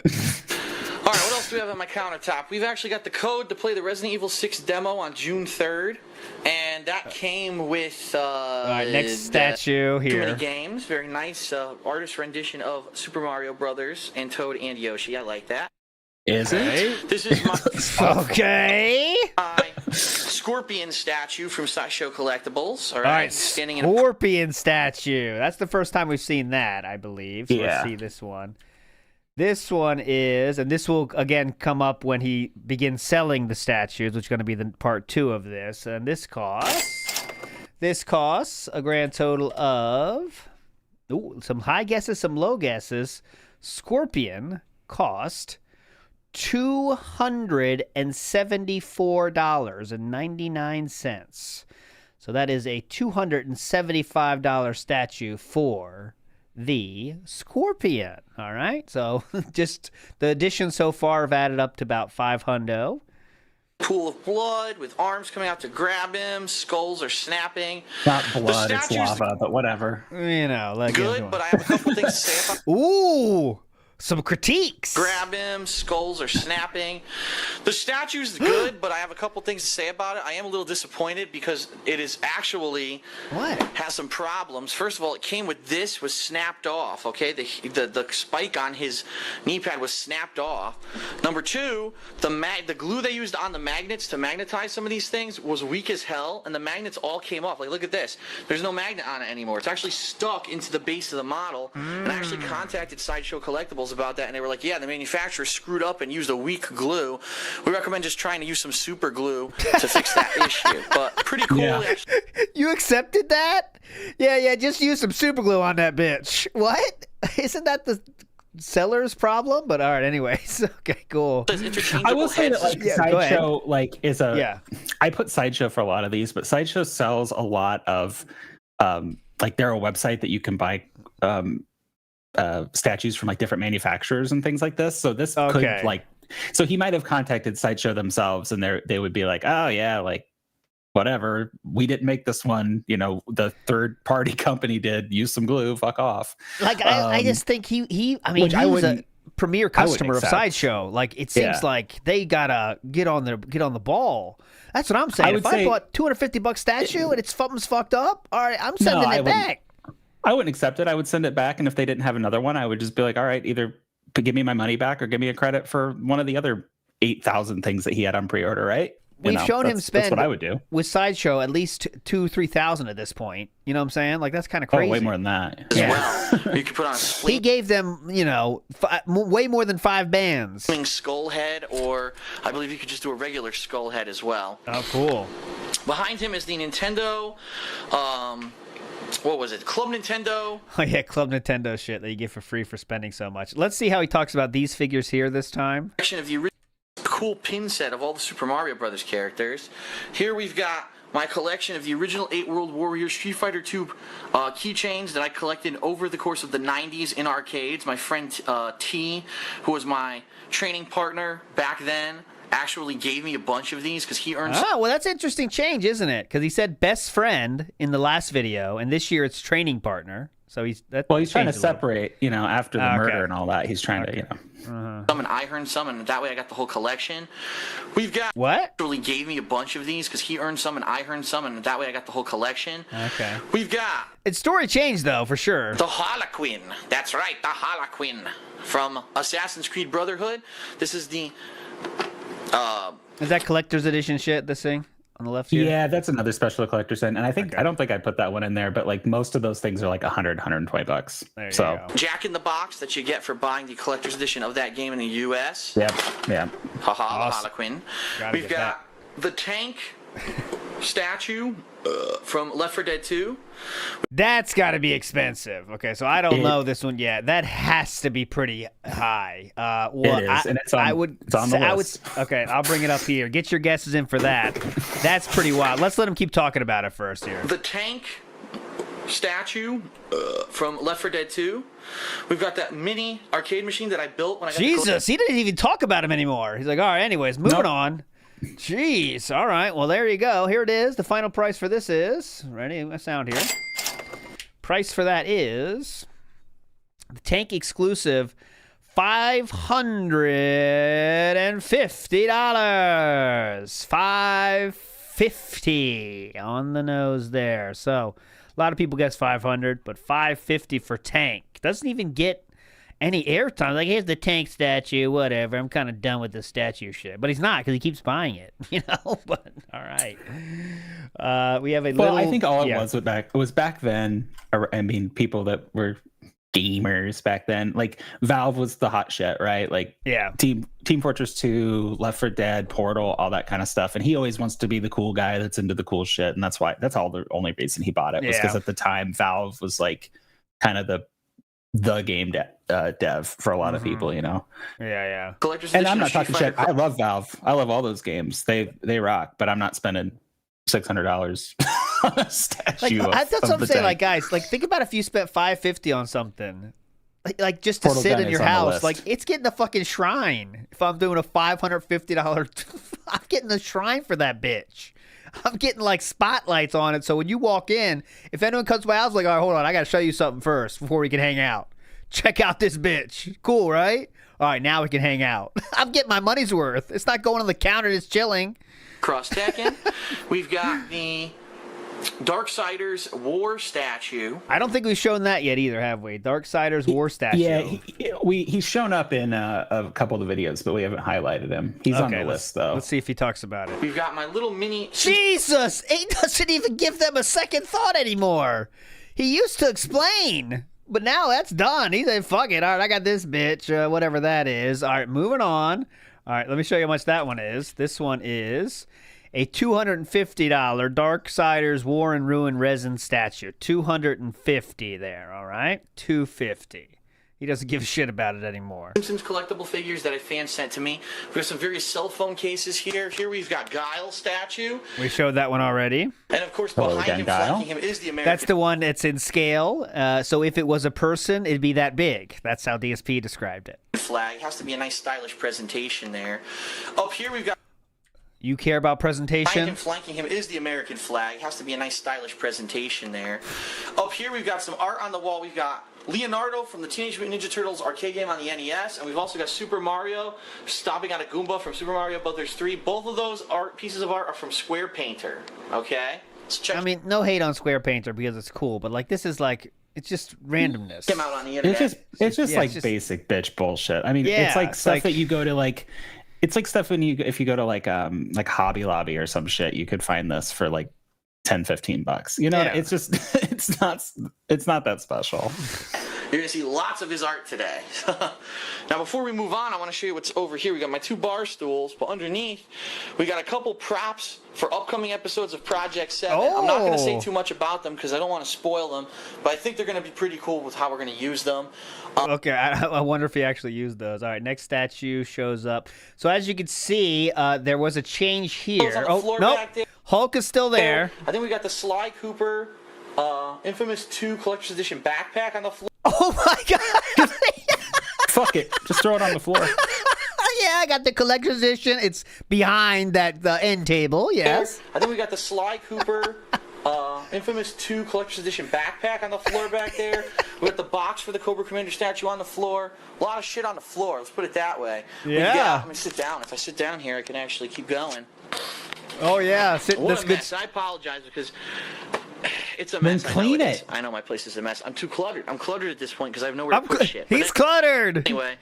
right, what else do we have on my countertop? We've actually got the code to play the Resident Evil 6 demo on June 3rd, and that came with all right, next statue here. Too Many Games. Very nice artist rendition of Super Mario Brothers and Toad and Yoshi. I like that. Is it? This is my okay. Scorpion statue from Sideshow Collectibles. All right, standing Scorpion statue. That's the first time we've seen that, I believe. So yeah. Let's see this one. This one is, and this will again come up when he begins selling the statues, which is going to be the part 2 of this. And this costs a grand total of some high guesses, some low guesses. Scorpion cost $274.99. So that is a $275 statue for the Scorpion. All right, so just the additions so far have added up to about $500. Pool of blood with arms coming out to grab him. Skulls are snapping. Not blood, it's lava, but whatever. Good, but I have a couple things to say about. Ooh, some critiques. Grab him. Skulls are snapping. The statue's good, but I have a couple things to say about it. I am a little disappointed because it is actually has some problems. First of all, it came with this was snapped off. Okay, the spike on his knee pad was snapped off. Number 2, the glue they used on the magnets to magnetize some of these things was weak as hell, and the magnets all came off. Like, look at this. There's no magnet on it anymore. It's actually stuck into the base of the model. And I actually contacted Sideshow Collectibles about that, and they were like, yeah, the manufacturer screwed up and used a weak glue. We recommend just trying to use some super glue to fix that issue. But pretty cool. Yeah. You accepted that? Yeah, just use some super glue on that bitch. What? Isn't that the seller's problem? But all right, anyways. Okay, cool. I will say that Sideshow is a yeah. I put Sideshow for a lot of these, but Sideshow sells a lot of they're a website that you can buy statues from different manufacturers and things like this. So this could so he might have contacted Sideshow themselves, and they would be like, oh yeah, whatever, we didn't make this one, the third party company did. Use some glue, fuck off. I just think he was a premier customer of Sideshow. It seems like they gotta get on the ball. That's what I'm saying. If I bought $250 statue and something's fucked up, all right, I'm sending it back. I wouldn't accept it. I would send it back, and if they didn't have another one, I would just be like, all right, either give me my money back or give me a credit for one of the other 8,000 things that he had on pre-order, right? We've shown him spend, that's what I would do. With Sideshow, at least $2,000-3,000 at this point. You know what I'm saying? That's kind of crazy. Oh, way more than that. Yeah. Well, you could put on a He gave them, way more than 5 bands. Skull head, or I believe you could just do a regular skull head as well. Oh, cool. Behind him is the Nintendo, what was it? Club Nintendo. Oh, yeah, Club Nintendo shit that you get for free for spending so much. Let's see how he talks about these figures here this time. Of the cool pin set of all the Super Mario Brothers characters. Here we've got my collection of the original 8 World Warriors Street Fighter 2 keychains that I collected over the course of the 90s in arcades. My friend T, who was my training partner back then, actually gave me a bunch of these because he earns. Oh, well, that's interesting change, isn't it? Because he said best friend in the last video, and this year it's training partner. So he's trying to separate, after the murder and all that. He's trying to, Summon, I earned some, and that way I got the whole collection. We've got what? Actually gave me a bunch of these because he earned some and I earned some, and that way I got the whole collection. Okay. We've got its story changed though, for sure. The Harlequin. That's right, the Harlequin from Assassin's Creed Brotherhood. This is the. Is that collector's edition shit? This thing on the left here. Yeah, that's another special collector's edition, and I don't think I put that one in there, but like most of those things are like $120. There you So go. Jack in the Box that you get for buying the collector's edition of that game in the U.S. yeah. Haha, Awesome. the Harlequin. We've got the tank statue from Left 4 Dead 2. That's got to be expensive. Okay, so I don't know this one yet. That has to be pretty high. Well, it is, and it's on the list. Okay, I'll bring it up here. Get your guesses in for that. That's pretty wild. Let's let him keep talking about it first here. The tank statue from Left 4 Dead 2. We've got that mini arcade machine that I built when I got Jesus, he didn't even talk about him anymore. He's like, all right, anyways, moving on. Jeez. All right. Well, there you go. Here it is. The final price for this is, ready? A sound here. Price for that is the tank exclusive $550. $550 on the nose there. So a lot of people guess 500, but $550 for tank. Doesn't even get any airtime. Like, here's the tank statue, whatever. I'm kind of done with the statue shit. But he's not, because he keeps buying it, But, all right. We have a little... Well, I think all it was back then, I mean, people that were gamers back then, like, Valve was the hot shit, right? Like, yeah. Team Fortress 2, Left 4 Dead, Portal, all that kind of stuff. And he always wants to be the cool guy that's into the cool shit. And that's all the only reason he bought it was because at the time, Valve was, like, kind of the game dev for a lot of people, Yeah. Collector's and I'm not talking shit. I love Valve. I love all those games. They rock. But I'm not spending $600 on a statue. That's what I'm saying. Like, guys, like, think about if you spent $550 on something, like just to Portal sit Gun in your is on the house. list. Like, it's getting a fucking shrine. If I'm doing a $550, I'm getting a shrine for that bitch. I'm getting like spotlights on it, so when you walk in, if anyone comes to my house, like, all right, hold on, I gotta show you something first before we can hang out. Check out this bitch. Cool, right? All right, now we can hang out. I'm getting my money's worth. It's not going on the counter, it's chilling. Cross-teching. We've got the Darksiders War statue. I don't think we've shown that yet either, have we? Darksiders War statue. Yeah, he's shown up in a couple of the videos, but we haven't highlighted him. He's on the list, though. Let's see if he talks about it. We've got my little mini... Jesus! He doesn't even give them a second thought anymore. He used to explain, but now that's done. He's like, fuck it. All right, I got this bitch, whatever that is. All right, moving on. All right, let me show you how much that one is. This one is a $250 Darksiders War and Ruin resin statue. $250 there, all right? $250. He doesn't give a shit about it anymore. Simpsons collectible figures that a fan sent to me. We have some various cell phone cases here. Here we've got Guile statue. We showed that one already. And of course, behind him, flanking him, is the American... That's the one that's in scale. So if it was a person, it'd be that big. That's how DSP described it. Flag. Has to be a nice stylish presentation there. Up here we've got... You care about presentation? Behind him, flanking him is the American flag. Has to be a nice stylish presentation there. Up here we've got some art on the wall. We've got Leonardo from the Teenage Mutant Ninja Turtles arcade game on the NES, and we've also got Super Mario stomping on a Goomba from Super Mario Brothers 3. Both of those pieces of art are from Square Painter. Okay? Let's check. I mean, no hate on Square Painter because it's cool, but like this is like it's just randomness. Came out on the internet. It's just basic bitch bullshit. I mean, it's like stuff that you go to like. It's like stuff if you go to like Hobby Lobby or some shit, you could find this for like $10-15. It's just it's not that special. You're going to see lots of his art today. Now, before we move on, I want to show you what's over here. We got my 2 bar stools, but underneath, we got a couple props for upcoming episodes of Project 7. Oh. I'm not going to say too much about them because I don't want to spoil them, but I think they're going to be pretty cool with how we're going to use them. Okay, I wonder if he actually used those. All right, next statue shows up. So as you can see, there was a change here. Oh, nope. Hulk is still there. I think we got the Sly Cooper Infamous 2 Collector's Edition backpack on the floor. Oh my god! Fuck it, just throw it on the floor. Yeah, I got the collector's edition. It's behind the end table. Yes. I think we got the Sly Cooper infamous 2 collector's edition backpack on the floor back there. We got the box for the Cobra Commander statue on the floor. A lot of shit on the floor. Let's put it that way. Yeah. I'm gonna sit down. If I sit down here, I can actually keep going. Oh yeah. What a mess. I apologize because it's a mess. Then clean it. I know my place is a mess. I'm too cluttered. I'm cluttered at this point because I have nowhere to put shit. He's cluttered. Anyway,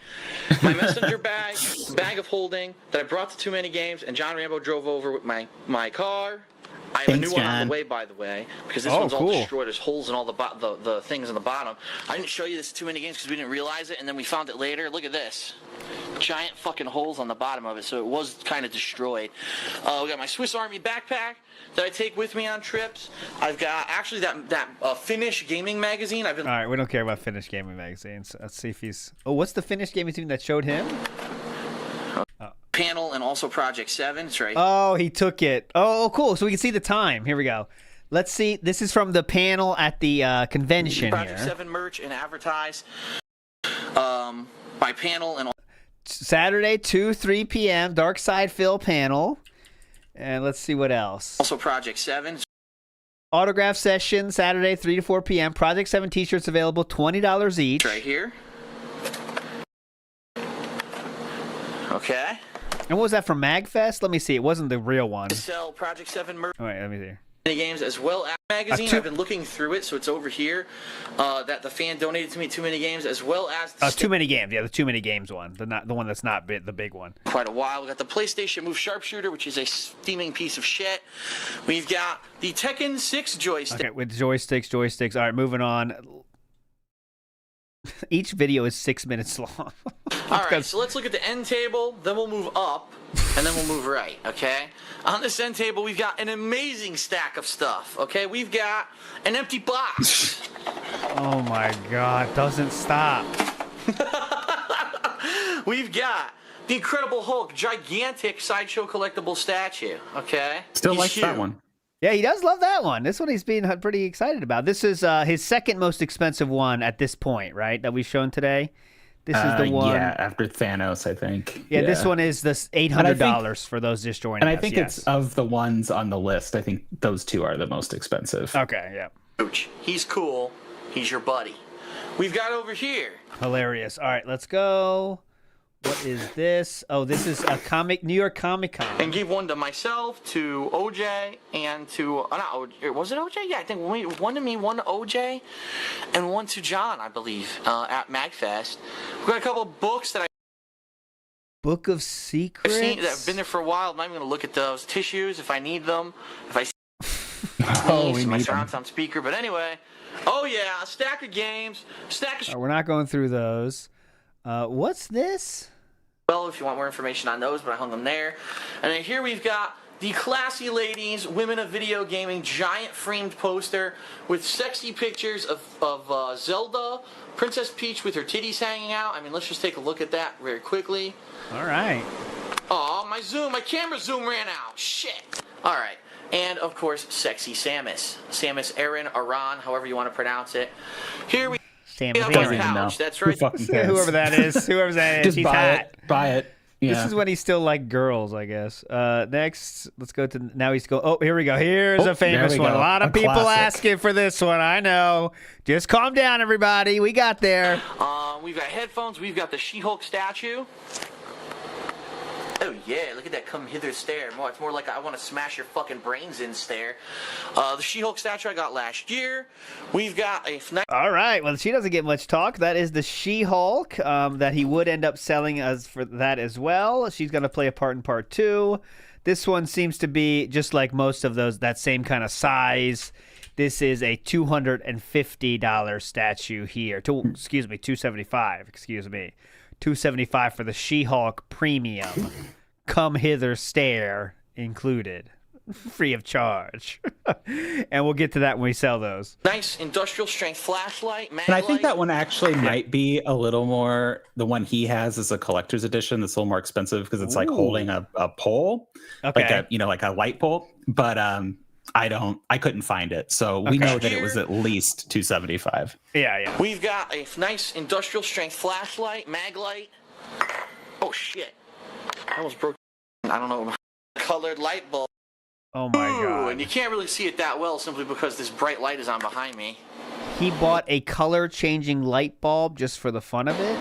my messenger bag of holding that I brought to Too Many Games, and John Rambo drove over with my car. I have a new one on the way, by the way, because this one's all destroyed. There's holes in all the things in the bottom. I didn't show you this Too Many Games because we didn't realize it, and then we found it later. Look at this. Giant fucking holes on the bottom of it, so it was kind of destroyed. We got my Swiss Army backpack that I take with me on trips. I've got actually that Finnish gaming magazine. All right, we don't care about Finnish gaming magazines. Let's see if he's. Oh, what's the Finnish gaming magazine that showed him? Panel and also Project 7. It's right. Oh, he took it. Oh, cool. So we can see the time. Here we go. Let's see. This is from the panel at the convention. Project 7 merch and advertise. By panel and. Saturday, 2-3 p.m. Dark Side Phil panel. And let's see what else. Also Project 7. Autograph session, Saturday, 3 to 4 p.m. Project 7 t-shirts available, $20 each. Right here. Okay. And what was that from MagFest? Let me see. It wasn't the real one. Sell Project 7 merch. Oh, wait, let me see. Games as well as magazine. I've been looking through it, so it's over here. That the fan donated to me. Too Many Games, as well as Too Many Games. Yeah, the Too Many Games one. The one that's not the big one. Quite a while. We got the PlayStation Move Sharpshooter, which is a steaming piece of shit. We've got the Tekken 6 joystick. Okay, with joysticks. All right, moving on. Each video is 6 minutes long. All right, so let's look at the end table, then we'll move up, and then we'll move right, okay? On this end table, we've got an amazing stack of stuff, okay? We've got an empty box. Oh my God, doesn't stop. We've got the Incredible Hulk, gigantic Sideshow collectible statue, okay? Still likes that one. Yeah, he does love that one. This one he's being pretty excited about. This is his second most expensive one at this point, right? That we've shown today. This is the one. Yeah, after Thanos, I think. Yeah, this one is the $800 for those just joining us. And I think it's of the ones on the list, I think those two are the most expensive. Okay, yeah. He's cool. He's your buddy. We've got over here. Hilarious. All right, let's go. What is this? Oh, this is a New York Comic Con. And give one to myself, to OJ, and to not OJ. Was it OJ? Yeah, I think one to me, one to OJ, and one to John, I believe, at MagFest. We've got a couple of books that Book of Secrets. I've seen that have been there for a while. I'm not even going to look at those tissues if I need them. If I see my surround sound speaker. But anyway, oh yeah, a stack of games, we're not going through those. What's this? Well, if you want more information on those, but I hung them there. And then here we've got the Classy Ladies, Women of Video Gaming, giant framed poster with sexy pictures of Zelda, Princess Peach with her titties hanging out. I mean, let's just take a look at that very quickly. All right. Oh, my camera zoom ran out. Shit. All right. And, of course, Sexy Samus. Samus Aran, however you want to pronounce it. Here we have a pouch. That's right. Whoever that is. Just he's buy hot. it. Buy it. Yeah. This is when he still liked girls, I guess. Next, let's go to now. He's go. Oh, here we go. Here's a famous one. A lot of people asking for this one. I know. Just calm down, everybody. We got there. We've got headphones. We've got the She-Hulk statue. Oh yeah, look at that come hither stare. It's more like I want to smash your fucking brains in stare. The She-Hulk statue I got last year. We've got a... All right, well, she doesn't get much talk. That is the She-Hulk that he would end up selling us for that as well. She's going to play a part in part 2. This one seems to be just like most of those, that same kind of size. This is a $250 statue here. $275, excuse me. $275 for the She-Hulk Premium. Come hither stare included. Free of charge. And we'll get to that when we sell those. Nice industrial strength flashlight. And I think that one actually might be a little more, the one he has is a collector's edition that's a little more expensive because it's like holding a pole. Okay. Like a light pole. But I couldn't find it. So we know that it was at least $275. Yeah. We've got a nice industrial strength flashlight, mag light. Oh shit. I almost broke. I don't know. Colored light bulb. Oh my God. And you can't really see it that well simply because this bright light is on behind me. He bought a color-changing light bulb just for the fun of it?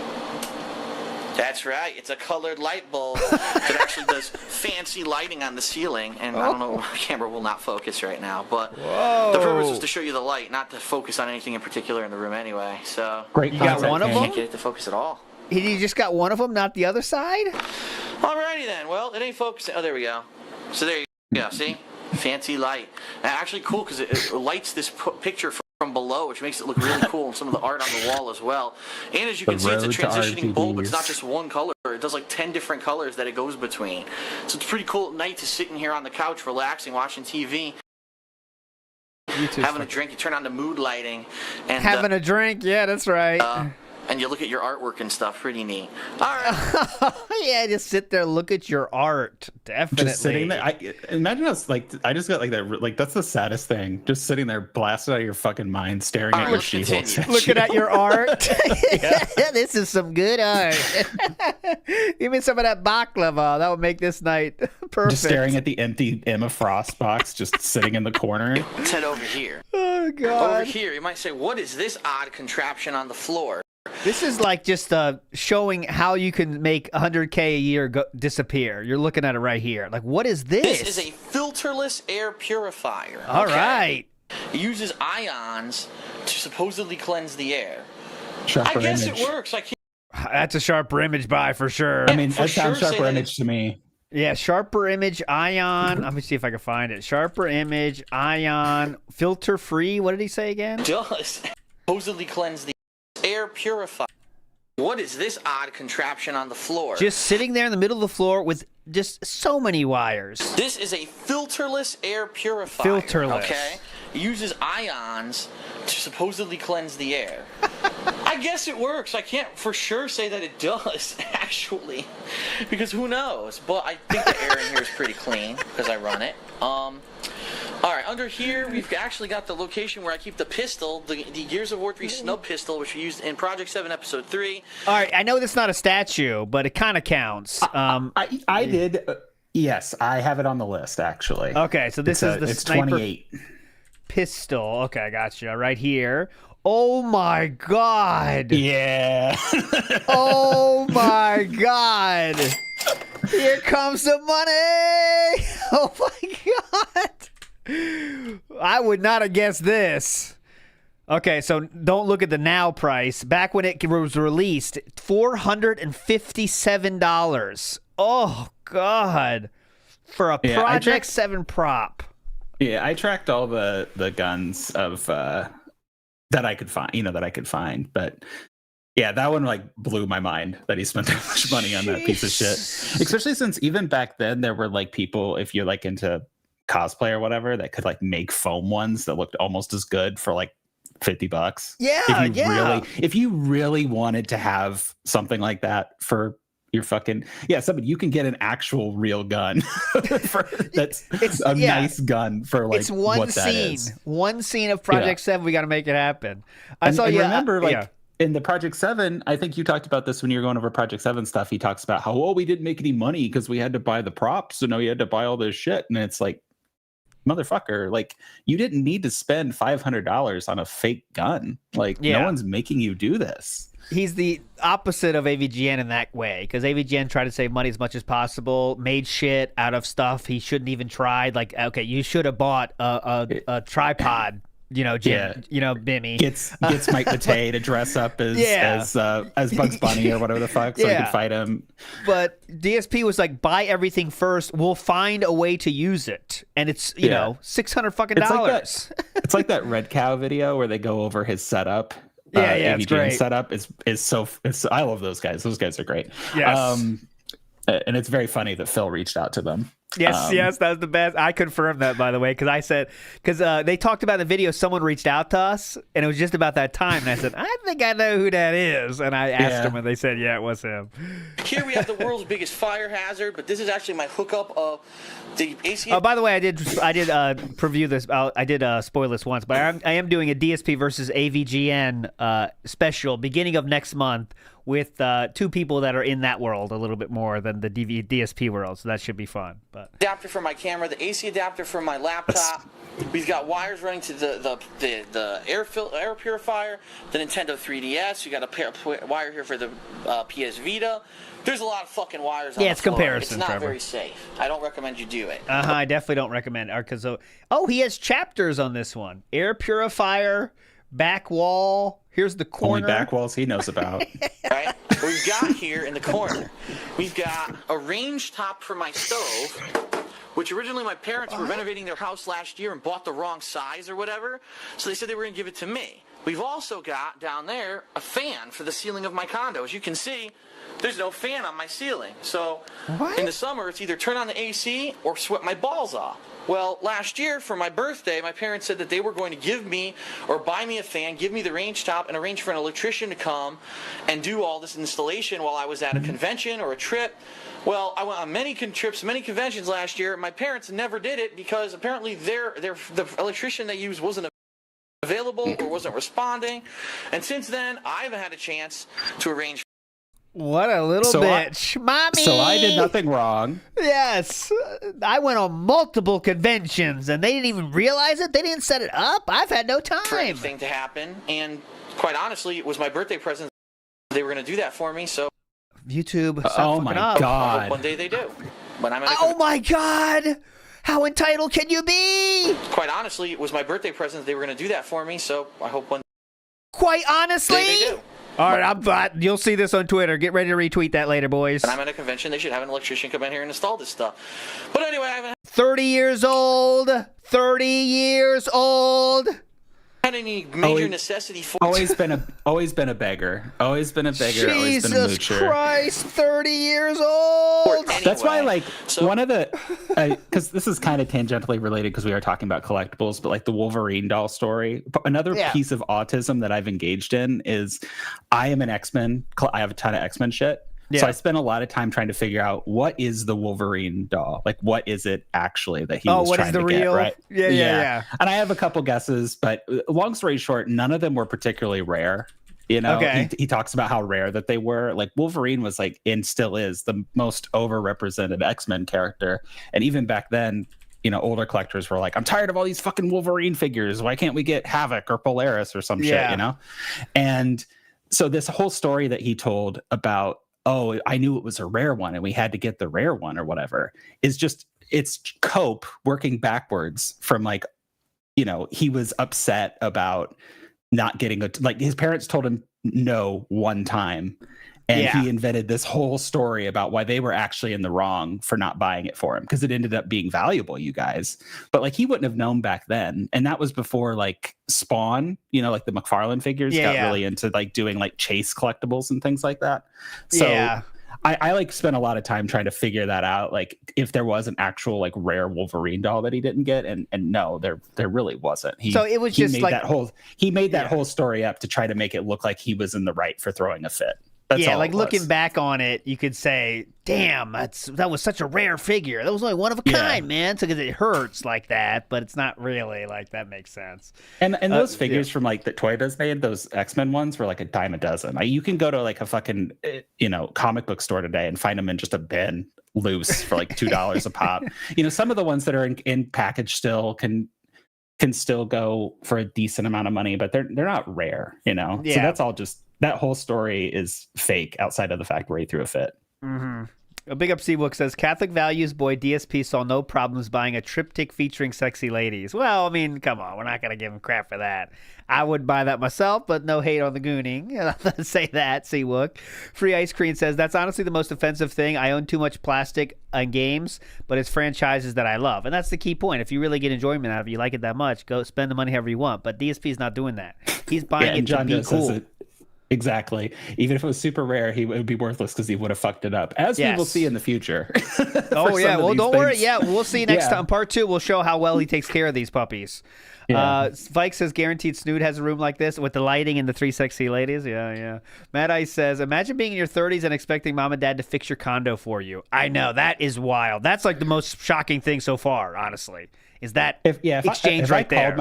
That's right. It's a colored light bulb that actually does fancy lighting on the ceiling. And I don't know, the camera will not focus right now. But the purpose was to show you the light, not to focus on anything in particular in the room anyway. So great. You got one of them? Can't get it to focus at all. He just got one of them, not the other side? Alrighty then. Well, it ain't focusing. Oh, there we go. So there you go. See? Fancy light. And actually cool because it lights this picture from below, which makes it look really cool, and some of the art on the wall as well. And as you can see, it's a transitioning bulb. It's not just one color. It does like 10 different colors that it goes between. So it's pretty cool at night to sitting here on the couch, relaxing, watching TV, having a drink. You turn on the mood lighting. And having a drink, yeah, that's right. And you look at your artwork and stuff. Pretty neat. All right. Yeah, just sit there, look at your art. Definitely. Just sitting there. I imagine us like. I just got like that. Like that's the saddest thing. Just sitting there, blasted out of your fucking mind, staring at your She-Hulk statue. Looking at your art. This is some good art. Give me some of that baklava. That would make this night perfect. Just staring at the empty Emma Frost box, just sitting in the corner. Let's head over here. Oh God. Over here, you might say, "What is this odd contraption on the floor?" This is like just showing how you can make 100K a year disappear. You're looking at it right here. Like, what is this? This is a filterless air purifier. All right. It uses ions to supposedly cleanse the air. Sharper I guess image. it works. I can't. That's a sharper image buy for sure. I mean, that sounds sharper image to me. Yeah, sharper image, ion. Let me see if I can find it. Sharper image, ion, filter free. What did he say again? Does supposedly cleanse the air purifier. What is this odd contraption on the floor? Just sitting there in the middle of the floor with just so many wires. This is a filterless air purifier. Filterless. Okay? It uses ions to supposedly cleanse the air. I guess it works. I can't for sure say that it does, actually, because who knows? But I think the air in here is pretty clean because I run it. All right, under here, we've actually got the location where I keep the pistol, the Gears of War 3 snub pistol, which we used in Project 7 Episode 3. All right, I know that's not a statue, but it kind of counts. I did. Yes, I have it on the list, actually. Okay, so this is the sniper 28. pistol. Okay, I got you. Right here. Oh, my God. Yeah. Oh, my God. Here comes the money. Oh, my God. I would not have guessed this. Okay, so don't look at the now price. Back when it was released, $457. Oh, God. For a Project 7 prop. Yeah, I tracked all the guns of that I could find, but yeah, that one like blew my mind that he spent that much money on that piece of shit. Especially since even back then there were like people, if you're like into cosplay or whatever, that could like make foam ones that looked almost as good for like $50. Yeah, if you really wanted to have something like that for your fucking somebody, you can get an actual real gun it's a nice gun for like it's one what that scene is. One scene of Project 7. We got to make it happen. Remember in the Project 7, I think you talked about this when you were going over Project 7 stuff. He talks about how, we didn't make any money because we had to buy the props, so now you had to buy all this shit. And it's like, motherfucker, like, you didn't need to spend $500 on a fake gun. Like, no one's making you do this. He's the opposite of AVGN in that way, because AVGN tried to save money as much as possible, made shit out of stuff he shouldn't even tried. Like, okay, you should have bought a tripod. Jim, Bimmy gets Mike Matei to dress up as Bugs Bunny or whatever the fuck, so he could fight him. But DSP was like, buy everything first. We'll find a way to use it, and it's $600 fucking dollars. It's like that Red Cow video where they go over his setup. It's great. Setup is I love those guys. Those guys are great. Yes. And it's very funny that Phil reached out to them. Yes, that was the best. I confirmed that, by the way, because they talked about the video. Someone reached out to us, and it was just about that time. And I said, I think I know who that is. And I asked them, and they said, yeah, it was him. Here we have the world's biggest fire hazard, but this is actually my hookup of the AC. Oh, by the way, I did preview this. I did spoil this once, but I am doing a DSP versus AVGN special beginning of next month with two people that are in that world a little bit more than the DSP world, so that should be fun. But adapter for my camera, the AC adapter for my laptop. We've got wires running to the air purifier, the Nintendo 3DS. We got a wire here for the PS Vita. There's a lot of fucking wires on the it's floor. comparison, It's not Trevor. very safe. I don't recommend you do it. I definitely don't recommend Arkazo. Oh, he has chapters on this one. Air purifier, back wall. Here's the corner. Only back walls he knows about. Right? We've got here in the corner, we've got a range top for my stove, which originally my parents were renovating their house last year and bought the wrong size or whatever, so they said they were going to give it to me. We've also got down there a fan for the ceiling of my condo. As you can see, there's no fan on my ceiling. So in the summer, it's either turn on the AC or sweat my balls off. Well, last year for my birthday, my parents said that they were going to give me or buy me a fan, give me the range top, and arrange for an electrician to come and do all this installation while I was at a convention or a trip. Well, I went on many trips, many conventions last year. My parents never did it because apparently the electrician they used wasn't available or wasn't responding. And since then, I haven't had a chance to arrange. What a little bitch. Mommy! So I did nothing wrong. Yes. I went on multiple conventions, and they didn't even realize it. They didn't set it up. I've had no time. For anything to happen. And quite honestly, it was my birthday present. They were going to do that for me, so. YouTube. Oh, my God. I hope one day they do. When I'm oh, my God. How entitled can you be? Quite honestly, it was my birthday present. They were going to do that for me, so I hope one Quite honestly? day they do. All right, you'll see this on Twitter. Get ready to retweet that later, boys. When I'm at a convention, they should have an electrician come in here and install this stuff. But anyway, I haven't 30 years old. 30 years old. had any major necessity for always been a beggar. Always been a beggar. Always been a Jesus moocher. Christ, 30 years old. Anyway, That's why, like, one of the, because this is kind of tangentially related because we are talking about collectibles, but like the Wolverine doll story. Another piece of autism that I've engaged in is I am an X-Men. I have a ton of X-Men shit. Yeah. So I spent a lot of time trying to figure out what is the Wolverine doll? Like, what is it actually that he was trying to get, right? Yeah. And I have a couple guesses, but long story short, none of them were particularly rare. You know, he talks about how rare that they were. Like, Wolverine was like, and still is, the most overrepresented X-Men character. And even back then, you know, older collectors were like, I'm tired of all these fucking Wolverine figures. Why can't we get Havoc or Polaris or some shit, you know? And so this whole story that he told about, oh, I knew it was a rare one and we had to get the rare one or whatever, is just, it's Cope working backwards from, like, you know, he was upset about not getting like his parents told him no one time. And he invented this whole story about why they were actually in the wrong for not buying it for him, because it ended up being valuable, you guys. But like, he wouldn't have known back then. And that was before like Spawn, you know, like the McFarlane figures got really into like doing like chase collectibles and things like that. So I like spent a lot of time trying to figure that out. Like, if there was an actual like rare Wolverine doll that he didn't get, and no, there really wasn't. So it was just like he made that whole story up to try to make it look like he was in the right for throwing a fit. That's like looking back on it, you could say, damn, that was such a rare figure. That was only one of a kind, man. So because it hurts like that, but it's not really like that makes sense. And those figures from like that Toyota's made, those X-Men ones were like a dime a dozen. You can go to like a fucking, you know, comic book store today and find them in just a bin loose for like $2 a pop. You know, some of the ones that are in package still can still go for a decent amount of money, but they're not rare, you know? So that's all just, that whole story is fake outside of the fact where he threw a fit. Mm-hmm. A Big Up C-Book says, Catholic values boy DSP saw no problems buying a triptych featuring sexy ladies. Well, I mean, come on. We're not going to give him crap for that. I would buy that myself, but no hate on the gooning. Say that, C-Book. Free Ice Cream says, that's honestly the most offensive thing. I own too much plastic on games, but it's franchises that I love. And that's the key point. If you really get enjoyment out of it, you like it that much, go spend the money however you want. But DSP is not doing that. He's buying it to be cool. Exactly. Even if it was super rare, it would be worthless because he would have fucked it up, as we will see in the future. Oh yeah, well don't worry. Yeah, we'll see next time. Part 2, we'll show how well he takes care of these puppies. Yeah. Spike says guaranteed Snood has a room like this with the lighting and the 3 sexy ladies. Yeah. Mad Ice says, imagine being in your 30s and expecting mom and dad to fix your condo for you. I know, that is wild. That's like the most shocking thing so far, honestly. Is that exchange right there?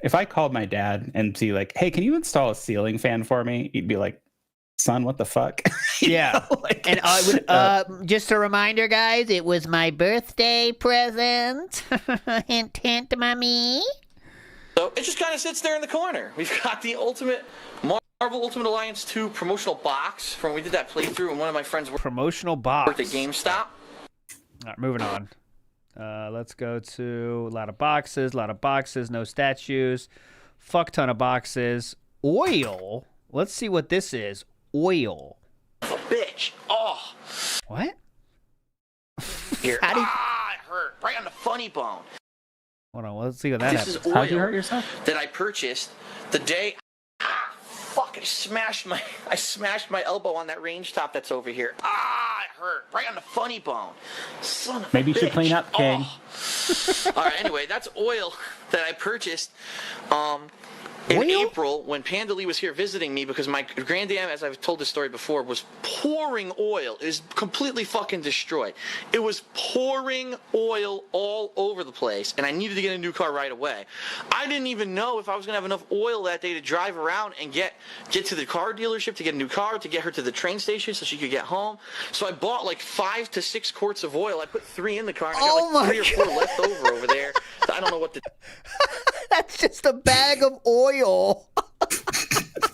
If I called my dad and see like, hey, can you install a ceiling fan for me? He'd be like, son, what the fuck? Yeah. And I would, just a reminder, guys, it was my birthday present. Hint, hint, mommy. So it just kind of sits there in the corner. We've got the Marvel Ultimate Alliance 2 promotional box from when we did that playthrough, and one of my friends worked at GameStop. All right, moving on. Let's go to a lot of boxes, no statues, fuck ton of boxes. Oil. Let's see what this is. Oil. Oh, bitch. Oh. What? Here. It hurt. Right on the funny bone. Hold on, let's see what that happens. This is How'd you hurt oil yourself? that I purchased the day. Fuck! I smashed my elbow on that range top that's over here. It hurt. Right on the funny bone. Son of Maybe a you should bitch. clean up, King. All right. Anyway, that's oil that I purchased. In April, when Panda Lee was here visiting me, because my granddam, as I've told this story before, was pouring oil. It was completely fucking destroyed. It was pouring oil all over the place, and I needed to get a new car right away. I didn't even know if I was going to have enough oil that day to drive around and get to the car dealership to get a new car, to get her to the train station so she could get home. So I bought like 5 to 6 quarts of oil. I put 3 in the car, and I got like 3 or 4 left over there. So I don't know what to... That's just a bag of oil.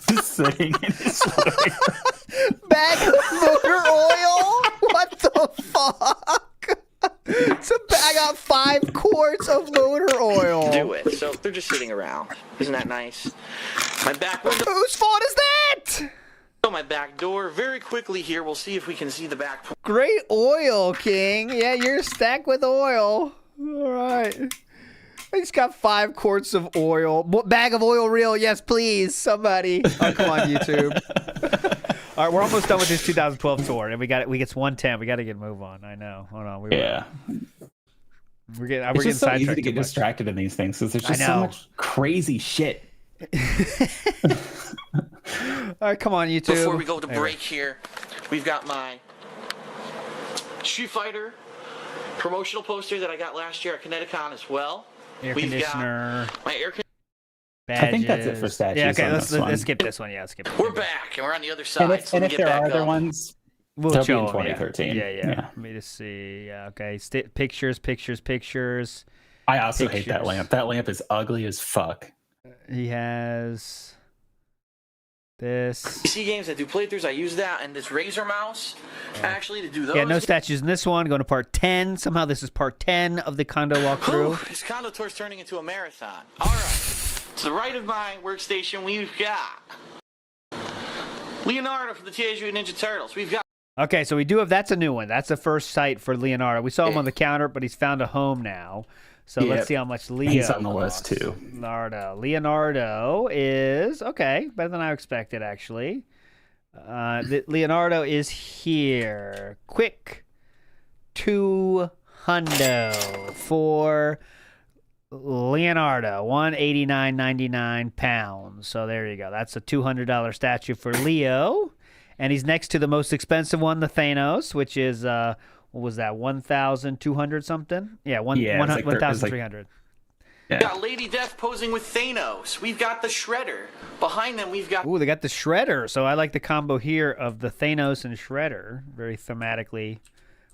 Just sitting in his Bag of motor oil? What the fuck? I got 5 quarts of motor oil. Do it. So they're just sitting around. Isn't that nice? My back window. Whose fault is that? My back door. Very quickly here, we'll see if we can see the back. Great oil, King. Yeah, you're stacked with oil. All right. I just got 5 quarts of oil. Bag of oil reel, yes, please. Somebody. Oh, come on, YouTube. All right, we're almost done with this 2012 tour, and we get 110. We got to get a move on. I know. Hold on. We're it's just so easy to get distracted in these things because there's just so much crazy shit. All right, come on, YouTube. Before we go to break here, we've got my Street Fighter promotional poster that I got last year at Kineticon as well. We've got my air conditioner. I think that's it for statues. Yeah, okay, let's skip this one. Yeah, skip it. We're back, and we're on the other side. And if there are other ones, we'll show in 2013. Yeah. Let me just see. Yeah, okay. Pictures. I also hate that lamp. That lamp is ugly as fuck. He has this. PC games that do playthroughs, I use that, and this Razer mouse actually to do those. Yeah, no statues in this one. Going to part 10. Somehow this is part 10 of the condo walkthrough. This condo tour's turning into a marathon. All right. To the right of my workstation, we've got Leonardo from the Teenage Mutant Ninja Turtles. We've got. Okay, so we do have. That's a new one. That's the first site for Leonardo. We saw him on the counter, but he's found a home now. So let's see how much Leo. He's on the list too. Leonardo is okay, better than I expected actually. Leonardo is here. Quick, 200 for Leonardo, £189.99. So there you go. That's a $200 statue for Leo, and he's next to the most expensive one, the Thanos, which is what was that, 1,200 something? Yeah, 1,300. We've got Lady Death posing with Thanos. We've got the Shredder. Behind them, we've got... Ooh, they got the Shredder. So I like the combo here of the Thanos and Shredder. Very thematically.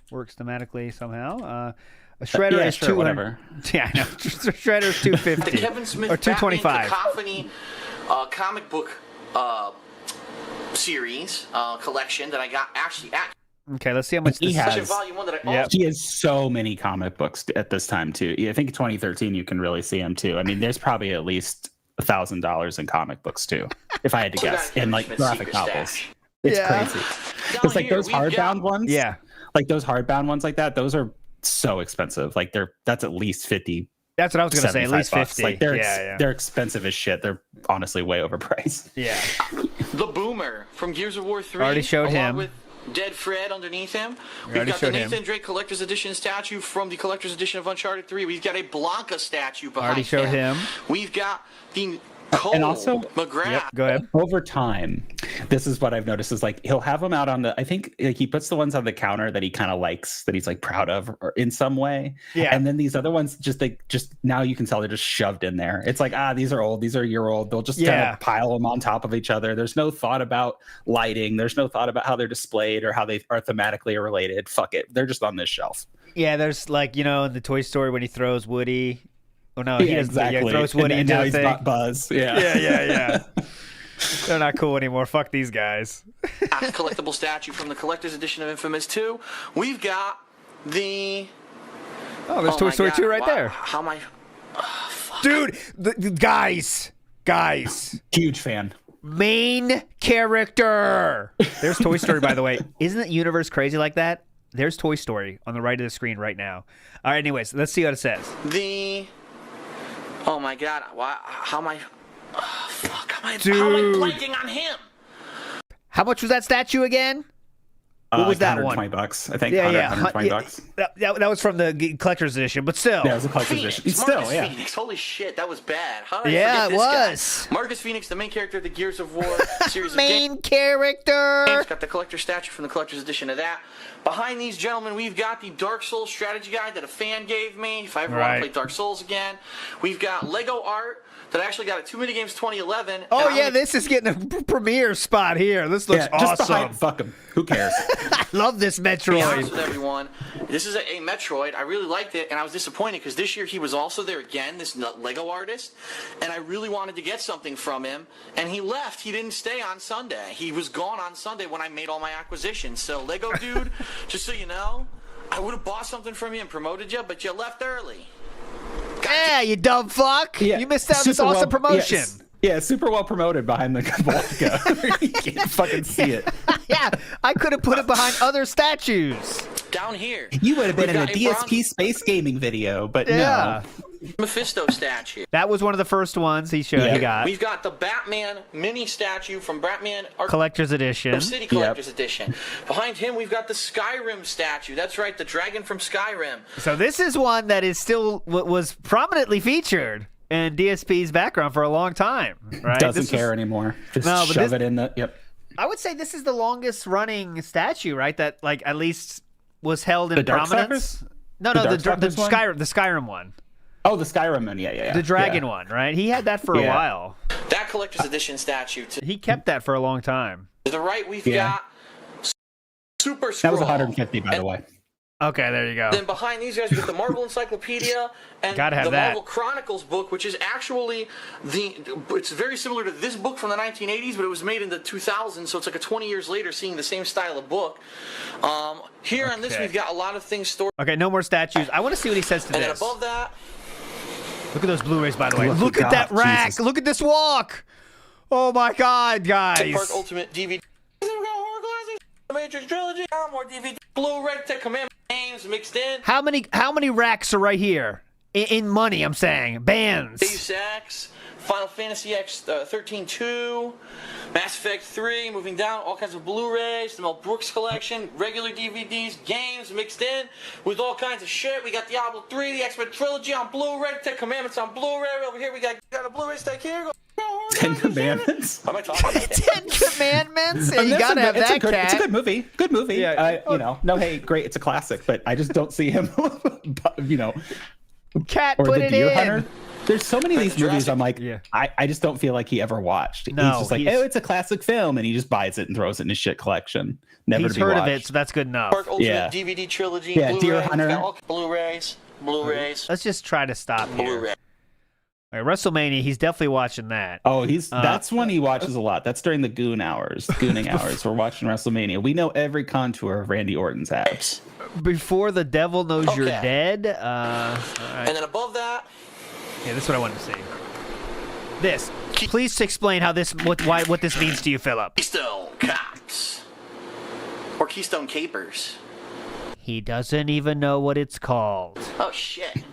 Works thematically somehow. A Shredder is 200. Whatever. Yeah, I know. Shredder is 250. The Kevin Smith or 225. Cacophony comic book series collection that I got actually at... Okay, let's see how much he has. He has so many comic books at this time too. I think 2013 you can really see him too. I mean, there's probably at least $1,000 in comic books too, if I had to guess, and like graphic novels. It's crazy. It's like those hardbound ones. Yeah, like those hardbound ones like that. Those are so expensive. Like that's at least 50. That's what I was gonna say. At least 50. Like they're expensive as shit. They're honestly way overpriced. Yeah. the Boomer from Gears of War 3. Already showed him. With Dead Fred underneath him. We've got the Nathan Drake Collector's Edition statue from the Collector's Edition of Uncharted 3. We've got a Blanca statue behind Already showed him. We've got the Cole and also McGrath. Yep, go ahead. Over time, this is what I've noticed is like he'll have them out on the. I think like, he puts the ones on the counter that he kind of likes, that he's like proud of, or in some way. Yeah. And then these other ones, just now you can tell they're just shoved in there. It's like these are old, these are a year old. They'll just kind of pile them on top of each other. There's no thought about lighting. There's no thought about how they're displayed or how they are thematically related. Fuck it, they're just on this shelf. Yeah, there's like in the Toy Story when he throws Woody. Oh no, he doesn't. Exactly. Yeah, throws Woody and into now the he's thing. got Buzz. Yeah. They're not cool anymore. Fuck these guys. Collectible statue from the Collector's Edition of Infamous 2. We've got the. Oh, there's Toy Story 2 right there. How am I? Dude, the guys. Huge fan. Main character. There's Toy Story, by the way. Isn't the universe crazy like that? There's Toy Story on the right of the screen right now. All right, anyways, let's see what it says. Oh my God! How am I? Fuck! How am I blanking on him? How much was that statue again? What was that one? $120, I think. Yeah, $120. That was from the collector's edition, but still. Yeah, it was a collector's edition. Still, yeah. Phoenix. Holy shit, that was bad. How did I forget this was. Guy? Marcus Phoenix, the main character of the Gears of War series. Main character. Got the collector statue from the collector's edition of that. Behind these gentlemen, we've got the Dark Souls strategy guide that a fan gave me. If I ever want to play Dark Souls again, we've got Lego art that I actually got at Too Many Games 2011. Oh yeah, this is getting a premiere spot here. This looks awesome. Just behind, fuck him. Who cares? I love this Metroid. To be honest with everyone, this is a Metroid. I really liked it, and I was disappointed because this year he was also there again, this Lego artist, and I really wanted to get something from him, and he left. He didn't stay on Sunday. He was gone on Sunday when I made all my acquisitions. So Lego dude, just so you know, I would have bought something from you and promoted you, but you left early. Yeah, you dumb fuck. Yeah. You missed out on this awesome promotion. Yeah, super well promoted behind the Volca. You can't fucking see it. Yeah, I could have put it behind other statues. Down here. You would have been in a DSP space gaming video, but no. Mephisto statue. That was one of the first ones he showed. He got. We've got the Batman mini statue from Batman Collector's Edition. City Collector's Edition. Behind him, we've got the Skyrim statue. That's right, the dragon from Skyrim. So this is one that is still was prominently featured in DSP's background for a long time. Right? Doesn't care anymore. Just shove it in the. Yep. I would say this is the longest running statue, right? That like at least was held in prominence. No, the Skyrim one. Oh, the Skyrim one, yeah. The dragon one, right? He had that for a while. That collector's edition statue, too. He kept that for a long time. To the right, we've got Super Scroll. That was $150, by the way. Okay, there you go. Then behind these guys, we got the Marvel Encyclopedia and the Marvel Chronicles book, which is actually it's very similar to this book from the 1980s, but it was made in the 2000s, so it's like 20 years later seeing the same style of book. Here on this, we've got a lot of things stored. Okay, no more statues. I want to see what he says to this. And then above that... Look at those Blu-rays, by the way. Look at that rack. Jesus. Look at this walk. Oh, my God, guys. Park Ultimate DVD. The Matrix Trilogy. More DVD. Blu-ray. Tech Commandment games mixed in. How many racks are right here? In money, I'm saying. Bands. Deus Ex. Final Fantasy X 13-2, Mass Effect 3, moving down, all kinds of Blu-rays, the Mel Brooks collection, regular DVDs, games mixed in with all kinds of shit. We got Diablo 3, the X-Men Trilogy on Blu-ray, Ten Commandments on Blu-ray. Over here, we got a Blu-ray stack here. Ten Commandments? How am I talking? Ten Commandments? You gotta have that, Cat. It's a good movie. Good movie. Yeah, hey, great, it's a classic, but I just don't see him, Cat, or put the it Deer in. Hunter. There's so many of these movies I'm like, I just don't feel like he ever watched. No, he's just like, oh, it's a classic film, and he just buys it and throws it in his shit collection. Never he's to be heard watched. of it, so that's good enough. Park Ultimate DVD Trilogy, yeah, Blu-ray, Deer Hunter. Blu-rays. Let's just try to stop here. Blu-ray. All right, WrestleMania, he's definitely watching that. Oh, that's one he watches a lot. That's during the gooning hours. We're watching WrestleMania. We know every contour of Randy Orton's abs. Before the Devil Knows You're Dead. All right. And then above that. Yeah, this is what I wanted to see. This. Please explain how this what this means to you, Philip. Keystone Cops. Or Keystone Capers. He doesn't even know what it's called. Oh, shit.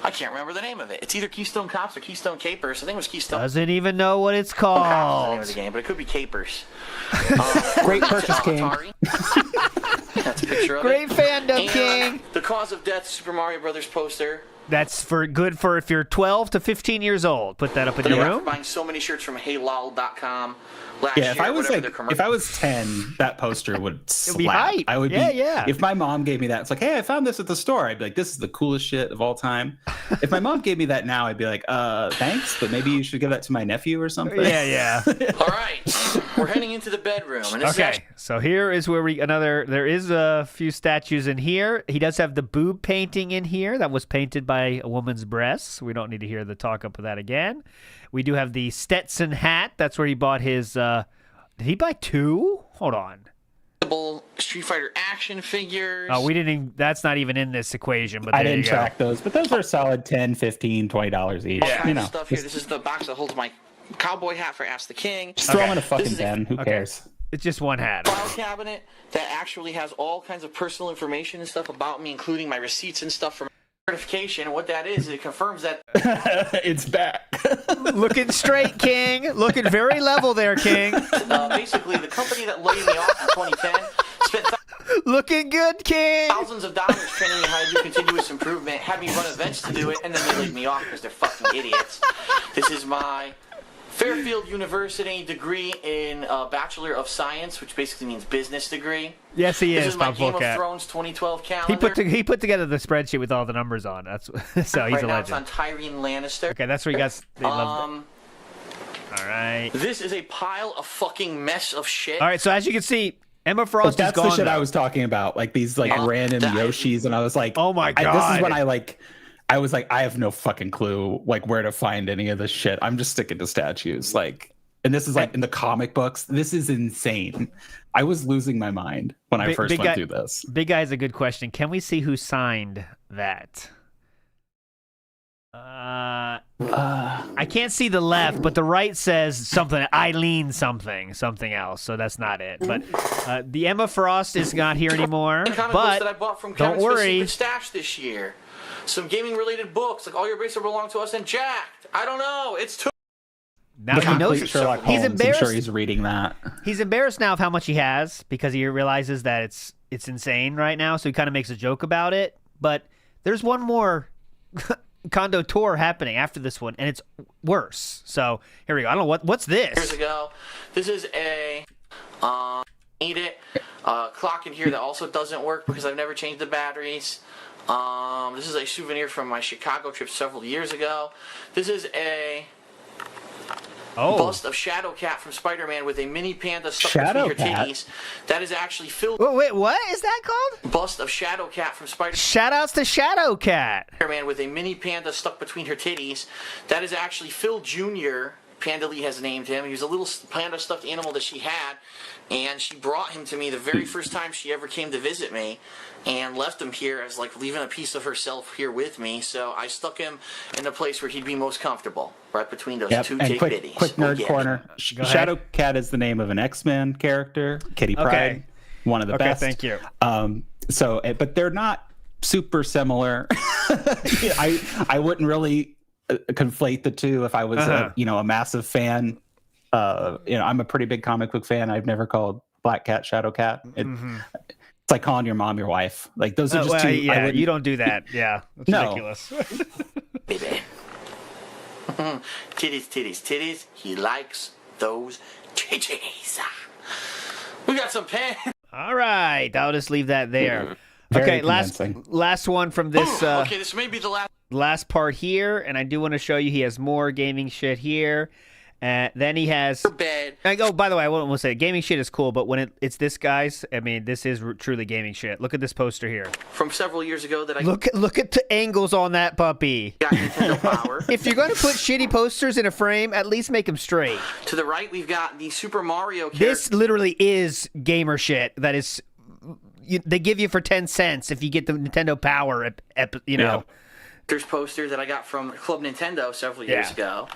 I can't remember the name of it. It's either Keystone Cops or Keystone Capers. I think it was Keystone. Doesn't even know what it's Cops is the name called. of the game, but it could be Capers. Great purchase, King. Atari. That's a picture of Great it. fandom, And King. The Cause of Death Super Mario Brothers poster. That's good for if you're 12 to 15 years old. Put that up in your room. Buying so many shirts from HeyLol.com last Yeah, year. if I was whatever like, their if I was 10, that poster would slap. be hype. I would Yeah, be. yeah. If my mom gave me that, it's like, hey, I found this at the store. I'd be like, this is the coolest shit of all time. If my mom gave me that now, I'd be like, thanks, but maybe you should give that to my nephew or something. Yeah. All right, we're heading into the bedroom, and this is Okay, so here is where there is a few statues in here. He does have the boob painting in here that was painted by a woman's breasts. We don't need to hear the talk up of that again. We do have the Stetson hat. That's where he bought his, did he buy 2? Hold on. Street Fighter action figures. Oh, we didn't even, that's not even in this equation, but I there didn't you go. track those, but those are solid $10, $15, $20 each. All kinds You of know, stuff here. This is the box that holds my cowboy hat for Ask the King. just throw them in a This fucking is a bin. Who cares? It's just one hat. file cabinet that actually has all kinds of personal information and stuff about me, including my receipts and stuff from certification. And what that is, it confirms that It's back. Looking straight, King. Looking very level there, King. basically the company that laid me off in 2010 spent Looking good, King. thousands of dollars training me how to do continuous improvement, had me run events to do it, and then they laid me off because they're fucking idiots. This is my Fairfield University degree in Bachelor of Science, which basically means business degree. Yes, he This is. is my Pop Game of Cat. Thrones 2012 calendar. He put together the spreadsheet with all the numbers on. That's so he's right a now it's legend. on Tyrene Lannister. Okay, that's where you guys. They loved it. All right. This is a pile of fucking mess of shit. All right. So as you can see, Emma Frost is That's gone. the shit though. I was talking about, like these like random Yoshis, and I was like, Oh my this God. is when I was like, I have no fucking clue like where to find any of this shit. I'm just sticking to statues, like, and this is like in the comic books. This is insane. I was losing my mind when I first went through this. Big Guy is a good question. Can we see who signed that? I can't see the left, but the right says something. Eileen something else. So that's not it. But the Emma Frost is not here anymore. The comic books But that I bought from don't Kevin's worry. Secret Stash this year. Some gaming related books, like All Your Bases Belong to Us and Jacked. I don't know. It's too. Now The he knows. complete Sherlock He's Holmes. I'm embarrassed. sure he's reading that. He's embarrassed now of how much he has because he realizes that it's insane right now. So he kind of makes a joke about it. But there's one more condo tour happening after this one, and it's worse. So here we go. I don't know what's this. Years ago. This is a need it clock in here that also doesn't work because I've never changed the batteries. This is a souvenir from my Chicago trip several years ago. This is a bust of Shadow Cat from Spider-Man with a mini panda stuck between her titties. That is actually filled. Wait, what is that called? Bust of Shadow Cat from Spider-Man. Shoutouts to Shadow Cat. Spider-Man with a mini panda stuck between her titties. That is actually Phil Jr. Panda Lee has named him. He was a little panda stuffed animal that she had, and she brought him to me the very first time she ever came to visit me, and left him here as like leaving a piece of herself here with me. So I stuck him in the place where he'd be most comfortable, right between those two and tick quick bitties. nerd corner. Shadow Cat is the name of an X-Men character. Kitty Pryde, one of the best. Thank you. But they're not super similar. I wouldn't really conflate the two if I was a massive fan. I'm a pretty big comic book fan. I've never called Black Cat Shadow Cat. It's like calling your mom your wife. Like those are just two. Yeah, you don't do that. Yeah, that's ridiculous. Baby. Titties. He likes those titties. We got some pen. All right, I'll just leave that there. Very Okay, convincing. last one from this. Okay, this may be the last part here, and I do want to show you he has more gaming shit here. Then he has. bed. Oh, by the way, I want to say gaming shit is cool, but when it's this guy's, I mean, this is truly gaming shit. Look at this poster here. From several years ago that I Look at the angles on that puppy. got Nintendo Power. If you're going to put shitty posters in a frame, at least make them straight. To the right, we've got the Super Mario character. This literally is gamer shit. That is, they give you for 10 cents if you get the Nintendo Power. poster that I got from Club Nintendo several years ago.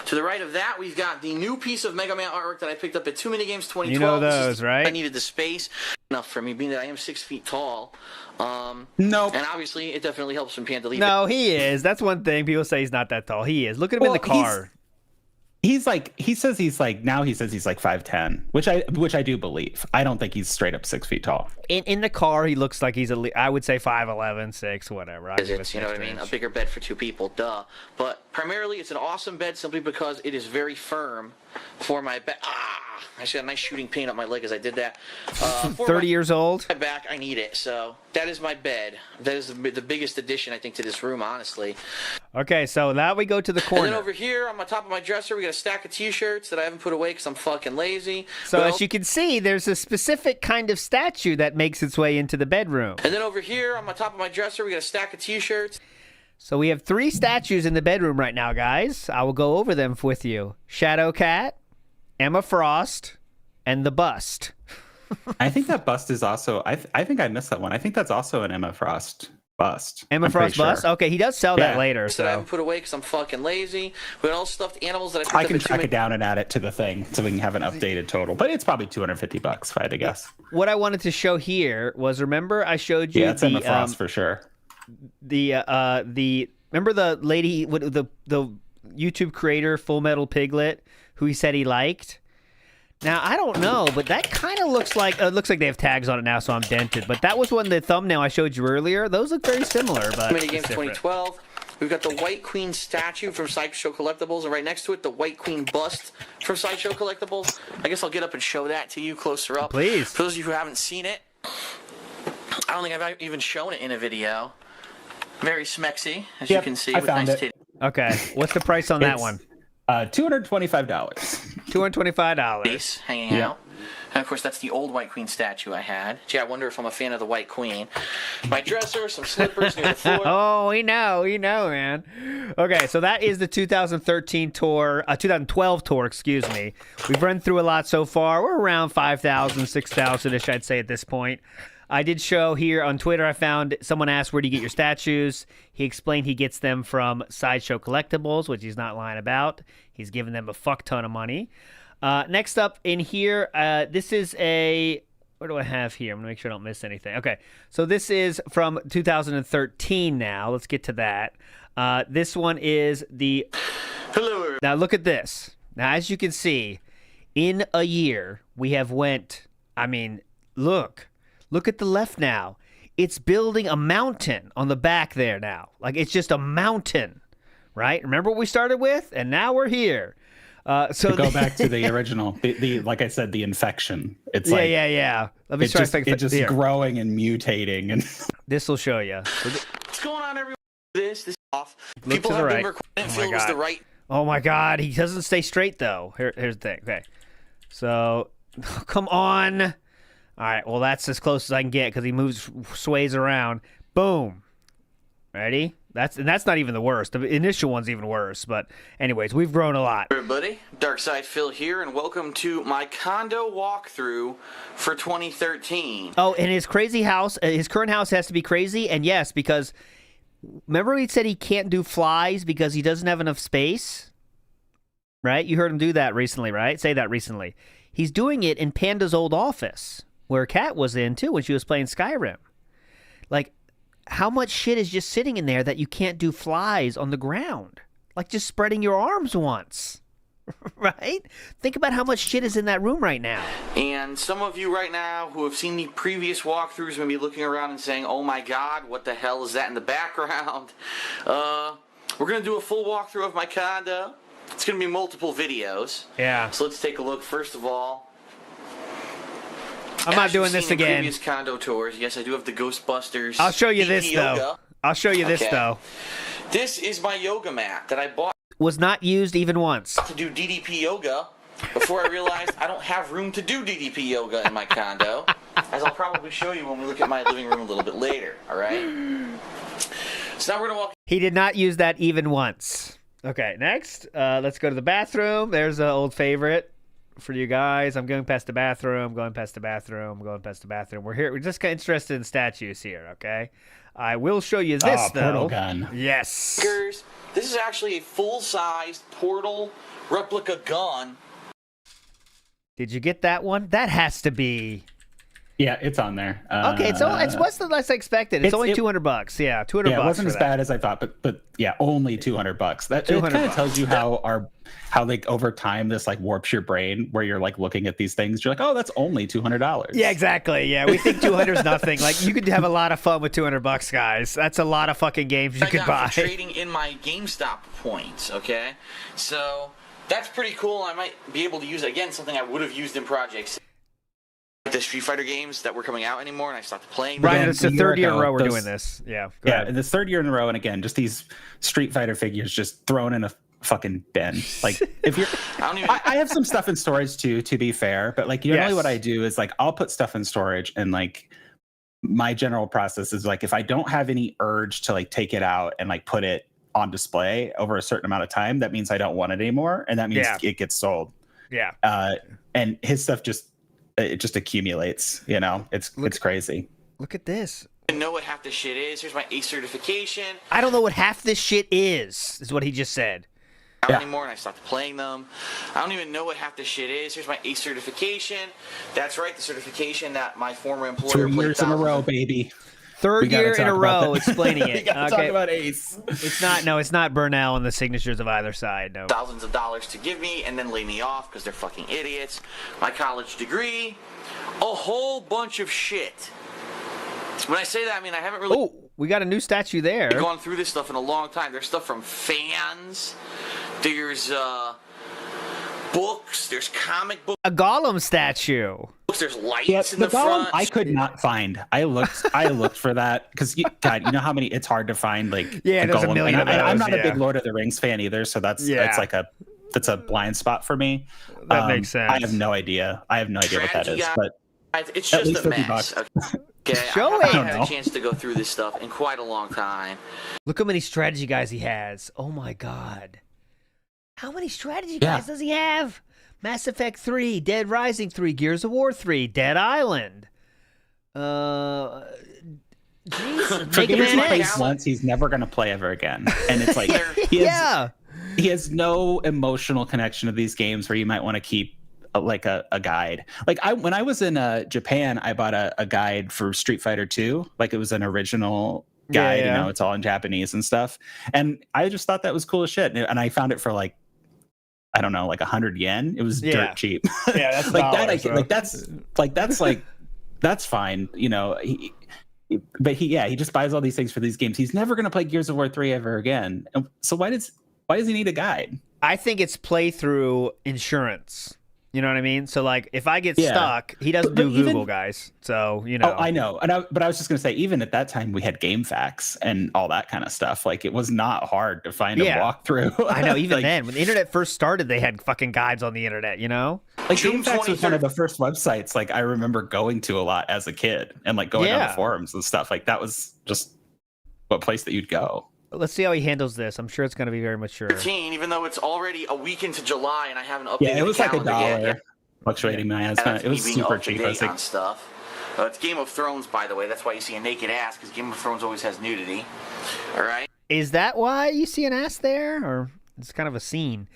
To the right of that, we've got the new piece of Mega Man artwork that I picked up at Too Many Games 2012. You know those, right? I needed the space enough for me, being that I am 6 feet tall. Nope. And obviously, it definitely helps when Panda leave. No, he is. That's one thing. People say he's not that tall. He is. Look at him in the car. He says he's like 5'10", which I do believe. I don't think he's straight up 6 feet tall. In the car, he looks like he's I would say 5'11", 6, whatever. It's, you know what I mean? A bigger bed for 2 people, duh. But primarily, it's an awesome bed simply because it is very firm for my back. I just got a nice shooting pain up my leg as I did that. 30 years old? My back, I need it. So that is my bed. That is the biggest addition, I think, to this room, honestly. Okay, so now we go to the corner. And then over here, on the top of my dresser, we got a stack of T-shirts that I haven't put away because I'm fucking lazy. So as you can see, there's a specific kind of statue that makes its way into the bedroom. And then over here, on the top of my dresser, we got a stack of T-shirts. So we have 3 statues in the bedroom right now, guys. I will go over them with you. Shadow Cat, Emma Frost, and the bust. I think that bust is also. I think I missed that one. I think that's also an Emma Frost bust. Emma Frost bust? Okay, he does sell that later. So I haven't put away because I'm fucking lazy. We got all stuffed animals that I can track it down and add it to the thing so we can have an updated total. But it's probably $250 if I had to guess. What I wanted to show here was, remember I showed you it's Emma Frost for sure. Remember the lady, the YouTube creator Full Metal Piglet, who he said he liked? Now, I don't know, but that kind of looks like they have tags on it now, so I'm dented. But that was one the thumbnail I showed you earlier. Those look very similar, but Mini Games 2012. We've got the White Queen statue from Sideshow Collectibles, and right next to it, the White Queen bust from Sideshow Collectibles. I guess I'll get up and show that to you closer up. Please. For those of you who haven't seen it, I don't think I've even shown it in a video. Very smexy, as you can see. I found it. Okay, what's the price on that one? $225. $225. Hanging out. And of course, that's the old White Queen statue I had. Gee, I wonder if I'm a fan of the White Queen. My dresser, some slippers near the floor. Oh, we know, man. Okay, so that is the 2012 tour, excuse me. We've run through a lot so far. We're around 5,000, 6,000-ish, I'd say, at this point. I did show here on Twitter, I found someone asked, where do you get your statues? He explained he gets them from Sideshow Collectibles, which he's not lying about. He's given them a fuck ton of money. Next up in here, this is what do I have here? I'm going to make sure I don't miss anything. Okay, so this is from 2013 now. Let's get to that. This one is the... Hello. Now look at this. Now, as you can see, in a year, we have went... I mean, look at the left now. It's building a mountain on the back there now. Like, it's just a mountain, right? Remember what we started with? And now we're here. So to go back to the original, the like I said, the infection. It's yeah. Let me try it's just growing and mutating, and this will show you. What's going on, everyone? This is off. Look People to have the been right. recording it feels the right. Oh my God, he doesn't stay straight though. Here's the thing. Okay, so come on. All right, well, that's as close as I can get because he sways around. Boom. Ready? That's not even the worst. The initial one's even worse. But anyways, we've grown a lot. Everybody, Darkside Phil here, and welcome to my condo walkthrough for 2013. Oh, and his crazy house, his current house has to be crazy. And yes, because remember he said he can't do flies because he doesn't have enough space? Right? You heard him do that recently, right? Say that recently. He's doing it in Panda's old office, where Kat was in, too, when she was playing Skyrim. Like, how much shit is just sitting in there that you can't do flies on the ground? Like, just spreading your arms once. Right? Think about how much shit is in that room right now. And some of you right now who have seen the previous walkthroughs may be looking around and saying, oh my God, what the hell is that in the background? We're going to do a full walkthrough of my condo. It's going to be multiple videos. Yeah. So let's take a look. First of all, I'm not doing this again. Previous condo tours. Yes, I do have the Ghostbusters. I'll show you this though. I'll show you this though. This is my yoga mat that I bought. Was not used even once. To do DDP yoga before I realized I don't have room to do DDP yoga in my condo, as I'll probably show you when we look at my living room a little bit later. All right. So now we're gonna walk. He did not use that even once. Okay, next, let's go to the bathroom. There's an old favorite for you guys. I'm going past the bathroom, going past the bathroom, going past the bathroom. We're here. We're just kind of interested in statues here, okay? I will show you this, though. Portal gun. Yes. This is actually a full-sized portal replica gun. Did you get that one? That has to be... Yeah, it's on there. Okay, it's what's the less I expected. It's only $200. Yeah, $200. Yeah, it wasn't as bad as I thought, but yeah, only $200. That it kind of tells you how like over time this like warps your brain, where you're like looking at these things, you're like, oh, that's only $200. Yeah, exactly. Yeah, we think 200 is nothing. Like you could have a lot of fun with $200, guys. That's a lot of fucking games you could buy. Trading in my GameStop points. Okay, so that's pretty cool. I might be able to use again something I would have used in projects. The Street Fighter games that were coming out anymore, and I stopped playing them. Right, it's the third year in a row we're doing this. Yeah, and the third year in a row, and again, just these Street Fighter figures just thrown in a fucking bin. Like, if you're, I have some stuff in storage too, to be fair, but like, usually what I do is like, I'll put stuff in storage, and like, my general process is like, if I don't have any urge to like take it out and like put it on display over a certain amount of time, that means I don't want it anymore, and that means it gets sold. Yeah. And his stuff just accumulates, you know. It's crazy. Look at this. I know what half this shit is. Here's my ACE certification. I don't know what half this shit is what he just said. Anymore, and I stopped playing them. I don't even know what half this shit is. Here's my ACE certification. That's right, the certification that my former employer 2 years in a row, baby. Third year in a row explaining it. We gotta talk about ACE. It's not Burnell and the signatures of either side. No. Thousands of dollars to give me and then lay me off because they're fucking idiots. My college degree, a whole bunch of shit. When I say that, I mean I haven't really... Oh, we got a new statue there. Gone through this stuff in a long time. There's stuff from fans. There's books. There's comic books. A Gollum statue. There's lights in the Gollum, front. I could not find. I looked for that because God, you know how many? It's hard to find. Like there's Gollum. a million of those. I'm not a big Lord of the Rings fan either, so that's a blind spot for me. That makes sense. I have no idea. what that is, but it's just a mess. Okay, Show I haven't had a chance to go through this stuff in quite a long time. Look how many strategy guys he has. Oh my God. How many strategy guys does he have? Mass Effect 3, Dead Rising 3, Gears of War 3, Dead Island. Jesus, Mega Man X. Once, he's never going to play ever again. And it's like, he has no emotional connection to these games where you might want to keep like a guide. Like when I was in Japan, I bought a guide for Street Fighter 2. Like it was an original guide, you know, it's all in Japanese and stuff. And I just thought that was cool as shit. And I found it for like, I don't know, like 100 yen. It was dirt cheap. Yeah, that's like dollars, that. That's fine, you know. But he just buys all these things for these games. He's never going to play Gears of War 3 ever again. So why does he need a guide? I think it's playthrough insurance. You know what I mean? So, like, if I get stuck, he doesn't do Google, guys. So, you know. Oh, I know. But I was just going to say, even at that time, we had GameFAQs and all that kind of stuff. Like, it was not hard to find a walkthrough. I know. Even then, when the internet first started, they had fucking guides on the internet, you know? Like, GameFAQs was one of the first websites, like, I remember going to a lot as a kid and, like, going on the forums and stuff. Like, that was just a place that you'd go. Let's see how he handles this. I'm sure it's going to be very mature. 13, even though it's already a week into July and I haven't updated the calendar. Yeah, it was like $1 fluctuating my ass. It was super cheap. I think. Stuff. It's Game of Thrones, by the way. That's why you see a naked ass, because Game of Thrones always has nudity. All right? Is that why you see an ass there? Or it's kind of a scene?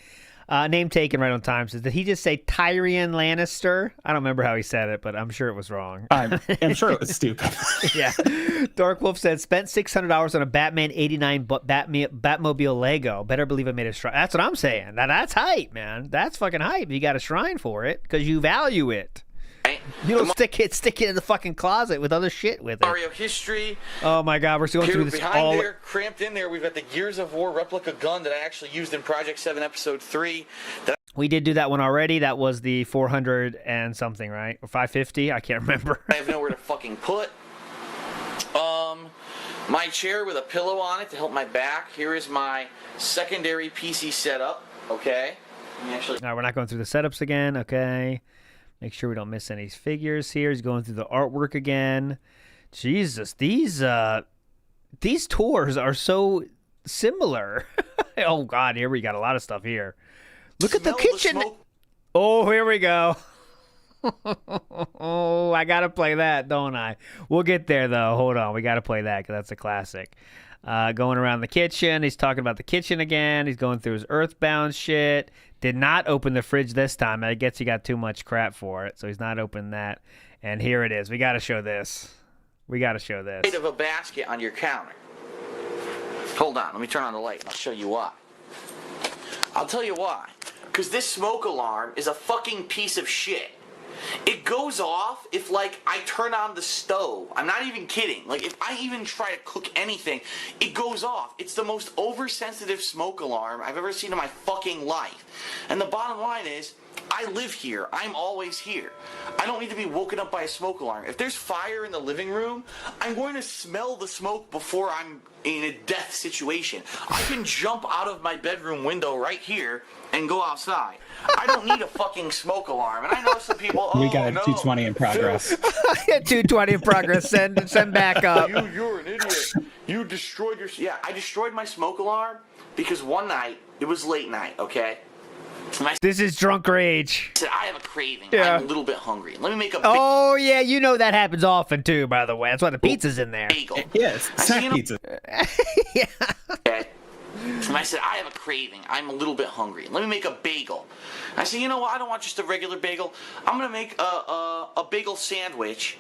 Name taken right on time. Says, did he just say Tyrion Lannister? I don't remember how he said it, but I'm sure it was wrong. I'm sure it was stupid. Yeah. Dark Wolf said, spent $600 on a Batman 89 Batmobile Lego. Better believe I made a shrine. That's what I'm saying. That's hype, man. That's fucking hype. You got a shrine for it because you value it. You don't stick it in the fucking closet with other shit with it. Mario history. Oh my God, we're going through this behind there, cramped in there. We've got the Gears of War replica gun that I actually used in Project 7 Episode 3. We did do that one already. That was the 400 and something, right? Or 550? I can't remember. I have nowhere to fucking put. My chair with a pillow on it to help my back. Here is my secondary PC setup. Okay. All right, we're not going through the setups again. Okay. Make sure we don't miss any figures here. He's going through the artwork again. Jesus, these tours are so similar. Oh God, here we got a lot of stuff here. Look at the kitchen. Oh, here we go. Oh, I got to play that, don't I? We'll get there, though. Hold on. We got to play that because that's a classic. Going around the kitchen. He's talking about the kitchen again. He's going through his Earthbound shit. Did not open the fridge this time. I guess he got too much crap for it, so he's not opening that. And here it is. We got to show this. We got to show this. Of a basket on your counter. Hold on. Let me turn on the light and I'll show you why. I'll tell you why. Because this smoke alarm is a fucking piece of shit. It goes off if, like, I turn on the stove. I'm not even kidding. Like, if I even try to cook anything, it goes off. It's the most oversensitive smoke alarm I've ever seen in my fucking life. And the bottom line is, I live here. I'm always here. I don't need to be woken up by a smoke alarm. If there's fire in the living room, I'm going to smell the smoke before I'm in a death situation. I can jump out of my bedroom window right here and go outside. I don't need a fucking smoke alarm. And I know some people, we got a 220 in progress. 220 in progress. Send back up. You're an idiot. You destroyed your... Yeah, I destroyed my smoke alarm because one night, it was late night, okay? This is drunk rage. I said, I have a craving. Yeah. I'm a little bit hungry. Let me make a Oh, yeah, you know that happens often, too, by the way. That's why the pizza's in there. bagel. Yes, snack pizza. Yeah. Okay. And I said, I have a craving. I'm a little bit hungry. Let me make a bagel. I said, you know what? I don't want just a regular bagel. I'm going to make a bagel sandwich.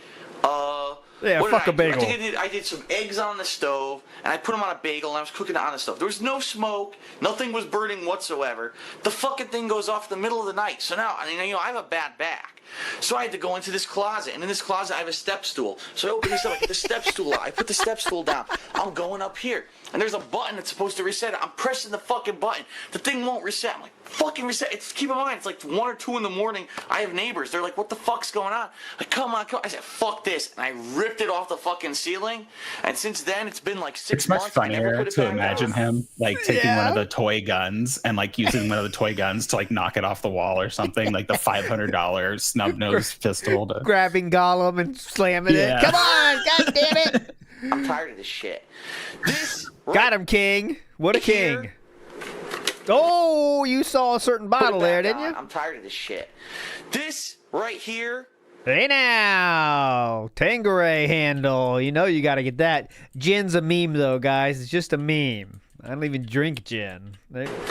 Yeah, fuck a bagel. I did some eggs on the stove, and I put them on a bagel, and I was cooking it on the stove. There was no smoke. Nothing was burning whatsoever. The fucking thing goes off in the middle of the night. So now, I have a bad back. So I had to go into this closet, and in this closet I have a step stool. So I open this up, I get the step stool out. I put the step stool down. I'm going up here, and there's a button that's supposed to reset it. I'm pressing the fucking button. The thing won't reset. I'm like, fucking reset. Keep in mind, it's like 1 or 2 in the morning. I have neighbors. They're like, what the fuck's going on? Like, come on. I said, fuck this. And I ripped it off the fucking ceiling. And since then, it's been like 6 months. It's much funnier to imagine him like taking one of the toy guns and like using one of the toy guns to like knock it off the wall or something, like the $500 snub-nosed pistol. Grabbing Gollum and slamming it. Come on, god damn it. I'm tired of this shit. Got him, King. What a king. Oh, you saw a certain bottle there, didn't you? I'm tired of this shit. This right here. Hey now, Tanqueray handle. You know you got to get that. Gin's a meme, though, guys. It's just a meme. I don't even drink gin.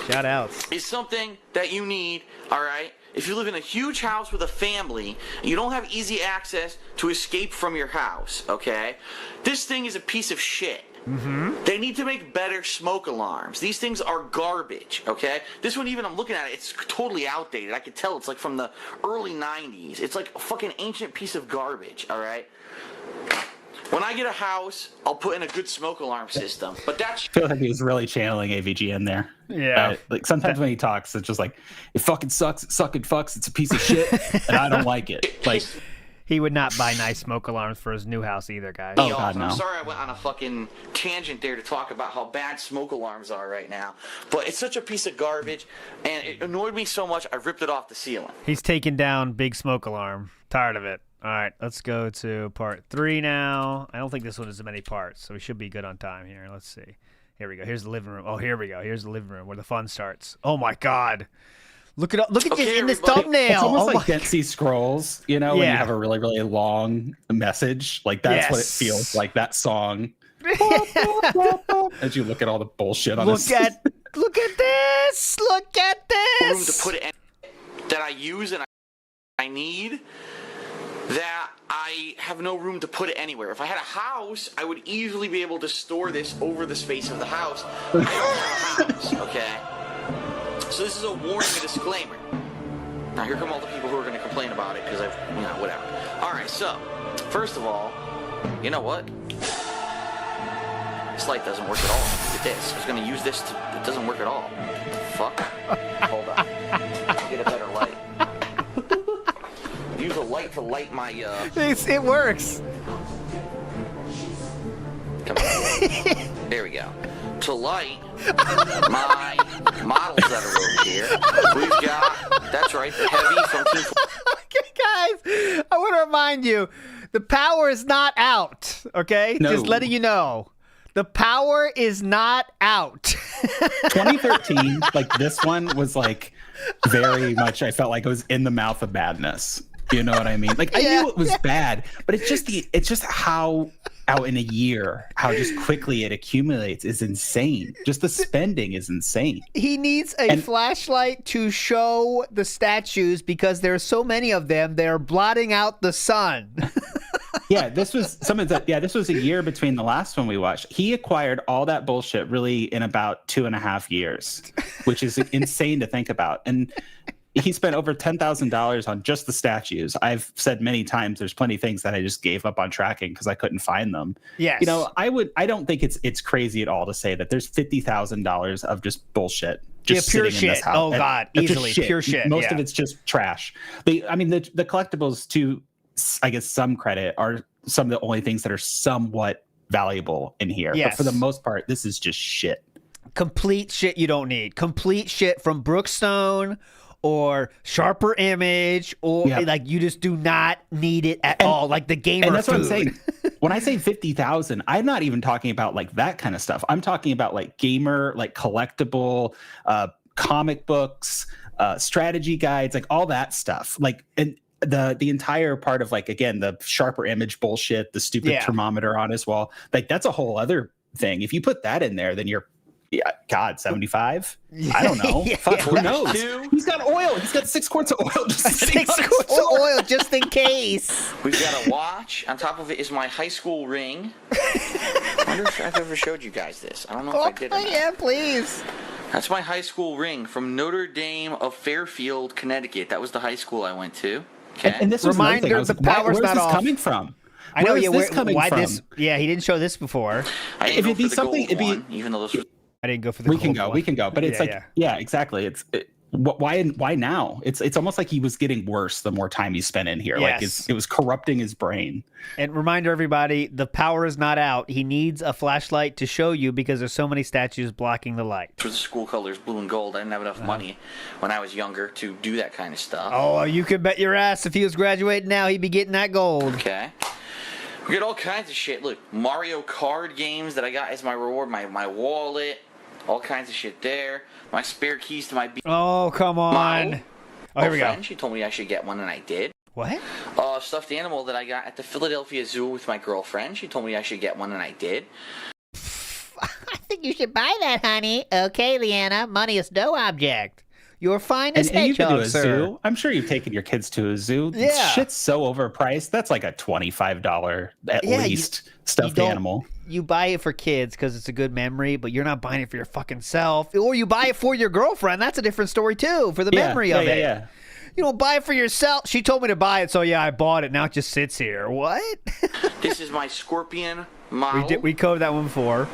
Shout outs. It's something that you need, all right? If you live in a huge house with a family, and you don't have easy access to escape from your house, okay? This thing is a piece of shit. Mm-hmm. They need to make better smoke alarms. These things are garbage, okay? This one, even I'm looking at it, it's totally outdated. I could tell it's like from the early 90s. It's like a fucking ancient piece of garbage, all right? When I get a house, I'll put in a good smoke alarm system. But that's... I feel like he's really channeling AVG in there. Yeah. Like sometimes when he talks, it's just like, it fucking sucks, it sucking fucks, it's a piece of shit, and I don't like it. Like... He would not buy nice smoke alarms for his new house either, guys. Oh, God, no. I'm sorry I went on a fucking tangent there to talk about how bad smoke alarms are right now. But it's such a piece of garbage, and it annoyed me so much, I ripped it off the ceiling. He's taking down big smoke alarm. Tired of it. All right, let's go to part 3 now. I don't think this one has as many parts, so we should be good on time here. Let's see. Here we go. Here's the living room. Oh, here we go. Here's the living room where the fun starts. Oh, my God. Look at this in this thumbnail. It's almost like Dead Sea Scrolls, you know, when you have a really, really long message. Like that's what it feels like. That song. As you look at all the bullshit on this. Look at this. Look at this. Room to put it that I use and I need. That I have no room to put it anywhere. If I had a house, I would easily be able to store this over the space of the house. I don't have a house, okay? So this is a warning, a disclaimer. Now here come all the people who are going to complain about it because I've, whatever. All right, so first of all, you know what? This light doesn't work at all. Look at this. I was going to use this to, it doesn't work at all. What the fuck? Hold on. Get a better light. Use a light to light my, It works. Come on. There we go. To light my models that are over here. We've got, that's right, the heavy from Team. Okay, guys, I want to remind you, the power is not out, okay? No. Just letting you know. The power is not out. 2013, like this one was like very much, I felt like I was in the mouth of madness. You know what I mean? Like I knew it was bad, but it's just how out in a year, how just quickly it accumulates is insane. Just the spending is insane. He needs a flashlight to show the statues because there's so many of them. They're blotting out the sun. Yeah, this was this was a year between the last one we watched. He acquired all that bullshit really in about 2.5 years, which is insane to think about. And he spent over $10,000 on just the statues. I've said many times there's plenty of things that I just gave up on tracking because I couldn't find them. Yes. You know, I don't think it's crazy at all to say that there's $50,000 of just bullshit. Just pure sitting in this shit. house. Oh God, easily pure shit. Most of it's just trash. The collectibles, to I guess some credit, are some of the only things that are somewhat valuable in here. Yes. But for the most part, this is just shit. Complete shit you don't need. Complete shit from Brookstone or Sharper Image, or like you just do not need it at all. Like the gamer and that's food. what I'm saying. When I say 50,000, I'm not even talking about like that kind of stuff. I'm talking about like gamer, like collectible, comic books, strategy guides, like all that stuff. Like, and the entire part of like, again, the Sharper Image bullshit, the stupid thermometer on his wall, like that's a whole other thing. If you put that in there, then you're, God, 75? I don't know. Fuck, who knows? He's got oil. He's got 6 quarts of oil. Just 6 quarts of oil just in case. We've got a watch. On top of it is my high school ring. I wonder if I've ever showed you guys this. I don't know if I did or not. Yeah, please. That's my high school ring from Notre Dame of Fairfield, Connecticut. That was the high school I went to. Okay. And this was reminder, the power's not off. Where's this coming from? I know. Where is this coming from? Yeah, he didn't show this before. I didn't go for the gold one, even though this was. I didn't go for the we can go, but it's exactly. Why now? It's almost like he was getting worse the more time he spent in here. Yes. Like it was corrupting his brain. And reminder everybody, the power is not out. He needs a flashlight to show you because there's so many statues blocking the light. For the school colors, blue and gold. I didn't have enough money when I was younger to do that kind of stuff. Oh, you can bet your ass if he was graduating now, he'd be getting that gold. Okay. We got all kinds of shit. Look, Mario card games that I got as my reward, my wallet, all kinds of shit there. My spare keys to my Oh, come on. Here we go. She told me I should get one, and I did. What? Stuffed animal that I got at the Philadelphia Zoo with my girlfriend. She told me I should get one, and I did. I think you should buy that, honey. Okay, Leanna, money is no object. Your finest and you could do a sir. zoo. I'm sure you've taken your kids to a zoo. Yeah. Shit's so overpriced. That's like a $25 at least stuffed animal. You buy it for kids because it's a good memory, but you're not buying it for your fucking self. Or you buy it for your girlfriend. That's a different story, too, for the memory of it. Yeah. You don't buy it for yourself. She told me to buy it, so yeah, I bought it. Now it just sits here. What? This is my Scorpion model. We covered that one before.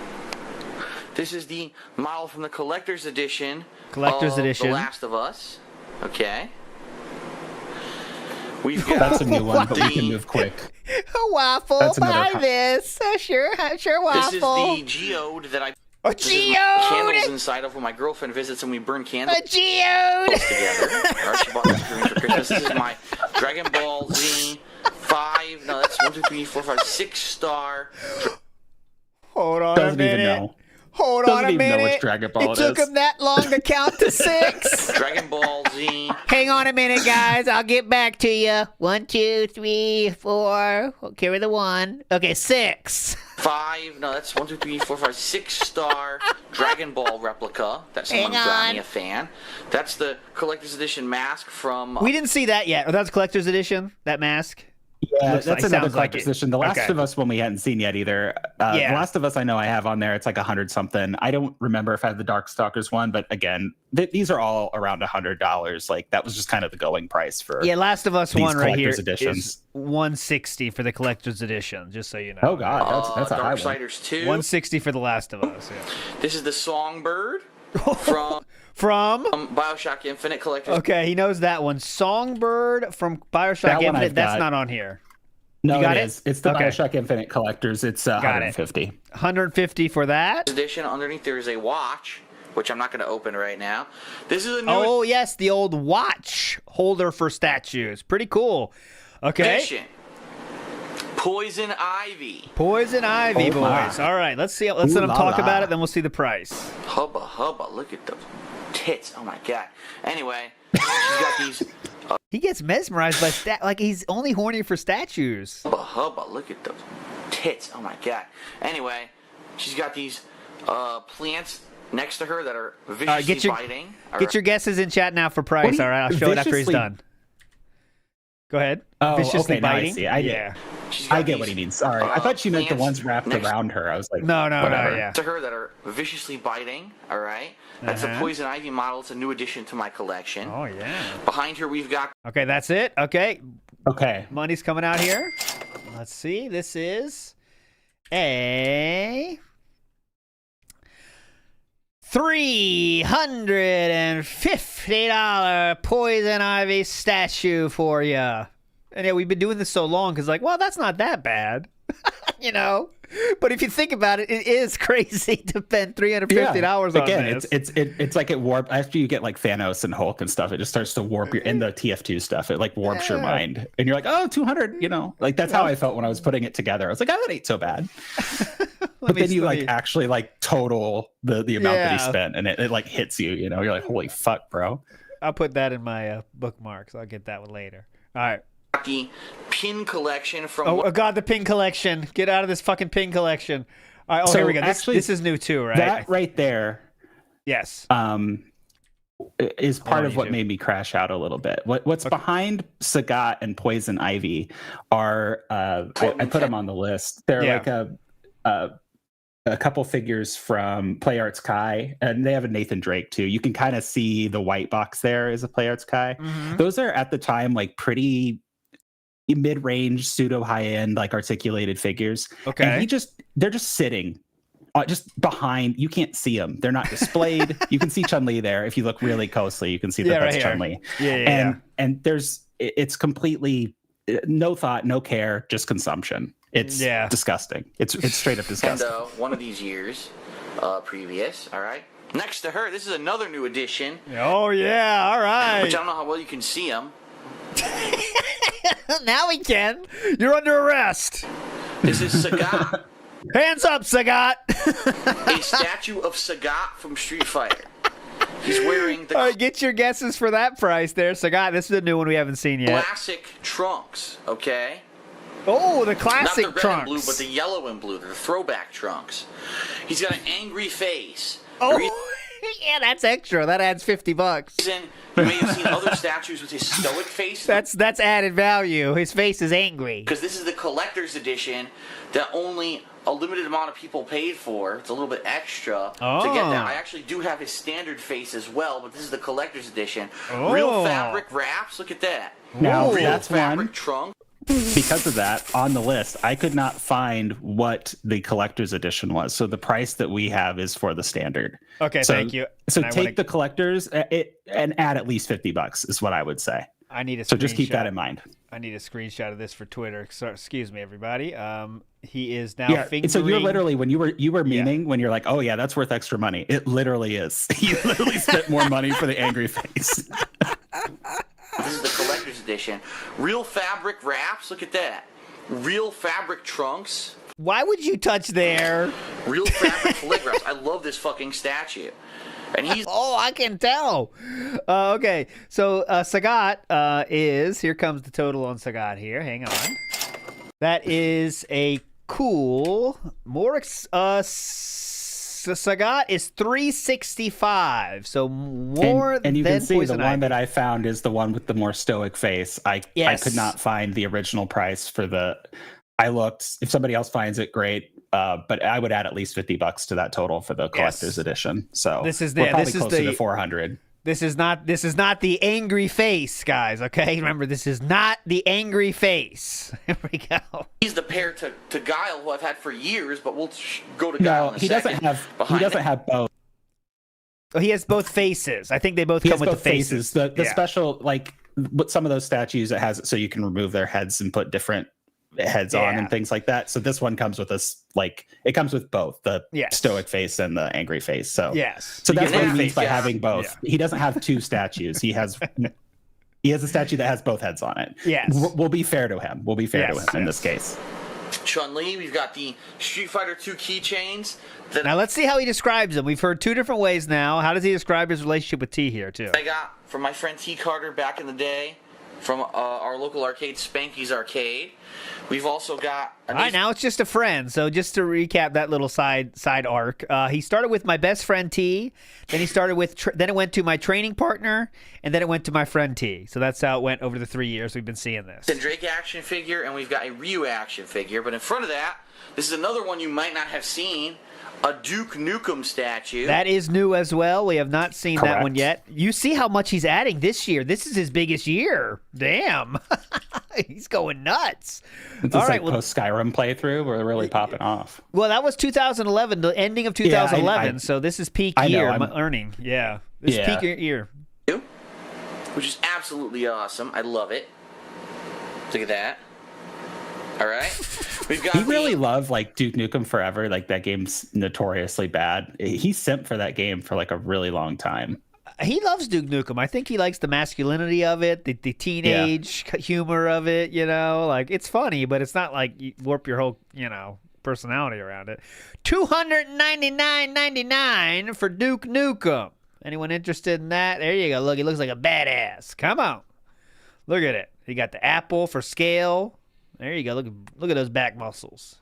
This is the model from the collector's edition. The Last of Us. Okay. We've got That's a new one, but we can move quick. A waffle. Buy this. Sure, waffle. This is the geode that I. A geode. Candles inside of when my girlfriend visits and we burn candles. A geode. Together. She bought this for me for Christmas. This is my Dragon Ball Z 5. No, that's 1, 2, 3, 4, 5, 6-star. Hold on a minute. Even know. Hold Doesn't on a even know minute. which Dragon Ball it took him that long to count to 6. Dragon Ball Z. Hang on a minute, guys. I'll get back to you. 1, 2, 3, 4. We'll carry the 1. Okay, 6. 5. No, that's 1, 2, 3, 4, 5, 6-star Dragon Ball replica. That someone got me a fan. That's the collector's edition mask from. We didn't see that yet. Oh, that's collector's edition. That mask. Yeah, that's another collector's edition. The Last of Us one we hadn't seen yet either. The Last of Us I know I have on there. It's like 100 something. I don't remember if I had the Darkstalkers one, but again, these are all around $100. Like that was just kind of the going price for. Yeah, Last of Us one right here editions. is $160 for the collector's edition. Just so you know. Oh God, that's a high one. Darksiders 2. $160 for the Last of Us. Yeah. This is the Songbird from. BioShock Infinite Collector's. Okay, he knows that one. Songbird from BioShock Infinite. That's not on here. No, it is. It's the BioShock Infinite Collectors. It's 150. 150 for that. Edition. Underneath there is a watch, which I'm not going to open right now. This is a new. Oh yes, the old watch holder for statues. Pretty cool. Okay. Edition. Poison Ivy. Poison Ivy, boys. All right, let's see. Let's let him talk about it. Then we'll see the price. Hubba hubba! Look at the tits. Oh my god. Anyway, she's got these. He gets mesmerized by like he's only horny for statues. Hubba, look at those tits. Oh my god. Anyway, she's got these plants next to her that are viciously biting. Get your guesses in chat now for price. All right, I'll show it after he's done. Go ahead. Oh, viciously okay, biting. No, I get what he means. Sorry, I thought she meant the ones wrapped around her. I was like, no, whatever. Yeah. To her that are viciously biting. All right, that's a poison ivy model. It's a new addition to my collection. Oh yeah. Behind her, we've got. Okay, that's it. Okay. Okay. Money's coming out here. Let's see. This is a $350 poison ivy statue for you. And yeah, we've been doing this so long because, like, well, that's not that bad, you know. But if you think about it, it is crazy to spend $350 on this. It's like it warped after you get like Thanos and Hulk and stuff. It just starts to warp your in the TF2 stuff. It like warps your mind, and you're like, oh, 200. You know, like that's how I felt when I was putting it together. I was like, oh, that ain't so bad. But then you like actually like total the amount that he spent, and it like hits you. You know, you're like, holy fuck, bro. I'll put that in my bookmarks. I'll get that one later. All right. The pin collection from. Oh God, the pin collection! Get out of this fucking pin collection! All right, here we go. This is new too, right? That right there, yes, is part of what made me crash out a little bit. What's behind Sagat and Poison Ivy are I put them on the list. They're like a couple figures from Play Arts Kai, and they have a Nathan Drake too. You can kind of see the white box there is a Play Arts Kai. Mm-hmm. Those are at the time like pretty mid-range, pseudo high-end, like articulated figures. Okay, and they're just sitting, just behind. You can't see them; they're not displayed. You can see Chun-Li there if you look really closely. You can see that that's right Chun-Li. And it's completely no thought, no care, just consumption. It's disgusting. It's straight up disgusting. And one of these years, previous. All right. Next to her, this is another new addition. Oh yeah, all right. Which I don't know how well you can see them. Now we can. You're under arrest. This is Sagat. Hands up, Sagat. A statue of Sagat from Street Fighter. He's wearing the. All right, get your guesses for that price there, Sagat. This is a new one we haven't seen yet. Classic trunks, okay? Oh, the classic Not the red trunks. and blue, but the yellow and blue. The throwback trunks. He's got an angry face. Oh, yeah, that's extra. That adds $50. You may have seen other statues with his stoic face. That's added value. His face is angry. Because this is the collector's edition that only a limited amount of people paid for. It's a little bit extra to get that. I actually do have his standard face as well, but this is the collector's edition. Real fabric wraps. Look at that. Now, real that's fabric one. trunk. Because of that, on the list, I could not find what the collector's edition was. So the price that we have is for the standard. Okay, thank you. So take the collector's and add at least $50 is what I would say. I need a so just keep that in mind. I need a screenshot of this for Twitter. So, excuse me, everybody. He is now fingering. So you're literally when you were memeing when you're like, oh yeah, that's worth extra money. It literally is. You literally spent more money for the angry face. This is the collector's edition. Real fabric wraps. Look at that. Real fabric trunks. Why would you touch there? Real fabric photographs. I love this fucking statue. And he's. Oh, I can tell. Okay, so Sagat is. Here comes the total on Sagat here. Hang on. That is a cool. Sagat is $365, so more and you than can see Poison the one Ivy. that I found is the one with the more stoic face. I could not find the original price for the. I looked. If somebody else finds it, great. But I would add at least $50 to that total for the collector's edition. So this is we're probably closer to 400. This is not the angry face, guys. Okay, remember this is not the angry face. Here we go. He's the pair to Guile, who I've had for years, but we'll go to Guile in a second. He doesn't have both. Oh, he has both faces. I think they both come with the faces. The special, like with some of those statues, it has it so you can remove their heads and put different heads on and things like that. So this one comes with us, like it comes with both the stoic face and the angry face. So so that's what he means by having both. He doesn't have two statues. He has a statue that has both heads on it. Yes, we'll be fair to him. We'll be fair to him in this case. Chun-Li. We've got the Street Fighter 2 keychains. Now let's see how he describes them. We've heard two different ways now. How does he describe his relationship with T here, too? I got from my friend T. Carter back in the day from our local arcade, Spanky's Arcade. We've also got... All right, now it's just a friend. So just to recap that little side arc, he started with my best friend T. Then he started with... then it went to my training partner, and then it went to my friend T. So that's how it went over the 3 years we've been seeing this. The Drake action figure, and we've got a Ryu action figure. But in front of that, this is another one you might not have seen. A Duke Nukem statue. That is new as well. We have not seen that one yet. You see how much he's adding this year. This is his biggest year. Damn. He's going nuts. It's this post-Skyrim playthrough where they're really popping off. Well, that was 2011, the ending of 2011. So this is peak year earning. Yeah. This is peak year. Which is absolutely awesome. I love it. Look at that. All right. We've got he really loved like Duke Nukem Forever. Like that game's notoriously bad. He simped for that game for like a really long time. He loves Duke Nukem. I think he likes the masculinity of it, the teenage humor of it, you know. Like it's funny, but it's not like you warp your whole, personality around it. $299.99 for Duke Nukem. Anyone interested in that? There you go. Look, he looks like a badass. Come on. Look at it. He got the apple for scale. There you go. Look at those back muscles.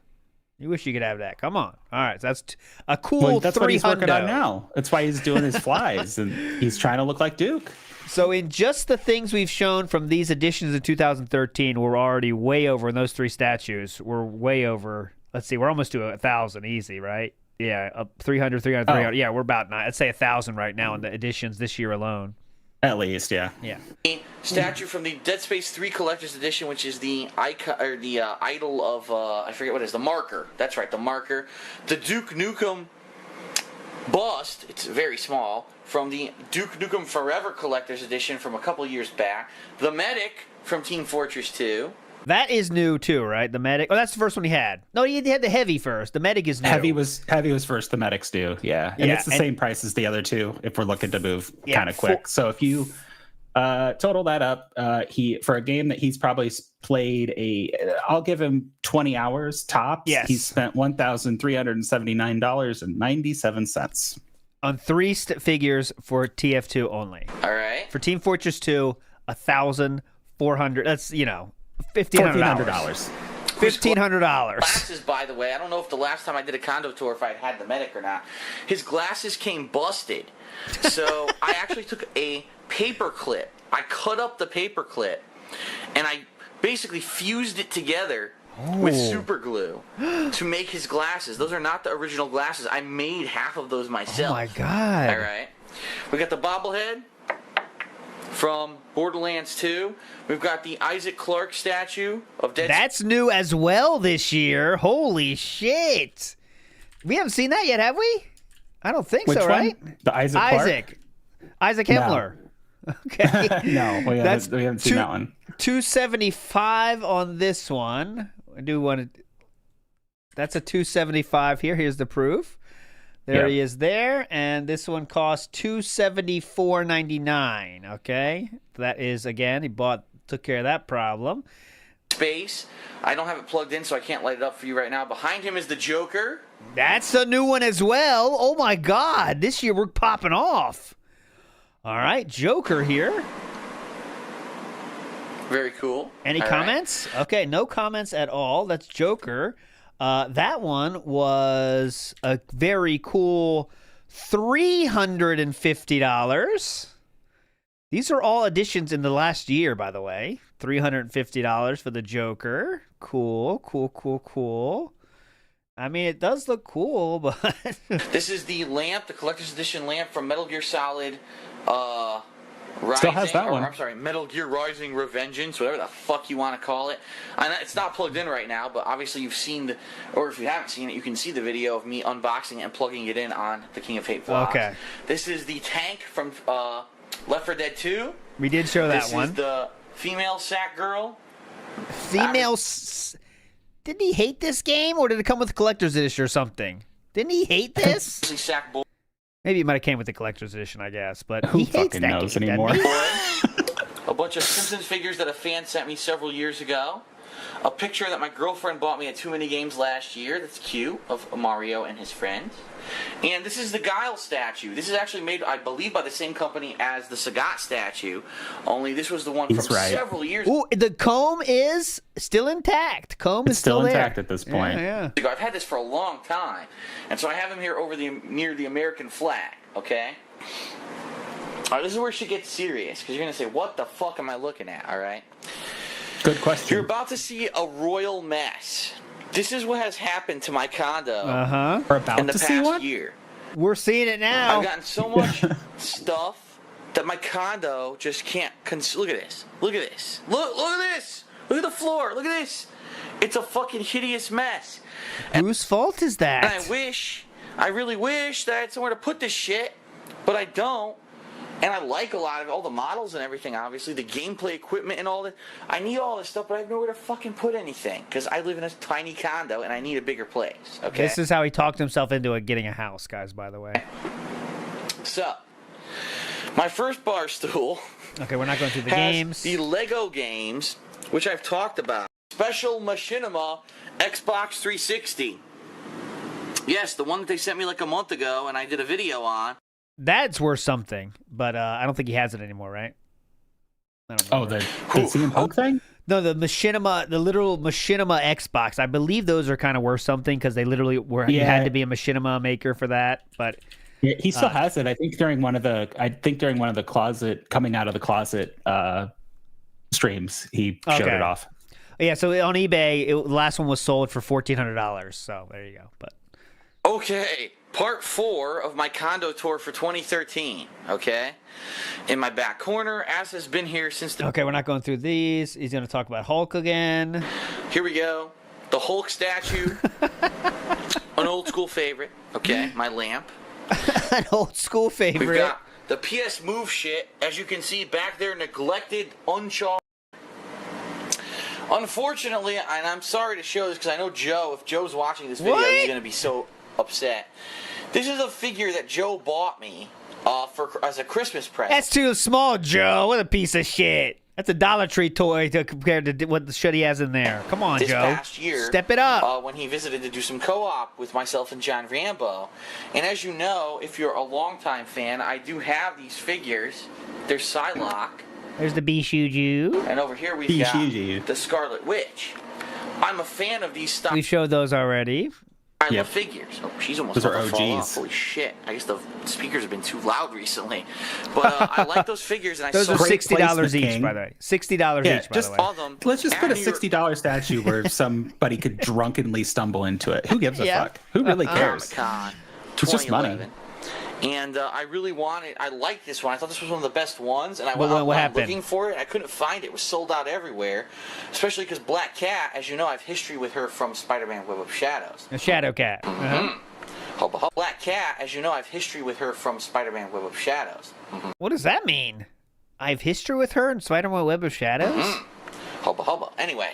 You wish you could have that. Come on. All right. So that's a cool that's what he's working on now. That's why he's doing his flies, and he's trying to look like Duke. So in just the things we've shown from these editions of 2013, we're already way over in those three statues. We're way over. Let's see. We're almost to 1,000 easy, right? Yeah. Up 300, 300. Yeah, we're about I'd say 1,000 right now in the editions this year alone. At least, yeah. Yeah. Statue from the Dead Space 3 Collector's Edition, which is the icon or the idol of I forget what it is, the marker. That's right, the marker. The Duke Nukem bust. It's very small. From the Duke Nukem Forever Collector's Edition from a couple years back. The Medic from Team Fortress 2. That is new too, right? The Medic. Oh, that's the first one he had. No, he had the Heavy first. The Medic is new. Heavy was first. The Medic's new. Yeah, and it's the same price as the other two if we're looking to move kind of quick. So if you total that up, he for a game that he's probably played I'll give him 20 hours tops. Yes. He's spent $1,379.97 on three figures for TF2 only. All right. For Team Fortress 2, 1,400. That's $1,500. $1,500. Glasses, by the way, I don't know if the last time I did a condo tour if I had the Medic or not. His glasses came busted, so I actually took a paper clip. I cut up the paper clip, and I basically fused it together with super glue to make his glasses. Those are not the original glasses. I made half of those myself. Oh my god! All right, we got the bobblehead from Borderlands 2. We've got the Isaac Clarke statue of Dead. That's new as well this year. Holy shit! We haven't seen that yet, have we? I don't think so, right? The Isaac Himmler. No. Okay. No, we haven't seen that one. $275 on this one. I do want to. That's a $275 here. Here's the proof. There he is there, and this one costs $274.99. Okay, that is again he took care of that problem. Space. I don't have it plugged in, so I can't light it up for you right now. Behind him is the Joker. That's a new one as well. Oh my God, this year we're popping off. All right, Joker here. Very cool. Any comments? Right. Okay, no comments at all. That's Joker. That one was a very cool $350. These are all additions in the last year, by the way. $350 for the Joker. Cool. I mean, it does look cool, but... This is the lamp, the collector's edition lamp from Metal Gear Solid Rising. Still has that one. I'm sorry, Metal Gear Rising Revengeance, whatever the fuck you want to call it. It's not plugged in right now, but obviously you've seen or if you haven't seen it, you can see the video of me unboxing it and plugging it in on the King of Hate vlog. Okay. This is the tank from Left 4 Dead 2. We did show that one. This is the female sack girl. Didn't he hate this game, or did it come with the collector's edition or something? Didn't he hate this? Sack boy. Maybe it might have came with the collector's edition, I guess. But who he hates fucking that knows game, anymore? A bunch of Simpsons figures that a fan sent me several years ago. a picture that my girlfriend bought me at Too Many Games last year. That's cute, of Mario and his friends. And this is the Guile statue. This is actually made, I believe, by the same company as the Sagat statue. Only this was the one from several years ago. Ooh, the comb is still intact. Comb is still intact there. at this point. Yeah. I've had this for a long time. And so I have him here near the American flag, okay? All right, this is where shit gets serious, because you're going to say, what the fuck am I looking at, all right? Good question. You're about to see a royal mess. This is what has happened to my condo We're about in the to see past one? year. We're seeing it now. I've gotten so much stuff that my condo just can't... Look at this. Look at this. Look at this. Look at the floor. Look at this. It's a fucking hideous mess. Whose fault is that? And I really wish that I had somewhere to put this shit, but I don't. And I like a lot of all the models and everything, obviously, the gameplay equipment and all that. I need all this stuff, but I have nowhere to fucking put anything because I live in a tiny condo and I need a bigger place. Okay. This is how he talked himself into getting a house, guys, by the way. So, my first bar stool. Okay, we're not going through the has games. The Lego games, which I've talked about. Special Machinima Xbox 360. Yes, the one that they sent me like a month ago and I did a video on. That's worth something, but I don't think he has it anymore, right? I don't know. The CM Punk thing? No, the literal Machinima Xbox. I believe those are kind of worth something because they literally were. You had to be a Machinima maker for that, but yeah, he still has it. I think during one of the coming out of the closet streams, he showed it off. Yeah, so on eBay, the last one was sold for $1,400. So there you go. But okay. Part 4 of my condo tour for 2013, okay? In my back corner, as has been here since the... Okay, we're not going through these. He's going to talk about Hulk again. Here we go. The Hulk statue. An old school favorite, okay? My lamp. An old school favorite. We've got the PS Move shit, as you can see back there, neglected, uncharged. Unfortunately, and I'm sorry to show this because I know Joe, if Joe's watching this video, he's going to be so upset. This is a figure that Joe bought me as a Christmas present. That's too small, Joe. What a piece of shit. That's a Dollar Tree toy compared to what the shit he has in there. Come on, this Joe. Past year, step it up. When he visited to do some co-op with myself and John Rambo. And as you know, if you're a longtime fan, I do have these figures. They're Psylocke. There's the Bishuju. And over here we've got the Scarlet Witch. I'm a fan of these stuff. We showed those already. I love figures. Oh, she's almost those are OGs. Holy shit. I guess the speakers have been too loud recently. But I like those figures. And those are $60 each, by the way. $60 each, by the way. All them. Let's just put a $60 statue where somebody could drunkenly stumble into it. Who gives a fuck? Who really cares? It's just money. And I really I liked this one. I thought this was one of the best ones. And I went looking for it. I couldn't find it. It was sold out everywhere. Especially because Black Cat, as you know, I have history with her from Spider-Man Web of Shadows. A Shadow Cat. Black Cat, as you know, I have history with her from Spider-Man Web of Shadows. What does that mean? I have history with her in Spider-Man Web of Shadows? Hubba. Anyway,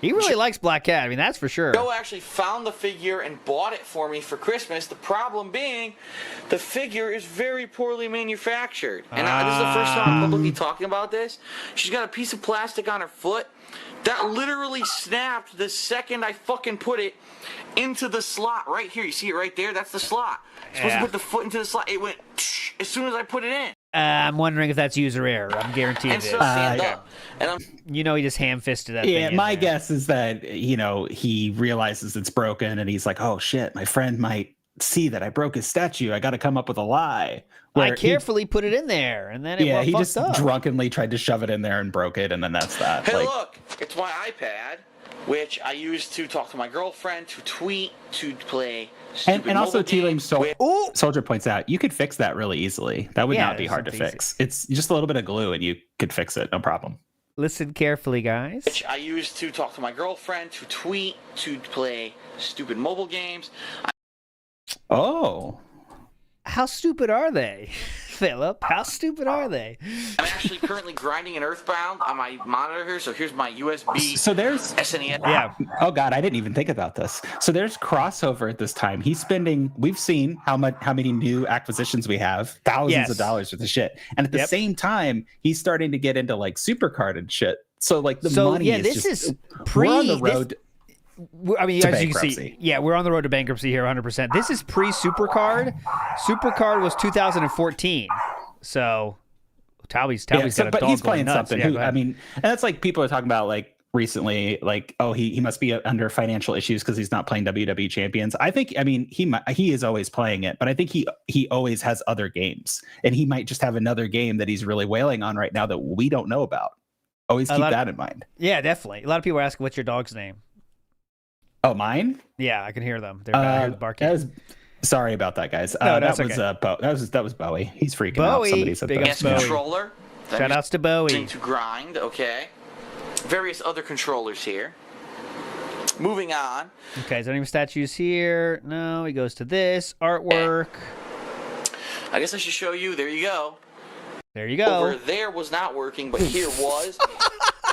he really likes Black Cat. I mean, that's for sure. Joe actually found the figure and bought it for me for Christmas. The problem being, the figure is very poorly manufactured. And this is the first time I'm publicly talking about this. She's got a piece of plastic on her foot that literally snapped the second I fucking put it into the slot. Right here. You see it right there? That's the slot. I'm supposed to put the foot into the slot. It went as soon as I put it in. I'm wondering if that's user error. I'm guaranteed it is. Stand up. And he just ham-fisted that thing. Yeah, my guess is that, he realizes it's broken and he's like, oh shit, my friend might see that I broke his statue. I got to come up with a lie. I carefully put it in there, and then he just drunkenly tried to shove it in there and broke it, and then that's that. Hey, look, it's my iPad, which I use to talk to my girlfriend, to tweet, to play. And also, T-Lame Soldier points out, you could fix that really easily. That would not be hard to fix. It's just a little bit of glue, and you could fix it, no problem. Listen carefully, guys. Which I use to talk to my girlfriend, to tweet, to play stupid mobile games. How stupid are they, Philip? How stupid are they? I'm actually currently grinding an Earthbound on my monitor here, so here's my USB. So there's SNES. Yeah. Oh God, I didn't even think about this. So there's crossover at this time. We've seen how many new acquisitions we have, thousands of dollars worth of shit, and at the same time, he's starting to get into like Supercard and shit. So like the money this is is pre. We're on the road. I mean, as you can see, we're on the road to bankruptcy here, 100%. This is pre-Supercard. Supercard was 2014. So Towie's got a dog. But he's playing nuts. something. I mean, and that's like people are talking about like recently, like, oh, he must be under financial issues because he's not playing WWE Champions. I mean, he is always playing it, but I think he always has other games, and he might just have another game that he's really wailing on right now that we don't know about. Always keep that in mind. Yeah, definitely. A lot of people are asking, what's your dog's name? Oh, mine? Yeah, I can hear them. They're barking. Sorry about that, guys. No, that was Bowie. He's freaking out. Somebody said big that. Yes, controller. Shout outs to Bowie. To grind, okay. Various other controllers here. Moving on. Okay, is there any statues here? No, he goes to this artwork. I guess I should show you. There you go. There you go. Over there was not working, but here was.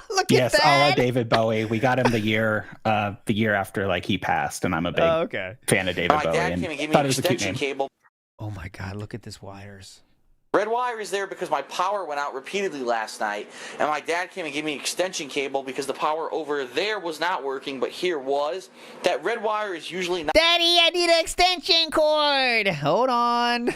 Look yes, at that. a la David Bowie. We got him the year after like he passed, and I'm a big fan of David Bowie. My dad came and gave me an extension cable. Oh my God! Look at this wires. Red wire is there because my power went out repeatedly last night, and my dad came and gave me an extension cable because the power over there was not working, but here was. That red wire is usually not. Daddy, I need an extension cord. Hold on.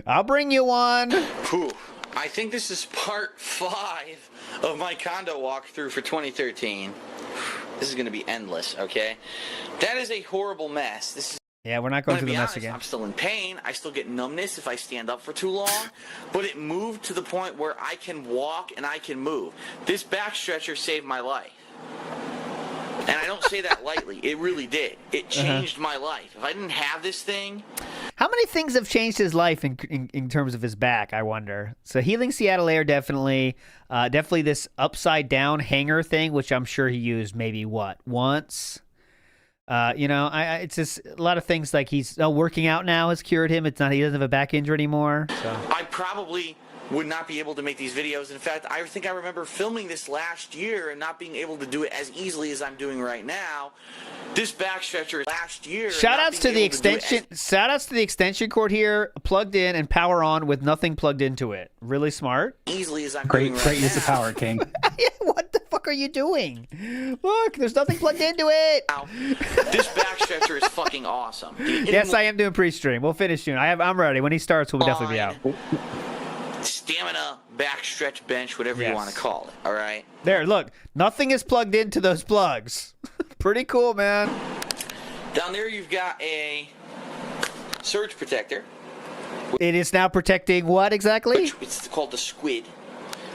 I'll bring you one. Whew. I think this is part 5 of my condo walkthrough for 2013. This is going to be endless, okay? That is a horrible mess. This is. Yeah, we're not going through the mess again. I'm still in pain. I still get numbness if I stand up for too long. But it moved to the point where I can walk and I can move. This back stretcher saved my life. And I don't say that lightly. It really did. It changed my life. If I didn't have this thing... How many things have changed his life in terms of his back, I wonder? So Healing Seattle Air, definitely. Definitely this upside down hanger thing, which I'm sure he used maybe, once? It's just a lot of things like he's working out now has cured him. It's not, he doesn't have a back injury anymore. So. I probably would not be able to make these videos. In fact, I think I remember filming this last year and not being able to do it as easily as I'm doing right now. This back stretcher last year. Shout outs to the extension. Shout outs to the extension cord here, plugged in and power on with nothing plugged into it. Really smart. Easily as I'm doing right now. Great use of power, King. What the fuck are you doing? Look, there's nothing plugged into it. Now, this back stretcher is fucking awesome. Yes, I am doing pre-stream. We'll finish soon. I'm ready. When he starts, we'll definitely be out. Stamina backstretch bench, whatever you want to call it. All right. There, look. Nothing is plugged into those plugs. Pretty cool, man. Down there, you've got a surge protector. It is now protecting what exactly? It's called the squid.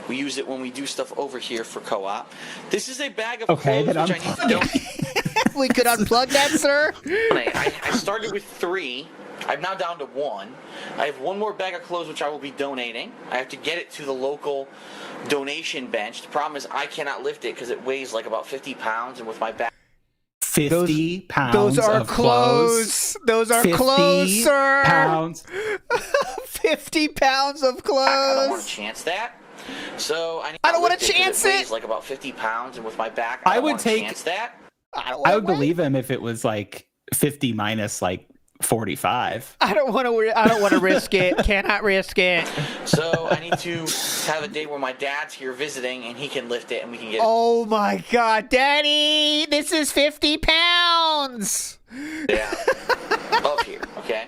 We use it when we do stuff over here for co-op. This is a bag of clothes, which I need to donate. We could unplug that, sir. I started with 3. I'm now down to 1. I have 1 more bag of clothes, which I will be donating. I have to get it to the local donation bench. The problem is I cannot lift it because it weighs like about 50 pounds, and with my back... 50 pounds Those are of clothes. Those are clothes, sir. Pounds. 50 pounds of clothes. I don't want to chance that. So I don't want to chance it. It weighs like about 50 pounds, and with my back, I would take chance that. I would believe him if it was like 50 minus like 45. I don't want to risk it. Cannot risk it. So I need to have a day where my dad's here visiting and he can lift it and we can get it. Oh my God, Daddy! This is 50 pounds. Yeah. Up here, okay.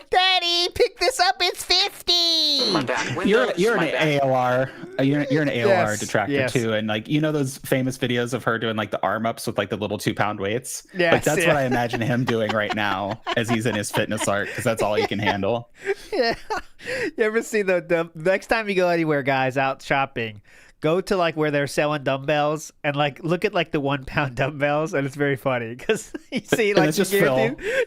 Daddy, pick this up. It's 50. My back windows, you're an AOR. You're an AOR detractor too, and like those famous videos of her doing like the arm ups with like the little 2-pound weights. Yes, like that's what I imagine him doing right now as he's in his fitness art because that's all he can handle. Yeah. You ever see the next time you go anywhere, guys, out shopping? Go to like where they're selling dumbbells and like look at like the 1-pound dumbbells, and it's very funny because you see like it's just Phil.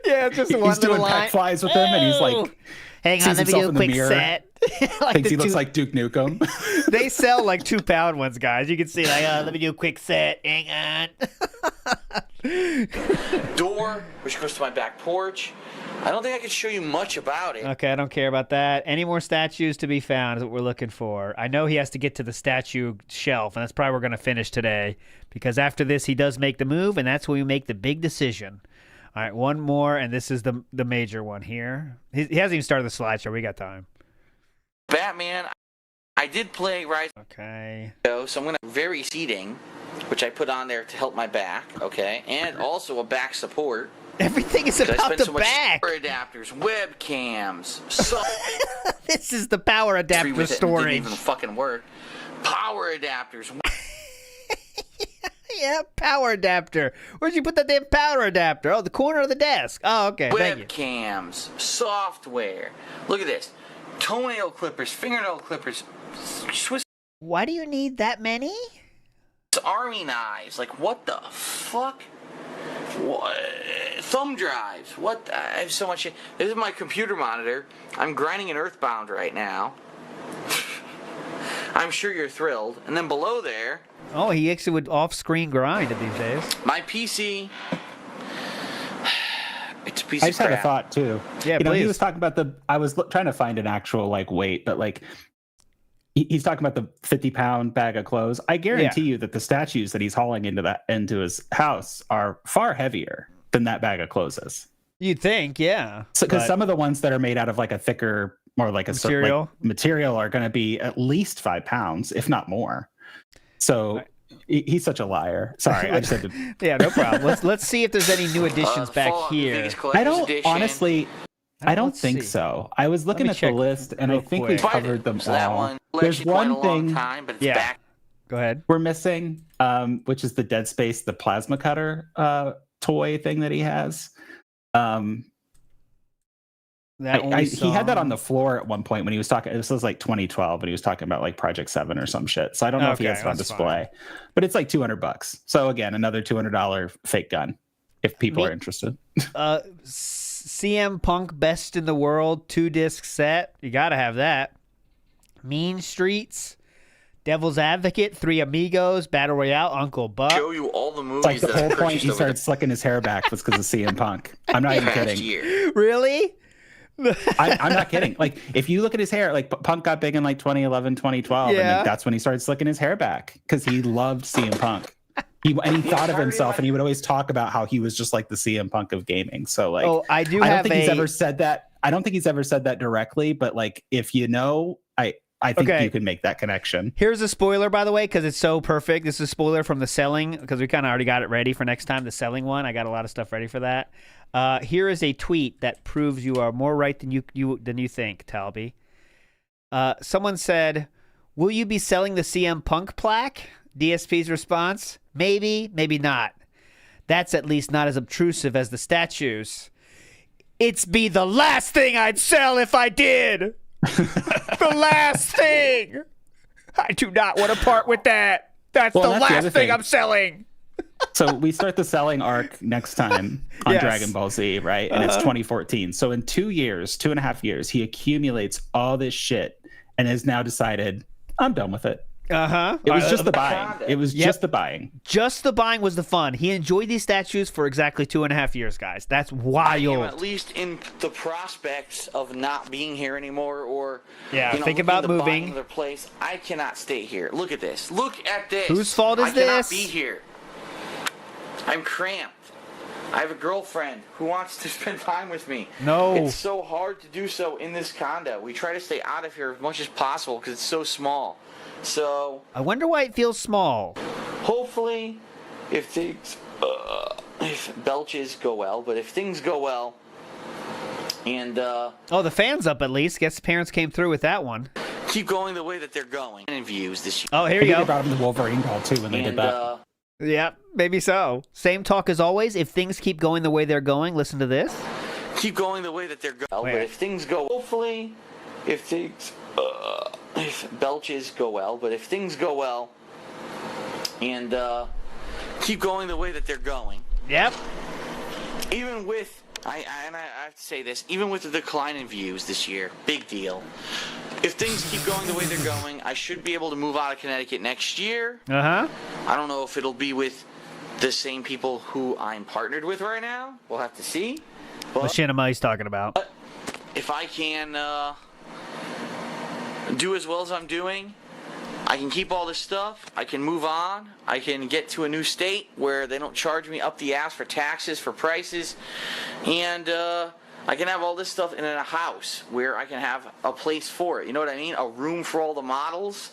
Yeah, it's just one he's doing line. pack flies with them, and he's like, hang on, let me do a quick set. Like thinks he looks like Duke Nukem. They sell like 2-pound ones, guys. You can see like, let me do a quick set. Hang on. Door, which goes to my back porch. I don't think I can show you much about it. Okay, I don't care about that. Any more statues to be found is what we're looking for. I know he has to get to the statue shelf, and that's probably where we're going to finish today. Because after this, he does make the move, and that's when we make the big decision. All right, one more, and this is the major one here. He hasn't even started the slideshow. We got time. Batman, I did play Rise. Okay. So I'm going to very seating, which I put on there to help my back, okay? And also a back support. Everything is about the back. Power adapters, webcams. This is the power adapter storage. Didn't even fucking work. Power adapters. Yeah, power adapter. Where'd you put that damn power adapter? Oh, the corner of the desk. Oh, okay. Webcams, software. Look at this. Toenail clippers, fingernail clippers, Swiss. Why do you need that many? Army knives. Like, what the fuck? What? Thumb drives. What? I have so much shit. This is my computer monitor. I'm grinding an Earthbound right now. I'm sure you're thrilled. And then below there... Oh, he actually would off-screen grind these days. My PC... It's a piece I of just had a crap. thought, too. Yeah, you know, please. he was talking about I was trying to find an actual, like, weight, but, like... He's talking about the 50-pound bag of clothes. I guarantee you that the statues that he's hauling into his house are far heavier than that bag of clothes is. You'd think, yeah. So, because some of the ones that are made out of like a thicker, more like a material, material are going to be at least 5 pounds, if not more. So he's such a liar. Sorry, I just had to. Yeah, no problem. Let's see if there's any new additions back here. I don't honestly. I don't think so. I was looking at the list, and I think we covered them all. That one, There's one thing. But it's back. Go ahead. We're missing, which is the Dead Space, the plasma cutter toy thing that he has. He had that on the floor at one point when he was talking. This was like 2012, and he was talking about like Project 7 or some shit. So I don't know if he has it on display, but it's like $200. So again, another $200 fake gun if people are interested. CM Punk Best in the World 2-disc set. You got to have that. Mean Streets, Devil's Advocate, Three Amigos, Battle Royale, Uncle Buck. Show you all the movies. It's like the whole point he started slicking his hair back was because of CM Punk. I'm not even kidding. Really? I'm not kidding. Like, if you look at his hair, like Punk got big in like 2011, 2012, and like, that's when he started slicking his hair back because he loved CM Punk. He thought of himself, and he would always talk about how he was just like the CM Punk of gaming. So like, I don't think he's ever said that. I don't think he's ever said that directly, but like, if you know, I think you can make that connection. Here's a spoiler, by the way, because it's so perfect. This is a spoiler from the selling, because we kind of already got it ready for next time. The selling one, I got a lot of stuff ready for that. Here is a tweet that proves you are more right than you think, Talby. Someone said, "Will you be selling the CM Punk plaque?" DSP's response: "Maybe, maybe not. That's at least not as obtrusive as the statues. It's be the last thing I'd sell if I did. The last thing. I do not want to part with that. That's the last thing I'm selling." So we start the selling arc next time on Dragon Ball Z, right? And it's 2014. So in 2.5 years, he accumulates all this shit and has now decided, I'm done with it. It was just the buying. It was just the buying. Just the buying was the fun. He enjoyed these statues for exactly 2.5 years, guys. That's wild. I am at least in the prospects of not being here anymore, or think about moving. Another place. I cannot stay here. Look at this. Look at this. Whose fault is this? I cannot this? be here. I'm cramped. I have a girlfriend who wants to spend time with me. No. It's so hard to do so in this condo. We try to stay out of here as much as possible because it's so small. So I wonder why it feels small. Hopefully, if belches go well, but if things go well, and the fan's up at least. Guess the parents came through with that one. Keep going the way that they're going. And views this year. Oh, here you go. They brought him the Wolverine call too when they did that. Yeah, maybe so. Same talk as always. If things keep going the way they're going, listen to this. Keep going the way that they're going. But if things go, hopefully, if belches go well, but if things go well, and keep going the way that they're going. Yep. Even with, I have to say this, even with the decline in views this year, big deal. If things keep going the way they're going, I should be able to move out of Connecticut next year. I don't know if it'll be with the same people who I'm partnered with right now. We'll have to see. But Machinima he's talking about. If I can do as well as I'm doing, I can keep all this stuff. I can move on. I can get to a new state where they don't charge me up the ass for taxes, for prices, and I can have all this stuff in a house where I can have a place for it. You know what I mean? A room for all the models.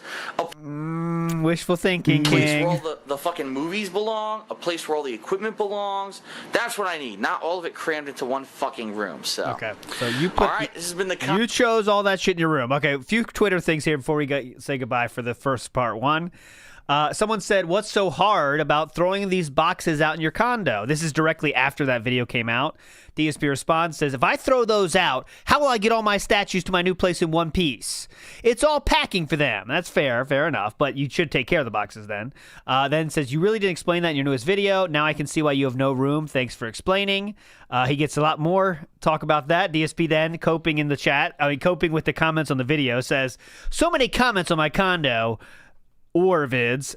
Wishful thinking, A place King. where all the fucking movies belong. A place where all the equipment belongs. That's what I need. Not all of it crammed into one fucking room. So Okay, so you put. All right, this has been the. You chose all that shit in your room. Okay, a few Twitter things here before we say goodbye for the first part one. Someone said, what's so hard about throwing these boxes out in your condo? This is directly after that video came out. DSP responds, says, if I throw those out, how will I get all my statues to my new place in one piece? It's all packing for them. That's fair enough, but you should take care of the boxes then. Then says, you really didn't explain that in your newest video. Now I can see why you have no room. Thanks for explaining. He gets a lot more talk about that. DSP then, coping with the comments on the video, says, so many comments on my condo. Or vids.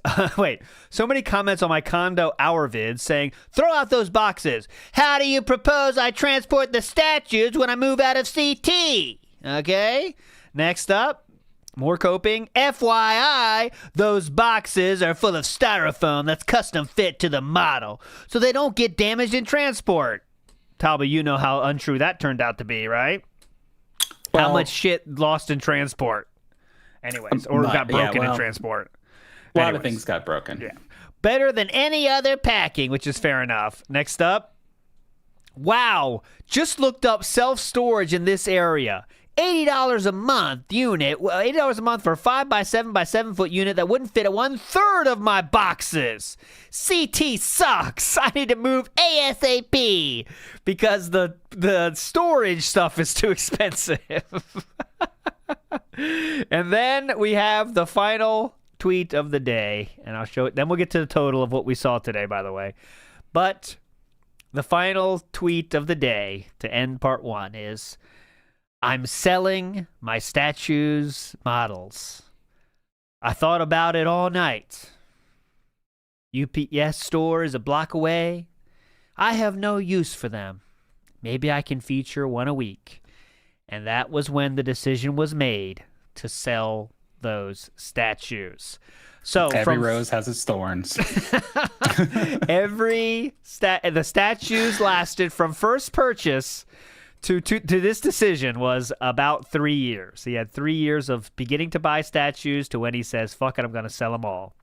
So many comments on my condo hour vids saying, throw out those boxes. How do you propose I transport the statues when I move out of CT? Okay. Next up, more coping. FYI, those boxes are full of styrofoam that's custom fit to the model, so they don't get damaged in transport. Talbot, you know how untrue that turned out to be, right? Well, how much shit lost in transport? Anyways, or got broken in transport. A lot of things got broken. Yeah. Better than any other packing, which is fair enough. Next up. Wow. Just looked up self-storage in this area. $80 a month unit. $80 a month for a 5x7 by 7 foot unit that wouldn't fit 1/3 of my boxes. CT sucks. I need to move ASAP because the storage stuff is too expensive. And then we have the final tweet of the day, and I'll show it. Then we'll get to the total of what we saw today, by the way. But the final tweet of the day to end part one is, I'm selling my statues models. I thought about it all night. UPS store is a block away. I have no use for them. Maybe I can feature one a week. And that was when the decision was made to sell those statues. So every rose has its thorns. The statues lasted from first purchase to this decision was about 3 years. He had 3 years of beginning to buy statues to when he says, fuck it, I'm going to sell them all.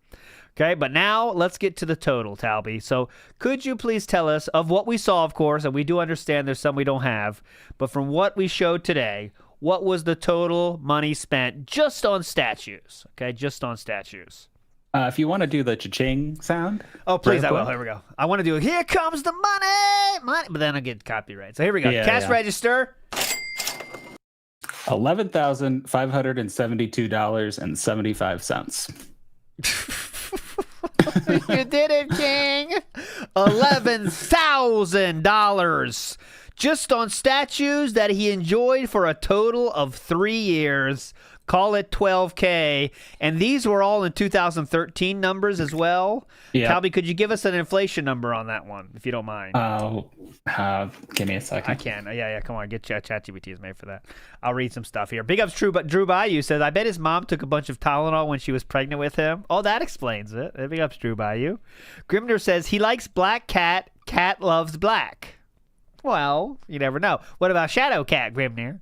Okay, but now let's get to the total, Talby. So could you please tell us of what we saw, of course, and we do understand there's some we don't have, but from what we showed today, what was the total money spent just on statues? Okay, just on statues. If you want to do the cha-ching sound. Oh, please, I will. Here we go. I want to do, here comes the money, but then I'll get copyright. So here we go. Cash register. $11,572.75. You did it, King. $11,000 just on statues that he enjoyed for a total of 3 years. Call it $12K. And these were all in 2013 numbers as well. Yeah. Talby, could you give us an inflation number on that one, if you don't mind? Give me a second. I can. Yeah, come on. Get ChatGPT is made for that. I'll read some stuff here. Big ups, Drew Bayou says, I bet his mom took a bunch of Tylenol when she was pregnant with him. Oh, that explains it. Big ups, Drew Bayou. Grimner says, he likes black cat. Cat loves black. Well, you never know. What about Shadow Cat, Grimnir?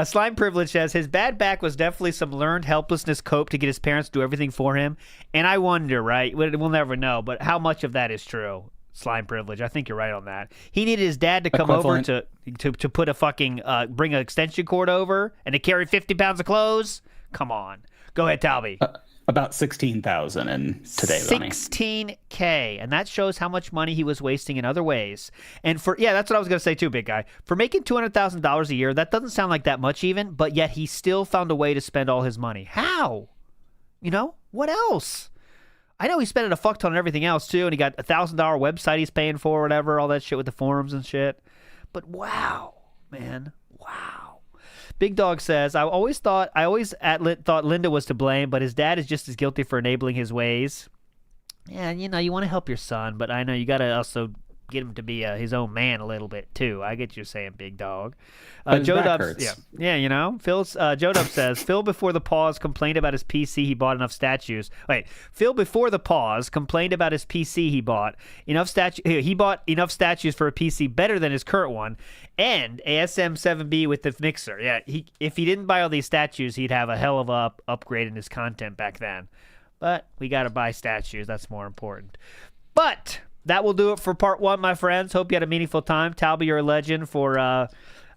Slime Privilege says, his bad back was definitely some learned helplessness cope to get his parents to do everything for him. And I wonder, right? We'll never know, but how much of that is true? Slime Privilege. I think you're right on that. He needed his dad to come over to put a fucking, bring an extension cord over and to carry 50 pounds of clothes? Come on. Go ahead, Talby. About $16,000 in today's money. $16K, and that shows how much money he was wasting in other ways. And that's what I was going to say too, big guy. For making $200,000 a year, that doesn't sound like that much even, but yet he still found a way to spend all his money. How? You know, what else? I know he spent a fuck ton on everything else too, and he got a $1,000 website he's paying for, or whatever, all that shit with the forums and shit. But wow, man, wow. Big Dog says, I always thought Linda was to blame, but his dad is just as guilty for enabling his ways. Yeah, you know, you want to help your son, but I know you got to also get him to be his own man a little bit too. I get you saying, big dog. But his Joe back Dubs, hurts. yeah, you know. Joe Dubs says Phil before the pause complained about his PC. He bought enough statues. Wait, Phil before the pause complained about his PC. He bought enough He bought enough statues for a PC better than his current one, and a SM7B with the mixer. Yeah, if he didn't buy all these statues, he'd have a hell of a upgrade in his content back then. But we got to buy statues. That's more important. But that will do it for part 1, my friends. Hope you had a meaningful time. Talby, you're a legend for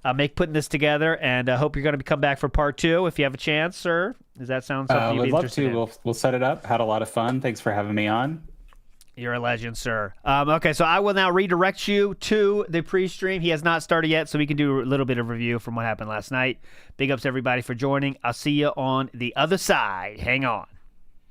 putting this together, and I hope you're going to come back for part 2 if you have a chance, sir. Does that sound something you'd be interested in? Would love to. We'll set it up. Had a lot of fun. Thanks for having me on. You're a legend, sir. Okay, so I will now redirect you to the pre-stream. He has not started yet, so we can do a little bit of review from what happened last night. Big ups, everybody, for joining. I'll see you on the other side. Hang on.